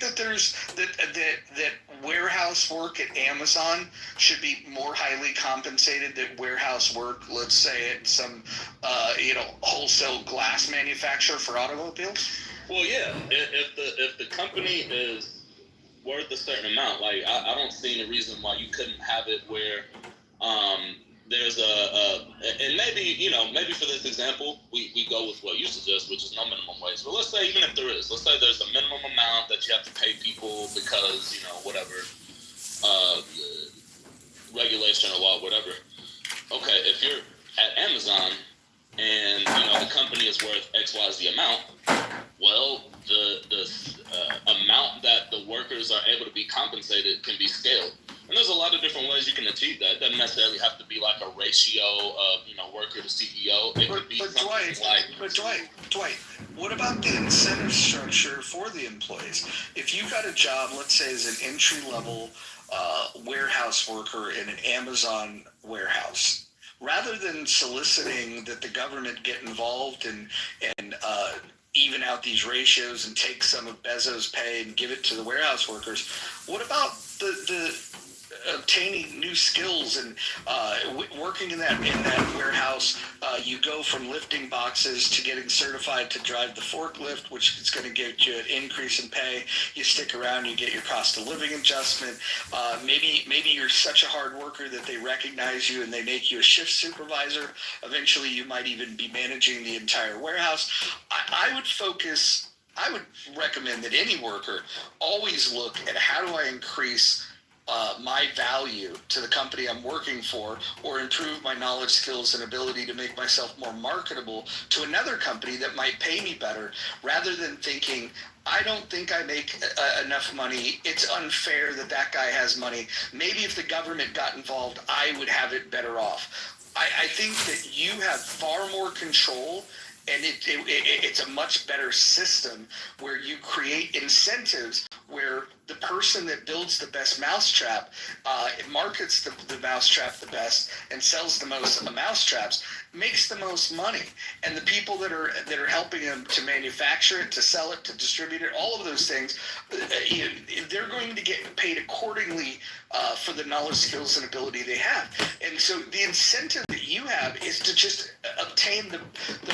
that warehouse work at Amazon should be more highly compensated than warehouse work, let's say, at some wholesale glass manufacturer for automobiles? Well, yeah. If the company is worth a certain amount, like I don't see any reason why you couldn't have it where there's and maybe for this example, we go with what you suggest, which is no minimum wage. But let's say even if there is, let's say there's a minimum amount that you have to pay people because, whatever, regulation or law, whatever. Okay, if you're at Amazon and, the company is worth XYZ amount, well, the amount that the workers are able to be compensated can be scaled. And there's a lot of different different ways you can achieve that. It doesn't necessarily have to be like a ratio of, worker to CEO. It could be something Dwight, what about the incentive structure for the employees? If you got a job, let's say as an entry-level warehouse worker in an Amazon warehouse, rather than soliciting that the government get involved and even out these ratios and take some of Bezos' pay and give it to the warehouse workers, what about the obtaining new skills and working in that warehouse? You go from lifting boxes to getting certified to drive the forklift, which is going to get you an increase in pay. You stick around, you get your cost of living adjustment. Maybe you're such a hard worker that they recognize you and they make you a shift supervisor. Eventually, you might even be managing the entire warehouse. I would recommend that any worker always look at how do I increase my value to the company I'm working for, or improve my knowledge, skills, and ability to make myself more marketable to another company that might pay me better, rather than thinking, I don't think I make enough money. It's unfair that guy has money. Maybe if the government got involved, I would have it better off. I think that you have far more control, and it's a much better system where you create incentives where the person that builds the best mousetrap, markets the mousetrap the best, and sells the most mousetraps, makes the most money. And the people that are helping them to manufacture it, to sell it, to distribute it, all of those things, they're going to get paid accordingly for the knowledge, skills, and ability they have. And so the incentive that you have is to just obtain the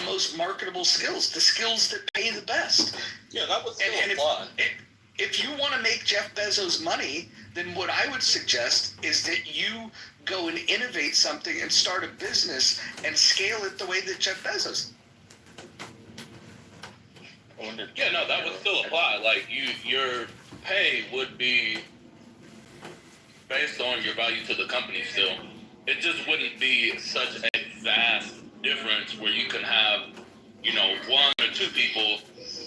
most marketable skills, the skills that pay the best. Yeah, that was still apply. If you want to make Jeff Bezos money, then what I would suggest is that you go and innovate something and start a business and scale it the way that Jeff Bezos. Yeah, no, that would still apply. Like your pay would be based on your value to the company still. It just wouldn't be such a vast difference where you can have, one or two people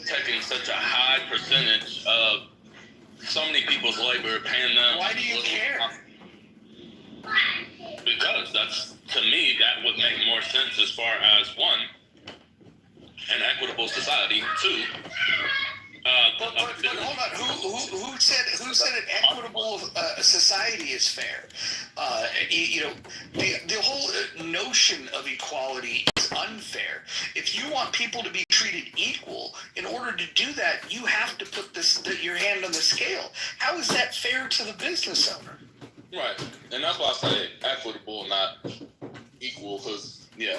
taking such a high percentage of so many people's labor, paying them. Why do you care? Because to me, that would make more sense as far as, one, an equitable society, two, but hold on. Who said an equitable society is fair? The whole notion of equality is unfair. If you want people to be treated equal, in order to do that, you have to put your hand on the scale. How is that fair to the business owner? Right, and that's why I say equitable, not equal, because. Yeah,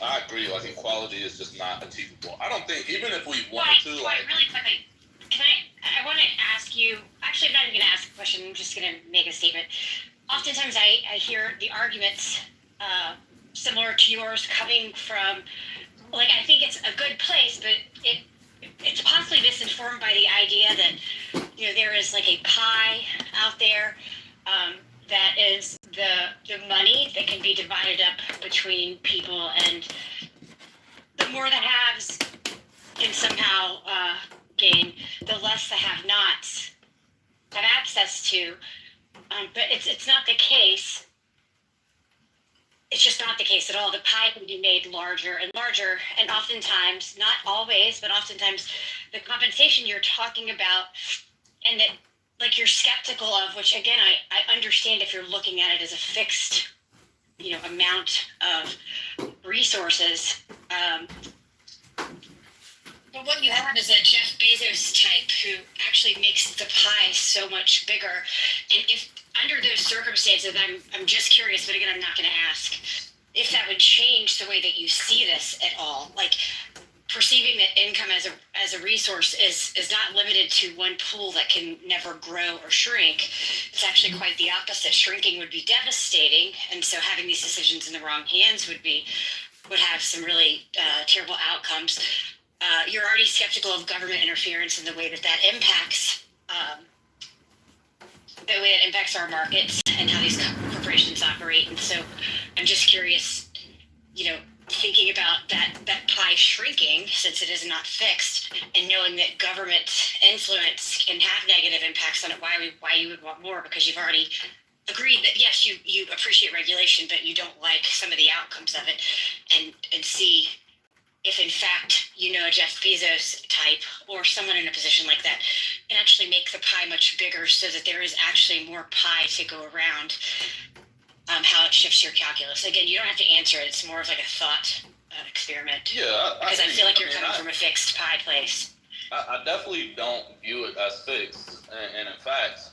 I agree. Like, equality is just not achievable. I don't think, even if we wanted to, really quickly, I want to ask you, actually, I'm not even going to ask a question, I'm just going to make a statement. Oftentimes I hear the arguments similar to yours coming from, I think it's a good place, but it's possibly misinformed by the idea that, there is a pie out there that is the money that can be divided up between people, and the more the haves can somehow gain, the less the have-nots have access to. But it's not the case. It's just not the case at all. The pie can be made larger and larger, and oftentimes, not always, but oftentimes, the compensation you're talking about, and that you're skeptical of, which again, I understand if you're looking at it as a fixed, amount of resources. But what you have is a Jeff Bezos type who actually makes the pie so much bigger. And if under those circumstances, I'm just curious, but again, I'm not going to ask if that would change the way that you see this at all. Perceiving that income as a resource is not limited to one pool that can never grow or shrink. It's actually quite the opposite. Shrinking would be devastating, and so having these decisions in the wrong hands would have some really terrible outcomes. You're already skeptical of government interference in the way that impacts our markets and how these corporations operate. And so I'm just curious, thinking about that pie shrinking, since it is not fixed, and knowing that government influence can have negative impacts on it, why you would want more, because you've already agreed that yes, you appreciate regulation, but you don't like some of the outcomes of it, and see if in fact a Jeff Bezos type or someone in a position like that can actually make the pie much bigger, so that there is actually more pie to go around. How it shifts your calculus. Again, you don't have to answer it. It's more of like a thought experiment. Yeah, because I feel like you're coming from a fixed pie place. I definitely don't view it as fixed, and in fact,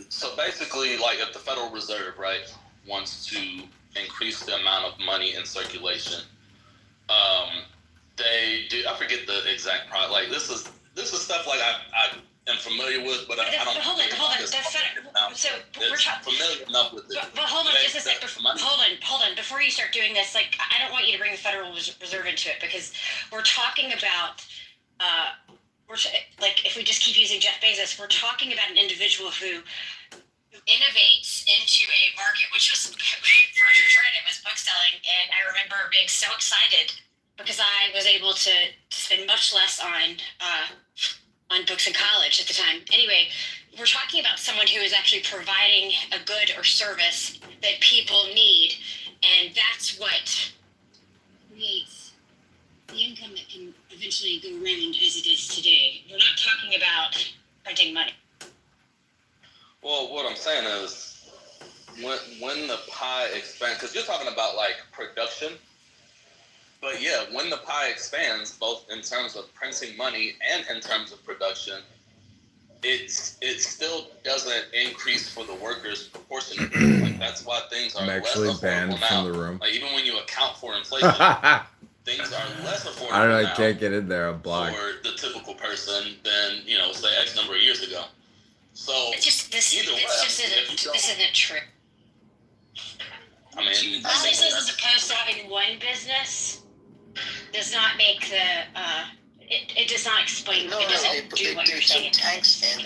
so basically, like if the Federal Reserve, right, wants to increase the amount of money in circulation, they do. I forget the exact product. Like this is stuff like I am familiar with, but I don't. Hold on. So we're familiar enough with it. But hold on, just a second. Hold on. Before you start doing this, like I don't want you to bring the Federal Reserve into it, because we're talking about. Like if we just keep using Jeff Bezos, we're talking about an individual who innovates into a market, which was Roger's right. It was book selling, and I remember being so excited because I was able to spend much less on books in college at the time. Anyway, we're talking about someone who is actually providing a good or service that people need, and that's what creates the income that can eventually go around as it is today. We're not talking about printing money. Well, what I'm saying is, when the pie expands, because you're talking about like production, but yeah, when the pie expands, both in terms of printing money and in terms of production, it still doesn't increase for the workers proportionately. Like that's why things are I'm actually less banned affordable from now. the room. Like even when you account for inflation, things are less affordable I don't know. now I can't get in there. I'm blocked. for the typical person than say X number of years ago. So It's just this. either way, This isn't true. I mean, Businesses as opposed to having one business does not make the. It does not explain. No, it doesn't they do what you're saying. tanks in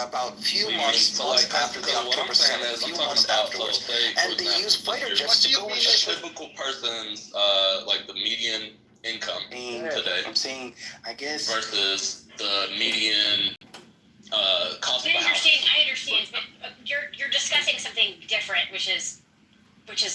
about a few months after the October summit, a few months afterwards, and they use fighter jets to go and the typical person's like the median income today. I'm saying, I guess versus the median cost of a house. I understand, but you're discussing something different, which is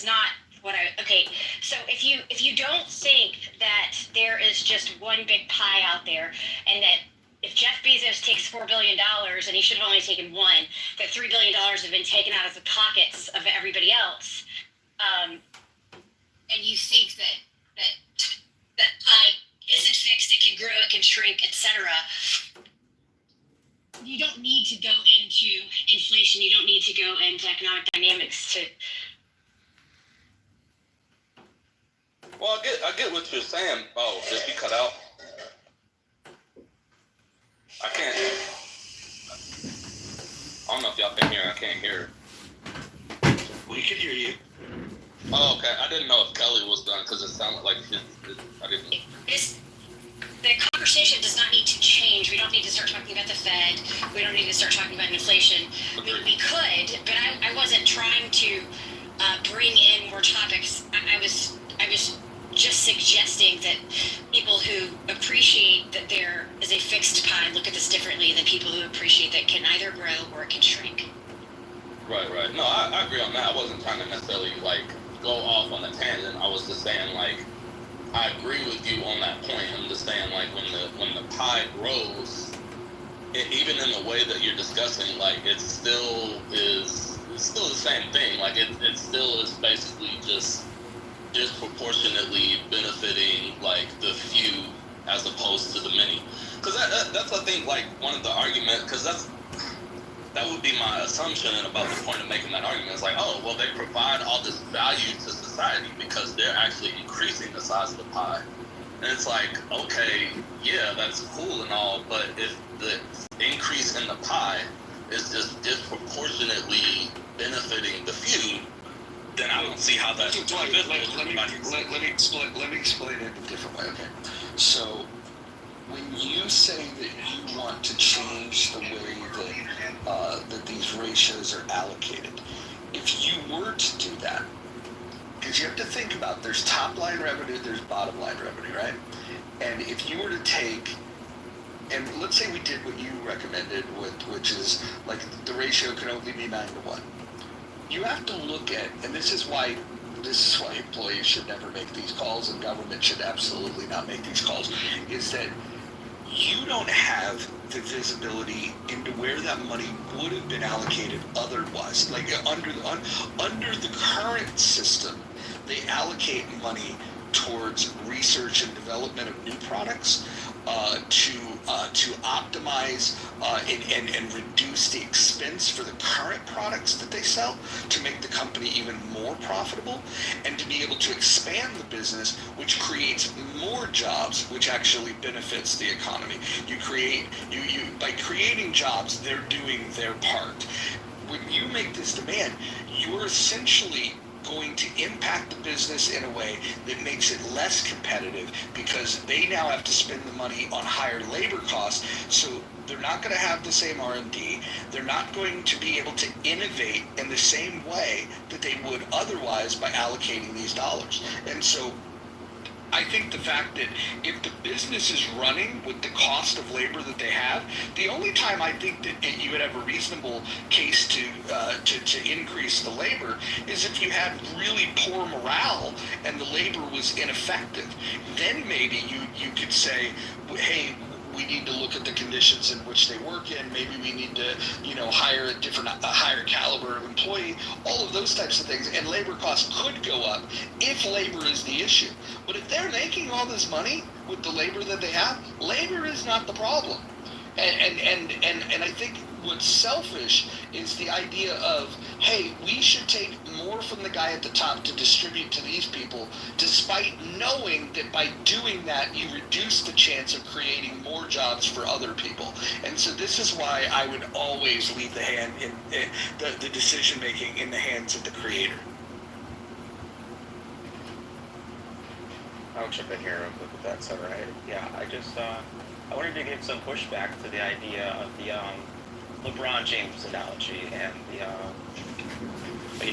not what I. Okay, so if you don't think that there is just one big pie out there, and that if Jeff Bezos takes $4 billion and he should have only taken one, that $3 billion have been taken out of the pockets of everybody else, and you think that pie isn't fixed, it can grow, it can shrink, etc. You don't need to go into inflation. You don't need to go into economic dynamics to. Well, I get what you're saying. Oh, just be cut out. I can't. I don't know if y'all can hear. I can't hear. We can hear you. Oh, okay. I didn't know if Kelly was done because it sounded like I didn't. The conversation does not need to change. We don't need to start talking about the Fed. We don't need to start talking about inflation. We could, but I wasn't trying to bring in more topics. I was just suggesting that people who appreciate that there is a fixed pie look at this differently than people who appreciate that it can either grow or it can shrink. Right. No, I agree on that. I wasn't trying to necessarily like go off on a tangent. I was just saying like I agree with you on that point. I'm just saying like when the pie grows, even in the way that you're discussing, like it's still the same thing. Like it still is basically just disproportionately benefiting like the few as opposed to the many. Because that's I think like one of the arguments. Because that would be my assumption about the point of making that argument. It's like, oh, well, they provide all this value to society because they're actually increasing the size of the pie. And it's like, okay, yeah, that's cool and all, but if the increase in the pie is just disproportionately benefiting the few, then I don't see how that's let me explain it a different way. Okay, so when you say that you want to change the way that these ratios are allocated, if you were to do that, because you have to think about there's top line revenue, there's bottom line revenue, right? And if you were to take and let's say we did what you recommended, which is like the ratio can only be 9-1. You have to look at, and this is why employees should never make these calls, and government should absolutely not make these calls, is that you don't have the visibility into where that money would have been allocated otherwise. Like under the current system, they allocate money towards research and development of new products, to optimize and reduce the expense for the current products that they sell, to make the company even more profitable, and to be able to expand the business, which creates more jobs, which actually benefits the economy. By creating jobs, they're doing their part. When you make this demand, you're essentially going to impact the business in a way that makes it less competitive, because they now have to spend the money on higher labor costs, so they're not going to have the same R&D. They're not going to be able to innovate in the same way that they would otherwise by allocating these dollars. And so I think the fact that if the business is running with the cost of labor that they have, the only time I think that you would have a reasonable case to increase the labor is if you had really poor morale and the labor was ineffective. Then maybe you could say, hey, we need to look at the conditions in which they work in. Maybe we need to, hire a higher caliber of employee. All of those types of things, and labor costs could go up if labor is the issue. But if they're making all this money with the labor that they have, labor is not the problem. And I think what's selfish is the idea of, hey, we should take more from the guy at the top to distribute to these people, despite knowing that by doing that, you reduce the chance of creating more jobs for other people. And so this is why I would always leave the decision making in the hands of the creator. I'll chip in here real quick if that's all right. Yeah, I wanted to give some pushback to the idea of the LeBron James analogy and the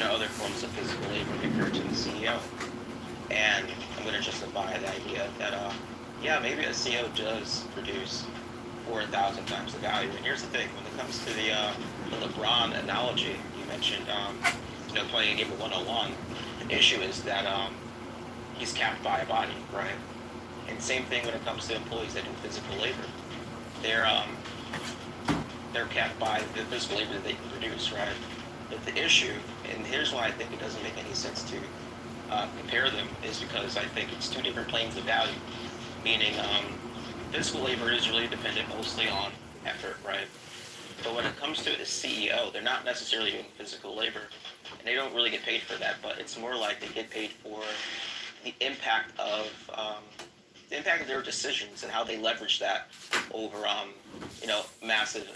other forms of physical labor referred to the CEO. And I'm going to justify the idea that maybe a CEO does produce 4,000 times the value. And here's the thing: when it comes to the LeBron analogy, you mentioned playing a game of one-on-one. The issue is that he's capped by a body, right? And same thing when it comes to employees that do physical labor. They're capped by the physical labor that they can produce, right? But the issue, and here's why I think it doesn't make any sense to compare them, is because I think it's two different planes of value. Meaning, physical labor is really dependent mostly on effort, right? But when it comes to a CEO, they're not necessarily doing physical labor, and they don't really get paid for that. But it's more like they get paid for the impact of their decisions and how they leverage that over massive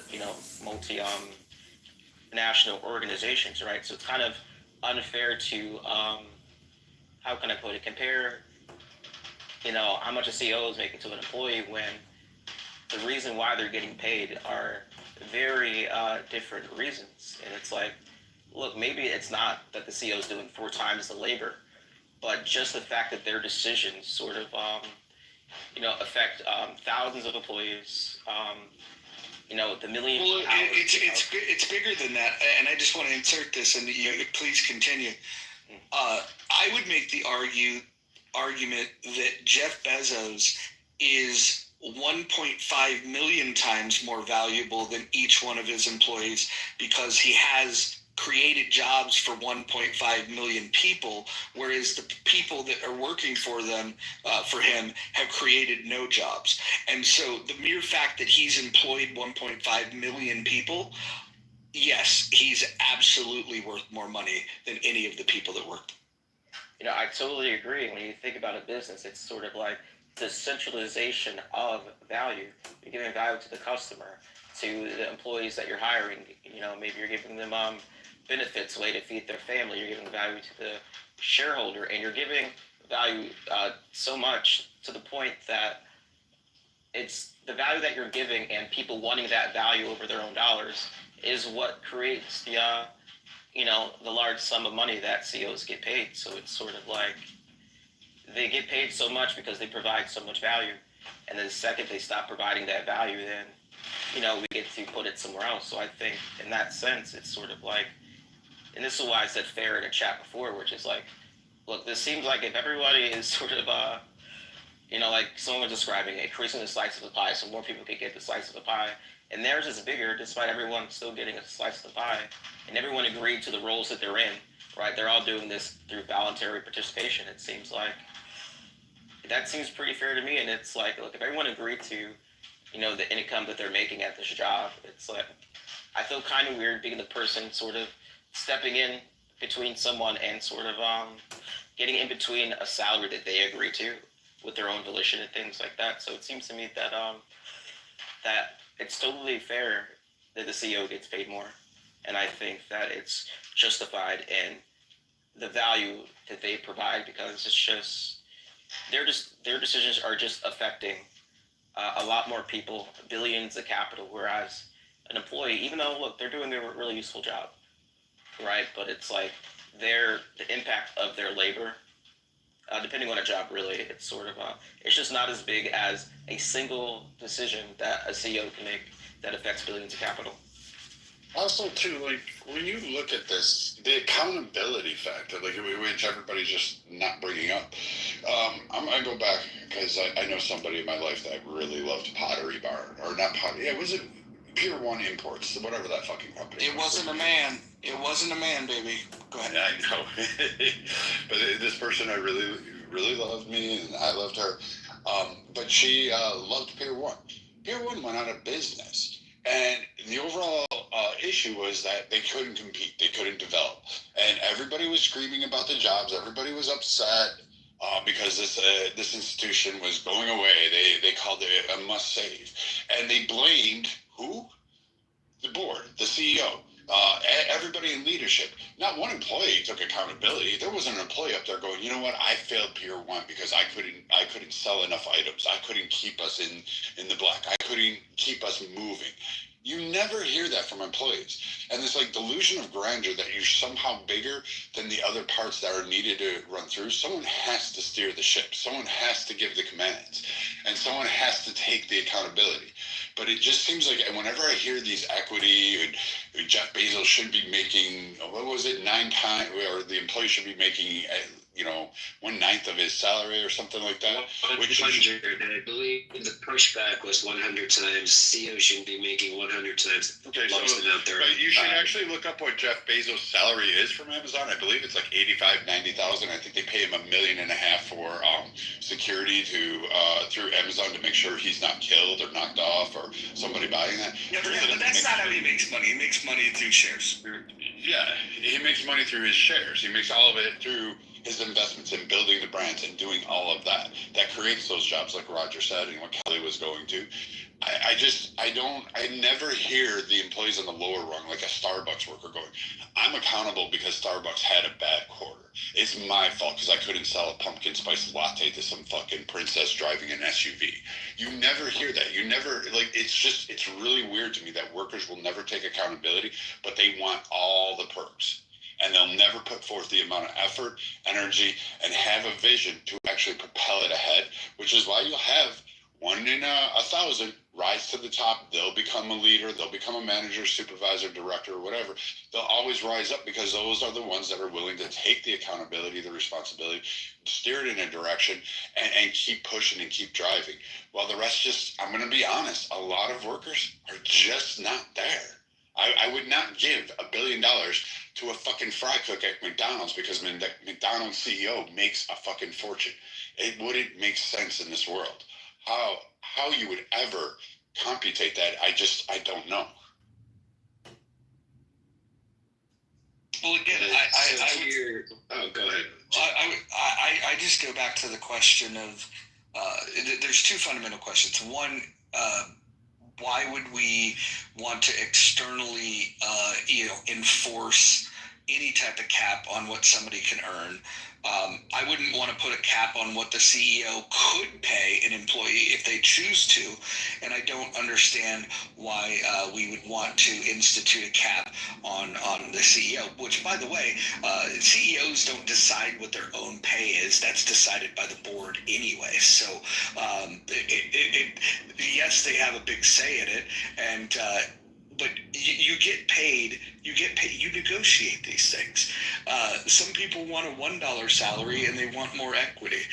multi-national organizations, right? So it's kind of unfair to how can I put it, compare how much a CEO is making to an employee when the reason why they're getting paid are very different reasons. And it's like, look, maybe it's not that the CEO is doing 4 times the labor, but just the fact that their decisions sort of affect thousands of employees, the millions. Well, it's bigger than that, and I just want to insert this, and please continue. I would make the argument that Jeff Bezos is 1.5 million times more valuable than each one of his employees, because he has created jobs for 1.5 million people, whereas the people that are working for him have created no jobs. And so the mere fact that he's employed 1.5 million people, yes, he's absolutely worth more money than any of the people that work. I totally agree. When you think about a business, it's sort of like the centralization of value. You're giving value to the customer, to the employees that you're hiring. Maybe you're giving them benefits, a way to feed their family. You're giving value to the shareholder, and you're giving value so much to the point that it's the value that you're giving and people wanting that value over their own dollars is what creates the large sum of money that CEOs get paid. So it's sort of like they get paid so much because they provide so much value. and then the second they stop providing that value, then we get to put it somewhere else. So I think in that sense, it's sort of like, and this is why I said fair in a chat before, which is like, look, this seems like if everybody is sort of like someone was describing, increasing the slice of the pie so more people can get the slice of the pie. And theirs is bigger despite everyone still getting a slice of the pie. And everyone agreed to the roles that they're in, right? They're all doing this through voluntary participation. It seems like that seems pretty fair to me. And it's like, look, if everyone agreed to, the income that they're making at this job, it's like, I feel kind of weird being the person sort of stepping in between someone and sort of getting in between a salary that they agree to with their own volition and things like that. So it seems to me that that it's totally fair that the CEO gets paid more, and I think that it's justified in the value that they provide, because it's just their decisions are just affecting a lot more people, billions of capital, whereas an employee, even though look, they're doing a really useful job, right? But it's like the impact of their labor. Depending on a job, really, it's sort of it's just not as big as a single decision that a CEO can make that affects billions of capital. Also, too, like when you look at this, the accountability factor, like which everybody's just not bringing up. I'm gonna go back because I know somebody in my life that really loved Pottery Barn, or not Pottery. Yeah, was it Pier 1 Imports, whatever that fucking company. It wasn't a man. It wasn't a man, baby. Go ahead. Yeah, I know. But this person, I really, really loved me, and I loved her. But she loved Pier 1. Pier 1 went out of business. And the overall issue was that they couldn't compete. They couldn't develop. And everybody was screaming about the jobs. Everybody was upset because this institution was going away. They called it a must save. And they blamed who? The board, the CEO. Everybody in leadership. Not one employee took accountability. There wasn't an employee up there going, you know what, I failed Pier 1 because I couldn't sell enough items. I couldn't keep us in the black. I couldn't keep us moving. You never hear that from employees. And this like delusion of grandeur that you're somehow bigger than the other parts that are needed to run through. Someone has to steer the ship. Someone has to give the commands. And someone has to take the accountability. But it just seems like whenever I hear these equity, and Jeff Bezos should be making, what was it, 9 times, or the employee should be making, 1/9 of his salary or something like that. 100, and I believe the pushback was 100 times. CEO shouldn't be making 100 times the lowest amount there. But you should actually look up what Jeff Bezos' salary is from Amazon. I believe it's like $85,000-$90,000. I think they pay him $1.5 million for security through Amazon to make sure he's not killed or knocked off or somebody buying that. Yeah, but that's not how he makes money. He makes money through shares. Yeah, he makes money through his shares. He makes all of it through his investments in building the brands and doing all of that. That creates those jobs, like Roger said, and what Kelly was going to. I never hear the employees on the lower rung, like a Starbucks worker, going, I'm accountable because Starbucks had a bad quarter. It's my fault because I couldn't sell a pumpkin spice latte to some fucking princess driving an SUV. You never hear that. You never, like, it's really weird to me that workers will never take accountability, but they want all the perks. And they'll never put forth the amount of effort, energy, and have a vision to actually propel it ahead, which is why you'll have 1 in 1,000 rise to the top. They'll become a leader. They'll become a manager, supervisor, director, or whatever. They'll always rise up because those are the ones that are willing to take the accountability, the responsibility, steer it in a direction, and keep pushing and keep driving. While the rest just, I'm going to be honest, a lot of workers are just not there. I would not give $1 billion to a fucking fry cook at McDonald's because the McDonald's CEO makes a fucking fortune. It wouldn't make sense in this world. How you would ever computate that, I don't know. Well, again, go ahead. I just go back to the question of there's 2 fundamental questions. One, why would we want to externally, enforce any type of cap on what somebody can earn. I wouldn't want to put a cap on what the CEO could pay an employee if they choose to, and I don't understand why we would want to institute a cap on the CEO, which, by the way, CEOs don't decide what their own pay is. That's decided by the board anyway. So yes, they have a big say in it, and but you get paid. You negotiate these things. Some people want a $1 salary and they want more equity.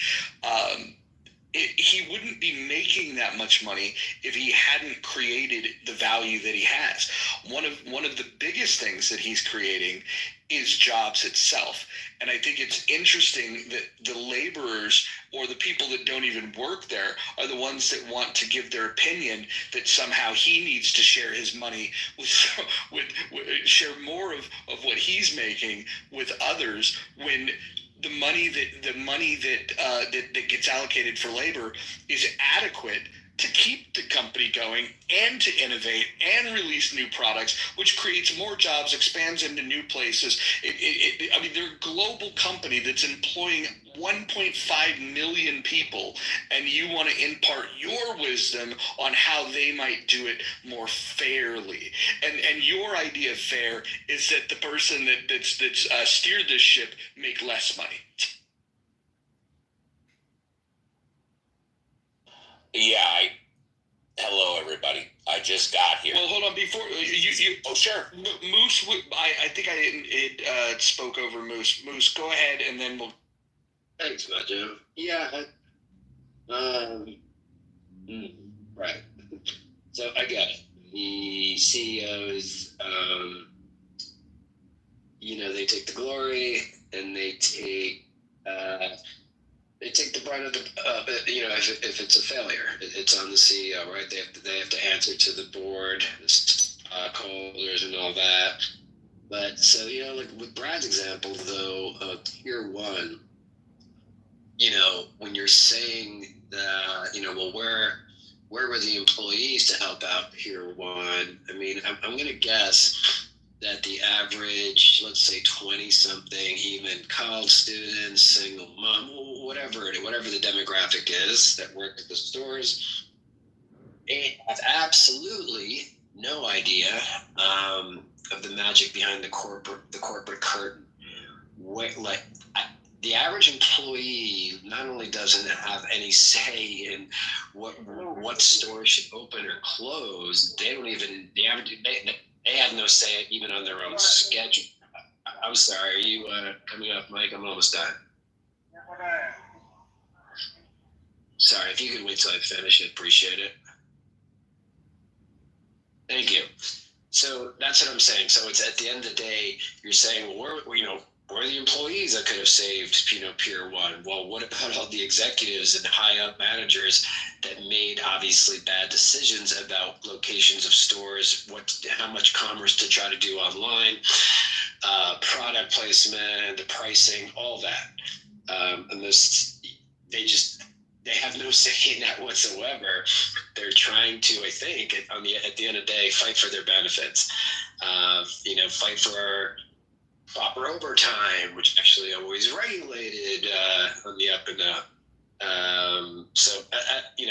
He wouldn't be making that much money if he hadn't created the value that he has. One of the biggest things that he's creating is jobs itself. And I think it's interesting that the laborers or the people that don't even work there are the ones that want to give their opinion that somehow he needs to share his money with share more of what he's making with others, when the money that gets allocated for labor is adequate to keep the company going and to innovate and release new products, which creates more jobs, expands into new places. I mean, they're a global company that's employing 1.5 million people, and you want to impart your wisdom on how they might do it more fairly. And your idea of fair is that the person that's steered this ship make less money. Yeah, hello everybody. I just got here. Well, hold on before you. Oh, sure. Moose, I think I spoke over Moose. Moose, go ahead, and then we'll. Thanks, Majo. Yeah. Right. So I get it. The CEOs, they take the glory and they take the brunt of the, if it's a failure, it's on the CEO, right? They have to answer to the board, the stockholders, and all that. But so like with Brad's example, though, of Tier 1, when you're saying that, well, where were the employees to help out Tier 1? I mean, I'm going to guess that the average, let's say 20-something, even college students, single mom, whatever the demographic is that work at the stores, they have absolutely no idea of the magic behind the corporate curtain. The average employee not only doesn't have any say in what stores should open or close, they have no say even on their own schedule. I'm sorry, are you coming off mic? I'm almost done. Sorry, if you could wait till I finish, I'd appreciate it. Thank you. So that's what I'm saying. So it's at the end of the day, you're saying, well, where are the employees that could have saved, Pier 1? Well, what about all the executives and high-up managers that made obviously bad decisions about locations of stores, how much commerce to try to do online, product placement, the pricing, all that. And they have no say in that whatsoever. They're trying to, I think, at the end of the day, fight for their benefits. Fight for proper overtime, which actually always regulated on the up and up.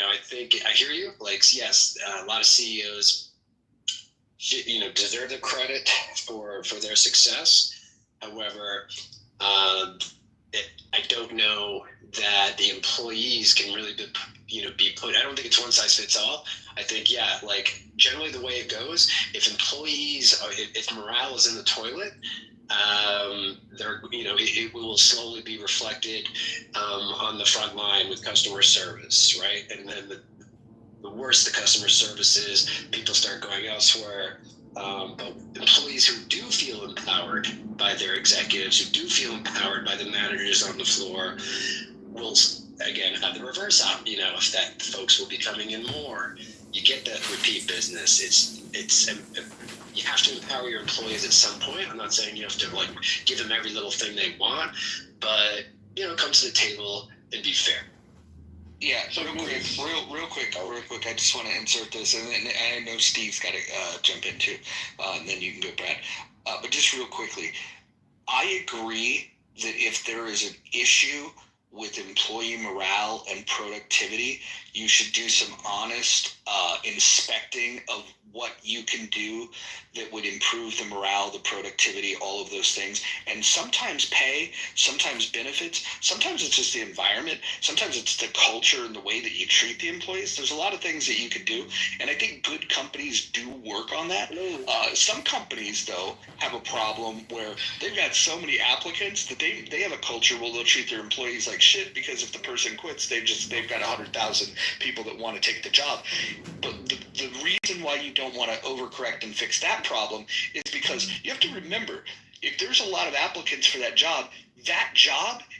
I think I hear you. Like, yes, a lot of CEOs, deserve the credit for their success. However, I don't know that the employees can really be put. I don't think it's one size fits all. I think, generally the way it goes, if morale is in the toilet, it will slowly be reflected on the front line with customer service, right? And then the worse the customer service is, people start going elsewhere. But employees who do feel empowered by their executives, who do feel empowered by the managers on the floor, will again have the reverse out. If that folks will be coming in more, you get that repeat business. It's you have to empower your employees at some point. I'm not saying you have to give them every little thing they want, but come to the table and be fair. Yeah, so real quick, I just want to insert this, and I know Steve's got to jump in too, and then you can go, Brad. But just real quickly, I agree that if there is an issue with employee morale and productivity, you should do some honest inspecting of what you can do that would improve the morale, the productivity, all of those things. And sometimes pay, sometimes benefits, sometimes it's just the environment, sometimes it's the culture and the way that you treat the employees. There's a lot of things that you could do, and I think good companies do work on that. Some companies, though, have a problem where they've got so many applicants that they have a culture where they'll treat their employees like shit, because if the person quits, they've got 100,000 people that want to take the job. But the reason why you don't want to overcorrect and fix that problem is because you have to remember, if there's a lot of applicants for that job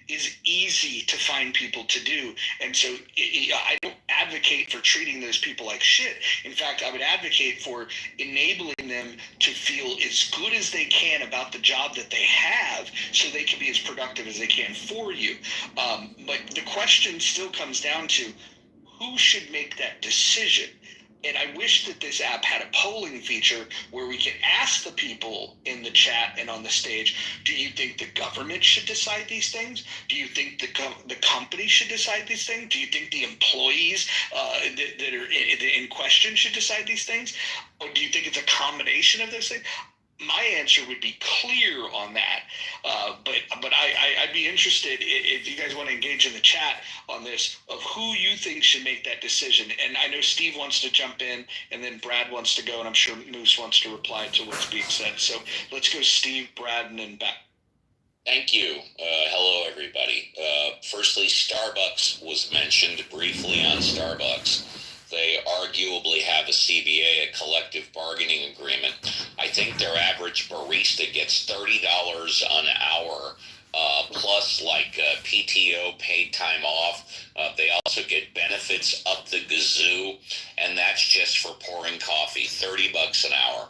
is easy to find people to do. And so I don't advocate for treating those people like shit. In fact, I would advocate for enabling them to feel as good as they can about the job that they have, so they can be as productive as they can for you. But the question still comes down to, who should make that decision? And I wish that this app had a polling feature where we can ask the people in the chat and on the stage, do you think the government should decide these things? Do you think the company should decide these things? Do you think the employees that are in question should decide these things? Or do you think it's a combination of those things? My answer would be clear on that, but I'd be interested if you guys want to engage in the chat on this, of who you think should make that decision. And I know Steve wants to jump in, and then Brad wants to go, and I'm sure Moose wants to reply to what's being said. So let's go Steve, Brad, and then back. Thank you. Hello, everybody. Firstly, Starbucks was mentioned briefly on Starbucks. They arguably have a CBA, a collective bargaining agreement. I think their average barista gets $30 an hour, plus like PTO, paid time off. They also get benefits up the gazoo, and that's just for pouring coffee, $30 an hour.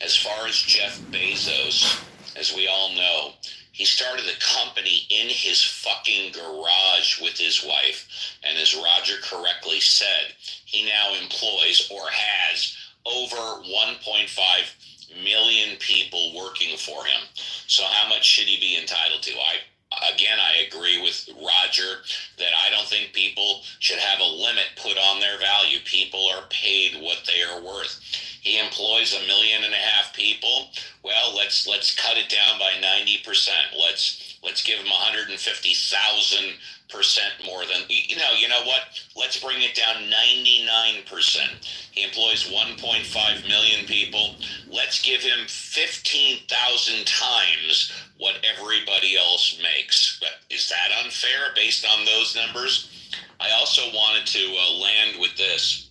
As far as Jeff Bezos, as we all know, he started the company in his fucking garage with his wife, and as Roger correctly said, he now employs or has over 1.5 million people working for him. So how much should he be entitled to? I agree with Roger that I don't think people should have a limit put on their value. People are paid what they are worth. He employs 1.5 million people. Well, let's cut it down by 90%. Let's give him 150,000% more than, you know what? Let's bring it down 99%. He employs 1.5 million people. Let's give him 15,000 times what everybody else makes. But is that unfair based on those numbers? I also wanted to land with this.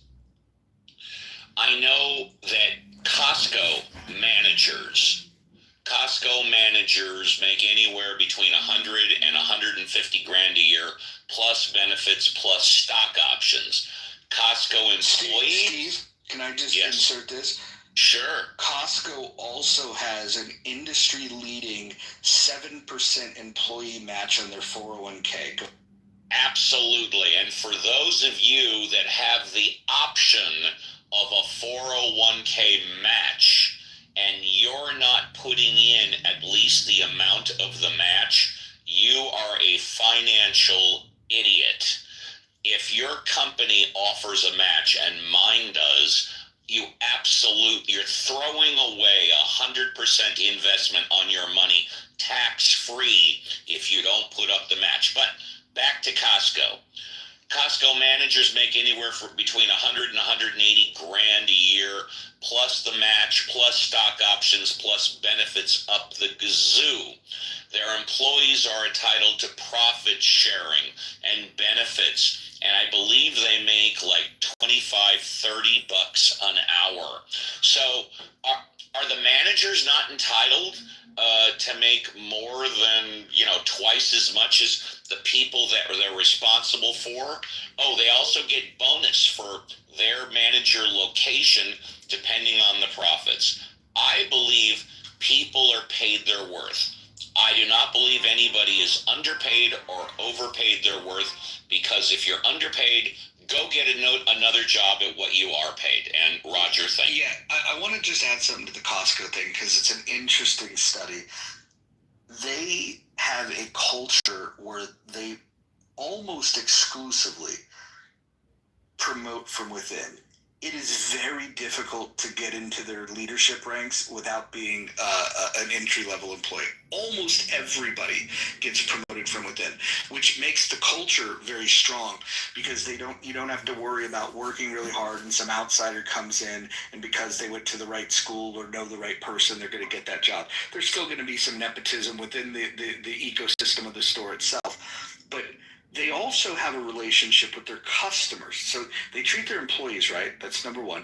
I know that Costco managers make anywhere between 100 and 150 grand a year, plus benefits, plus stock options. Costco employees. Steve, can I just insert this? Sure. Costco also has an industry-leading 7% employee match on their 401k. Absolutely. And for those of you that have the option of a 401k match, and you're not putting in at least the amount of the match, you are a financial idiot. If your company offers a match, and mine does, you're throwing away 100% investment on your money, tax-free, if you don't put up the match. But back to Costco. Costco managers make anywhere between 100 and 180 grand a year, plus the match, plus stock options, plus benefits up the gazoo. Their employees are entitled to profit sharing and benefits, and I believe they make like $25-30 an hour. So are the managers not entitled to make more than, twice as much as the people that they're responsible for? Oh, they also get bonus for their manager location depending on the profits. I believe people are paid their worth. I do not believe anybody is underpaid or overpaid their worth, because if you're underpaid, go get another job at what you are paid. And Roger, thank you. Yeah, I want to just add something to the Costco thing, because it's an interesting study. They culture where they almost exclusively promote from within. It is very difficult to get into their leadership ranks without being an entry-level employee. Almost everybody gets promoted from within, which makes the culture very strong because you don't have to worry about working really hard and some outsider comes in and because they went to the right school or know the right person, they're going to get that job. There's still going to be some nepotism within the ecosystem of the store itself, but they also have a relationship with their customers. So they treat their employees right. That's number one.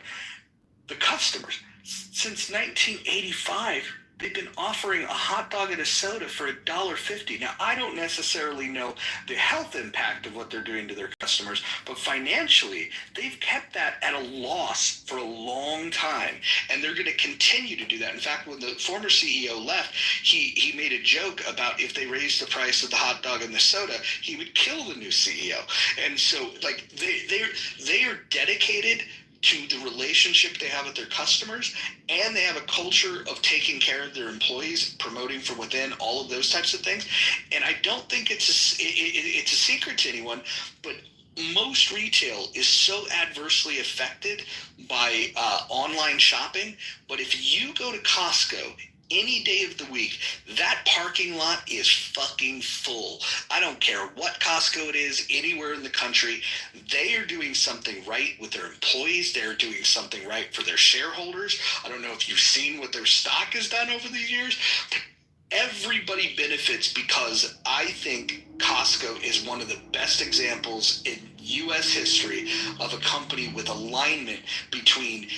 The customers, since 1985, they've been offering a hot dog and a soda for $1.50. Now, I don't necessarily know the health impact of what they're doing to their customers, but financially, they've kept that at a loss for a long time, and they're going to continue to do that. In fact, when the former CEO left, he made a joke about if they raised the price of the hot dog and the soda, he would kill the new CEO. And so, like, they are dedicated to the relationship they have with their customers, and they have a culture of taking care of their employees, promoting from within, all of those types of things. And I don't think it's a secret to anyone, but most retail is so adversely affected by online shopping. But if you go to Costco any day of the week, that parking lot is fucking full. I don't care what Costco it is, anywhere in the country. They are doing something right with their employees. They're doing something right for their shareholders. I don't know if you've seen what their stock has done over the years. Everybody benefits because I think Costco is one of the best examples in U.S. history of a company with alignment between,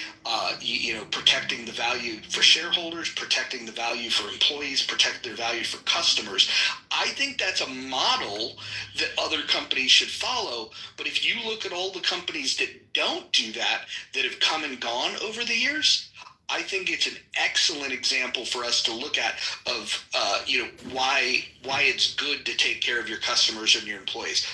protecting the value for shareholders, protecting the value for employees, protect their value for customers. I think that's a model that other companies should follow. But if you look at all the companies that don't do that have come and gone over the years, I think it's an excellent example for us to look at of, why it's good to take care of your customers and your employees.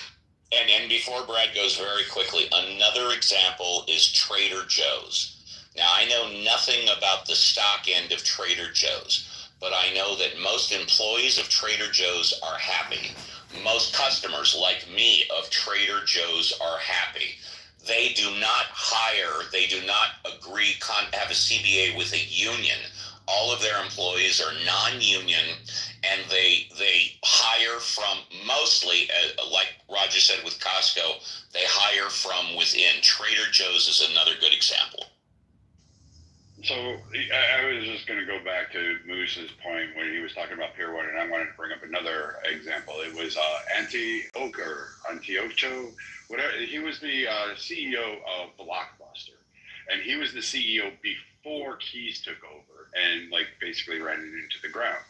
And before Brad goes, very quickly, another example is Trader Joe's. Now, I know nothing about the stock end of Trader Joe's, but I know that most employees of Trader Joe's are happy. Most customers like me of Trader Joe's are happy. They do not hire, they do not agree, have a CBA with a union. All of their employees are non-union, and they hire from mostly, like Roger said with Costco, they hire from within. Trader Joe's is another good example. So I was just going to go back to Moose's point when he was talking about Pier 1, and I wanted to bring up another example. It was Antiocho, whatever. He was the CEO of Blockbuster, and he was the CEO before Keys took over and basically ran it into the ground.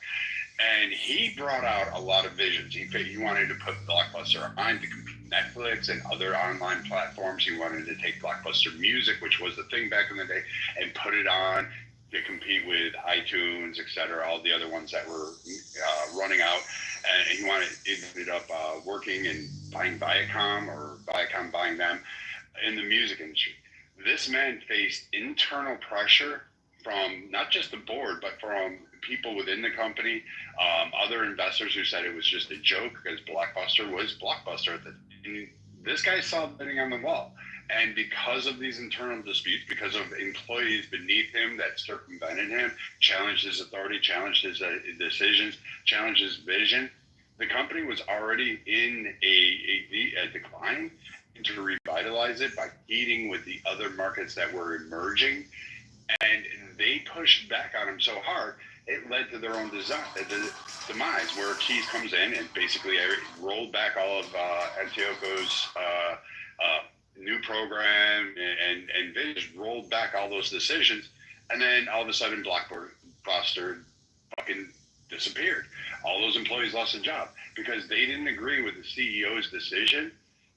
And he brought out a lot of visions. He wanted to put Blockbuster on to compete with Netflix and other online platforms. He wanted to take Blockbuster Music, which was the thing back in the day, and put it on to compete with iTunes, etc., all the other ones that were running out. And he ended up working and buying Viacom, or Viacom buying them in the music industry. This man faced internal pressure from not just the board, but from people within the company, other investors who said it was just a joke because Blockbuster was Blockbuster. And this guy saw the writing on the wall. And because of these internal disputes, because of employees beneath him that circumvented him, challenged his authority, challenged his decisions, challenged his vision, the company was already in a decline. And to revitalize it by competing with the other markets that were emerging, and they pushed back on him so hard, it led to their own demise, where Keys comes in and basically rolled back all of Antiocho's new program and they just rolled back all those decisions. And then all of a sudden, Blockbuster fucking disappeared. All those employees lost a job because they didn't agree with the CEO's decision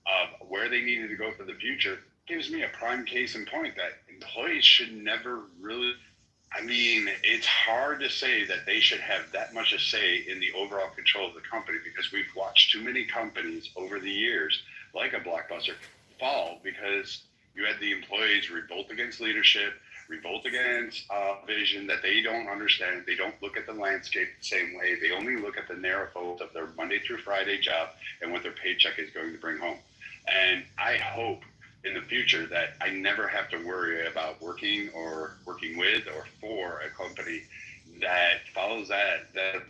of where they needed to go for the future. Gives me a prime case in point that employees should never really, it's hard to say that they should have that much a say in the overall control of the company, because we've watched too many companies over the years, like a Blockbuster, fall because you had the employees revolt against leadership, revolt against a vision that they don't understand. They don't look at the landscape the same way. They only look at the narrow focus of their Monday through Friday job and what their paycheck is going to bring home. And I hope in the future that I never have to worry about working with or for a company that follows that the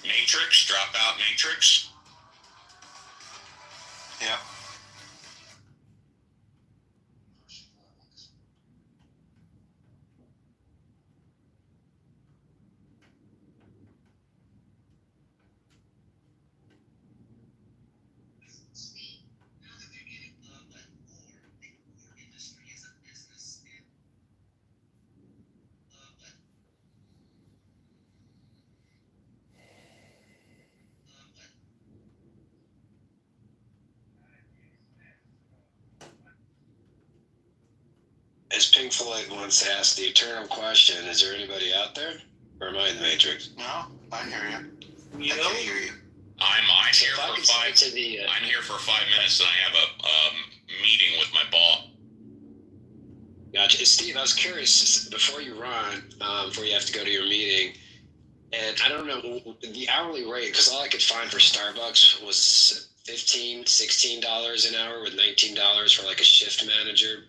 Matrix, drop out Matrix. Yeah. As Pink Floyd once asked the eternal question, is there anybody out there? Or am I in the Matrix? No, I hear you. You I know? can hear you. I'm here If I for could say to the, I'm here for 5 minutes, and I have a meeting with my boss. Gotcha. Steve, I was curious, before you run, before you have to go to your meeting, and I don't know, the hourly rate, because all I could find for Starbucks was $15, $16 an hour with $19 for like a shift manager.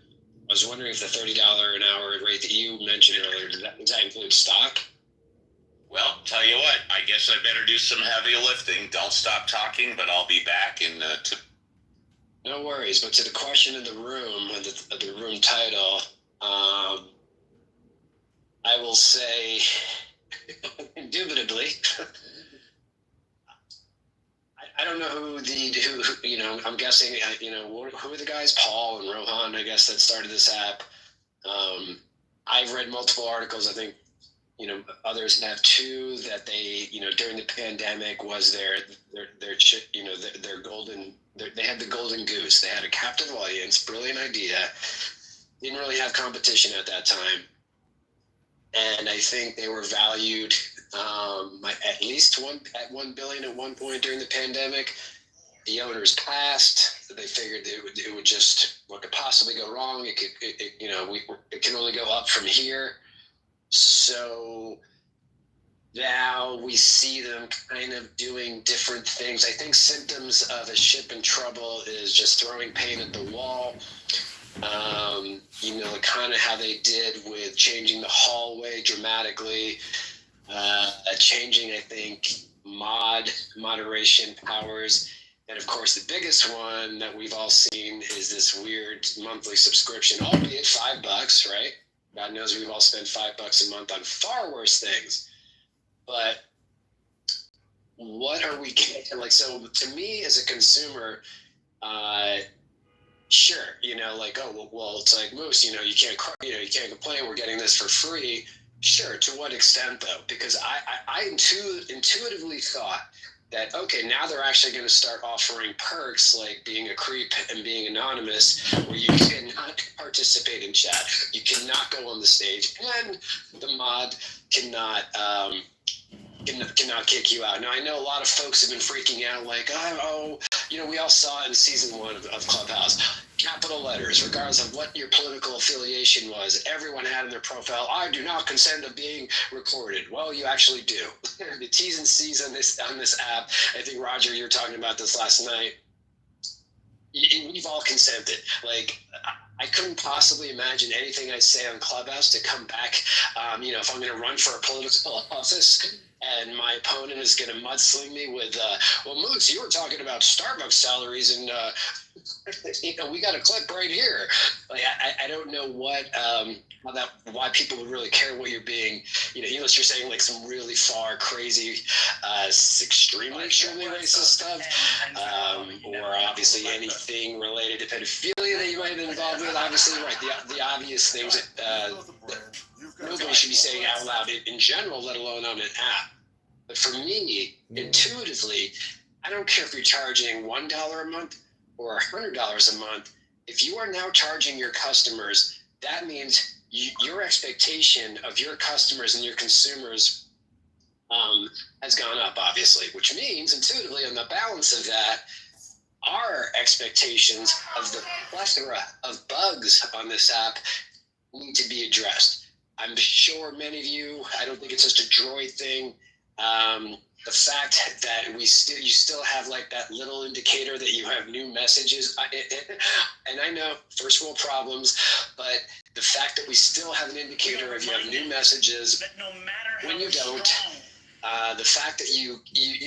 I was wondering if the $30 an hour rate that you mentioned earlier, does that include stock? Well, tell you what, I guess I better do some heavy lifting. Don't stop talking, but I'll be back in No worries, but to the question of the room, of the room title, I will say, indubitably, I don't know who I'm guessing, who are the guys, Paul and Rohan, I guess, that started this app. I've read multiple articles, I think, others have too, that they, during the pandemic was their golden, they had the golden goose. They had a captive audience, brilliant idea, didn't really have competition at that time. And I think they were valued at least $1 billion at one point during the pandemic. The owners passed. They figured it would just, what could possibly go wrong? It can only go up from here. So now we see them kind of doing different things. I think symptoms of a ship in trouble is just throwing paint at the wall. Kind of how they did with changing the hallway dramatically, changing, I think, moderation powers. And of course, the biggest one that we've all seen is this weird monthly subscription, albeit $5, right? God knows we've all spent $5 a month on far worse things. But what are we getting? Like, so to me as a consumer, sure, well, it's like Moose, you can't complain. We're getting this for free. Sure, to what extent though? Because I intuitively thought that, okay, now they're actually going to start offering perks like being a creep and being anonymous, where you cannot participate in chat, you cannot go on the stage, and the mod cannot kick you out. Now, I know a lot of folks have been freaking out, like, we all saw it in season 1 of Clubhouse. Capital letters, regardless of what your political affiliation was, everyone had in their profile, I do not consent to being recorded. Well, you actually do. The T's and C's on this app, I think, Roger, you were talking about this last night. We've all consented. Like, I couldn't possibly imagine anything I say on Clubhouse to come back, if I'm going to run for a political office and my opponent is going to mudsling me with, Moots, you were talking about Starbucks salaries and, we got a clip right here. Like, I don't know why people would really care what you're being, unless you're saying like some really far crazy, extremely racist stuff, or obviously anything related to pedophilia that you might have been involved with. Obviously, right, the obvious things that nobody should be saying out loud in general, let alone on an app. But for me, intuitively, I don't care if you're charging $1 a month or $100 a month. If you are now charging your customers, that means your expectation of your customers and your consumers has gone up, obviously, which means intuitively on the balance of that, our expectations of the plethora of bugs on this app need to be addressed. I'm sure many of you, I don't think it's just a Droid thing. The fact that you still have like that little indicator that you have new messages, and I know first world problems, but the fact that we still have an indicator of you have new messages when you don't. The fact that you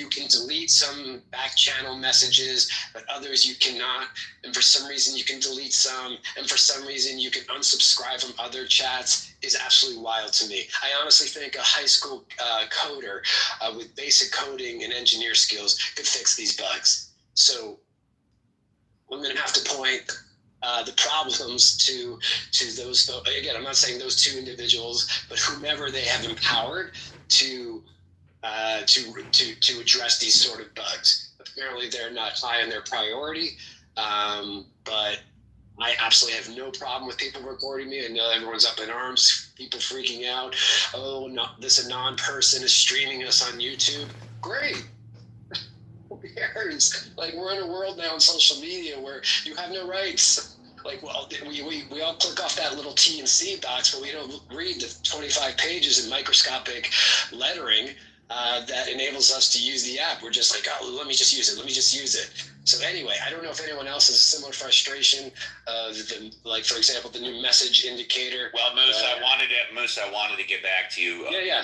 can delete some back channel messages, but others you cannot, and for some reason you can delete some, and for some reason you can unsubscribe from other chats is absolutely wild to me. I honestly think a high school coder with basic coding and engineer skills could fix these bugs. So I'm going to have to point the problems to those. Again, I'm not saying those two individuals, but whomever they have empowered to address these sort of bugs. Apparently, they're not high on their priority, but I absolutely have no problem with people recording me. I know everyone's up in arms, people freaking out. Oh, no, this anon person is streaming us on YouTube. Great. Who cares? Like, we're in a world now on social media where you have no rights. Like, well, we all click off that little T and C box, but we don't read the 25 pages in microscopic lettering that enables us to use the app. We're just like, oh, let me just use it. So anyway, I don't know if anyone else has a similar frustration. Like, for example, the new message indicator. Well, Moose, I wanted to get back to you. I'm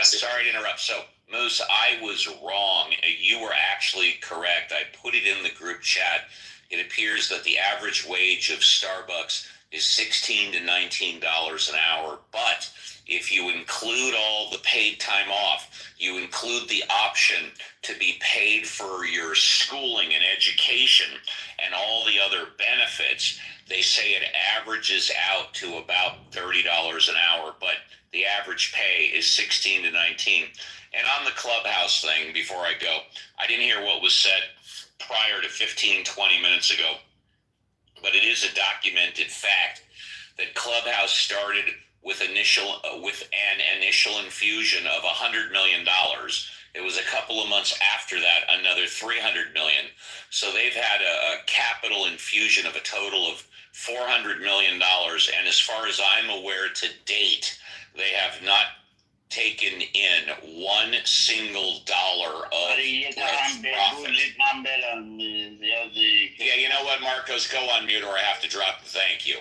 sorry to interrupt. So, Moose, I was wrong. You were actually correct. I put it in the group chat. It appears that the average wage of Starbucks is $16 to $19 an hour, but if you include all the paid time off, you include the option to be paid for your schooling and education and all the other benefits, they say it averages out to about $30 an hour, but the average pay is $16 to $19. And on the Clubhouse thing, before I go, I didn't hear what was said prior to 15, 20 minutes ago, but it is a documented fact that Clubhouse started with an initial infusion of $100 million. It was a couple of months after that, another $300 million. So they've had a capital infusion of a total of $400 million. And as far as I'm aware to date, they have not taken in one single dollar of profit. Yeah, you know what, Marcos? Go on mute or I have to drop the thank you.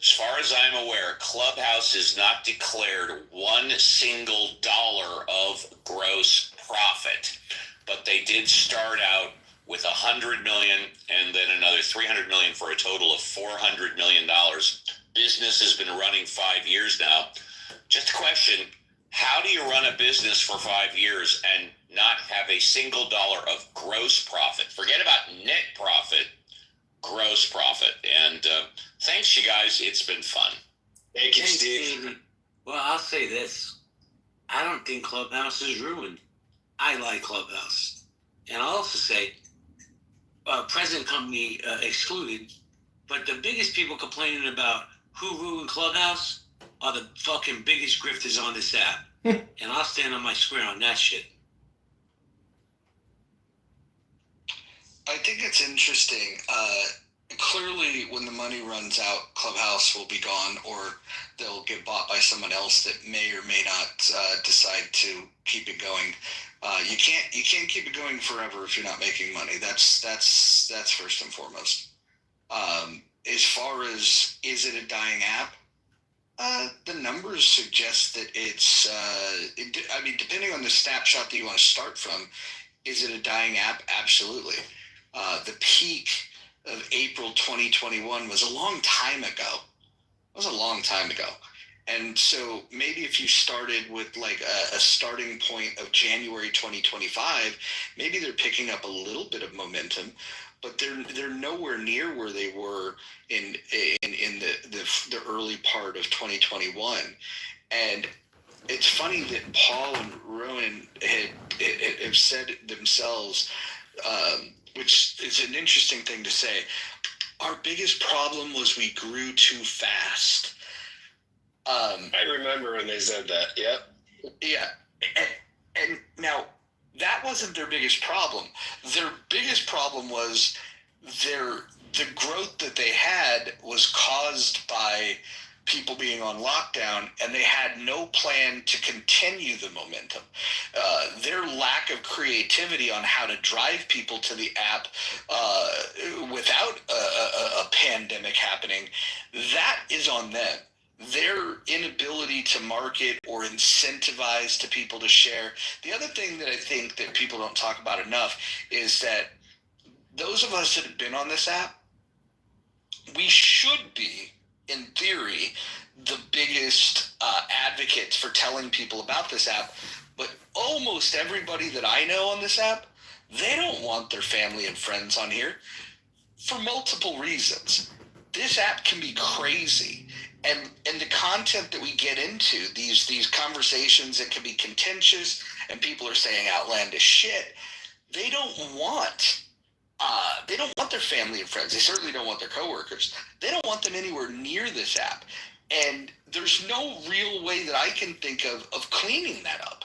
As far as I'm aware, Clubhouse has not declared one single dollar of gross profit, but they did start out with $100 million and then another $300 million for a total of $400 million. Business has been running 5 years now. Just a question, how do you run a business for 5 years and not have a single dollar of gross profit? Forget about net profit, gross profit. And thanks, you guys. It's been fun. Thank you, Steve. Well, I'll say this. I don't think Clubhouse is ruined. I like Clubhouse. And I'll also say, present company excluded, but the biggest people complaining about who ruined Clubhouse are the fucking biggest grifters on this app. And I'll stand on my square on that shit. I think it's interesting. Clearly, when the money runs out, Clubhouse will be gone, or they'll get bought by someone else that may or may not decide to keep it going. You can't keep it going forever if you're not making money. That's first and foremost. As far as is it a dying app? The numbers suggest that it's. Depending on the snapshot that you want to start from, is it a dying app? Absolutely. The peak of April 2021 was a long time ago. It was a long time ago. And so maybe if you started with like a starting point of January 2025, maybe they're picking up a little bit of momentum, but they're nowhere near where they were in the early part of 2021. And it's funny that Paul and Rowan have said themselves, which is an interesting thing to say. Our biggest problem was we grew too fast. I remember when they said that. Yep. Yeah. And now, that wasn't their biggest problem. Their biggest problem was the growth that they had was caused by people being on lockdown, and they had no plan to continue the momentum. Their lack of creativity on how to drive people to the app without a pandemic happening, that is on them. Their inability to market or incentivize to people to share. The other thing that I think that people don't talk about enough is that those of us that have been on this app, we should be, in theory, the biggest advocates for telling people about this app. But almost everybody that I know on this app, they don't want their family and friends on here for multiple reasons. This app can be crazy. And the content that we get into, these conversations that can be contentious and people are saying outlandish shit, they don't want their family and friends. They certainly don't want their coworkers. They don't want them anywhere near this app. And there's no real way that I can think of cleaning that up.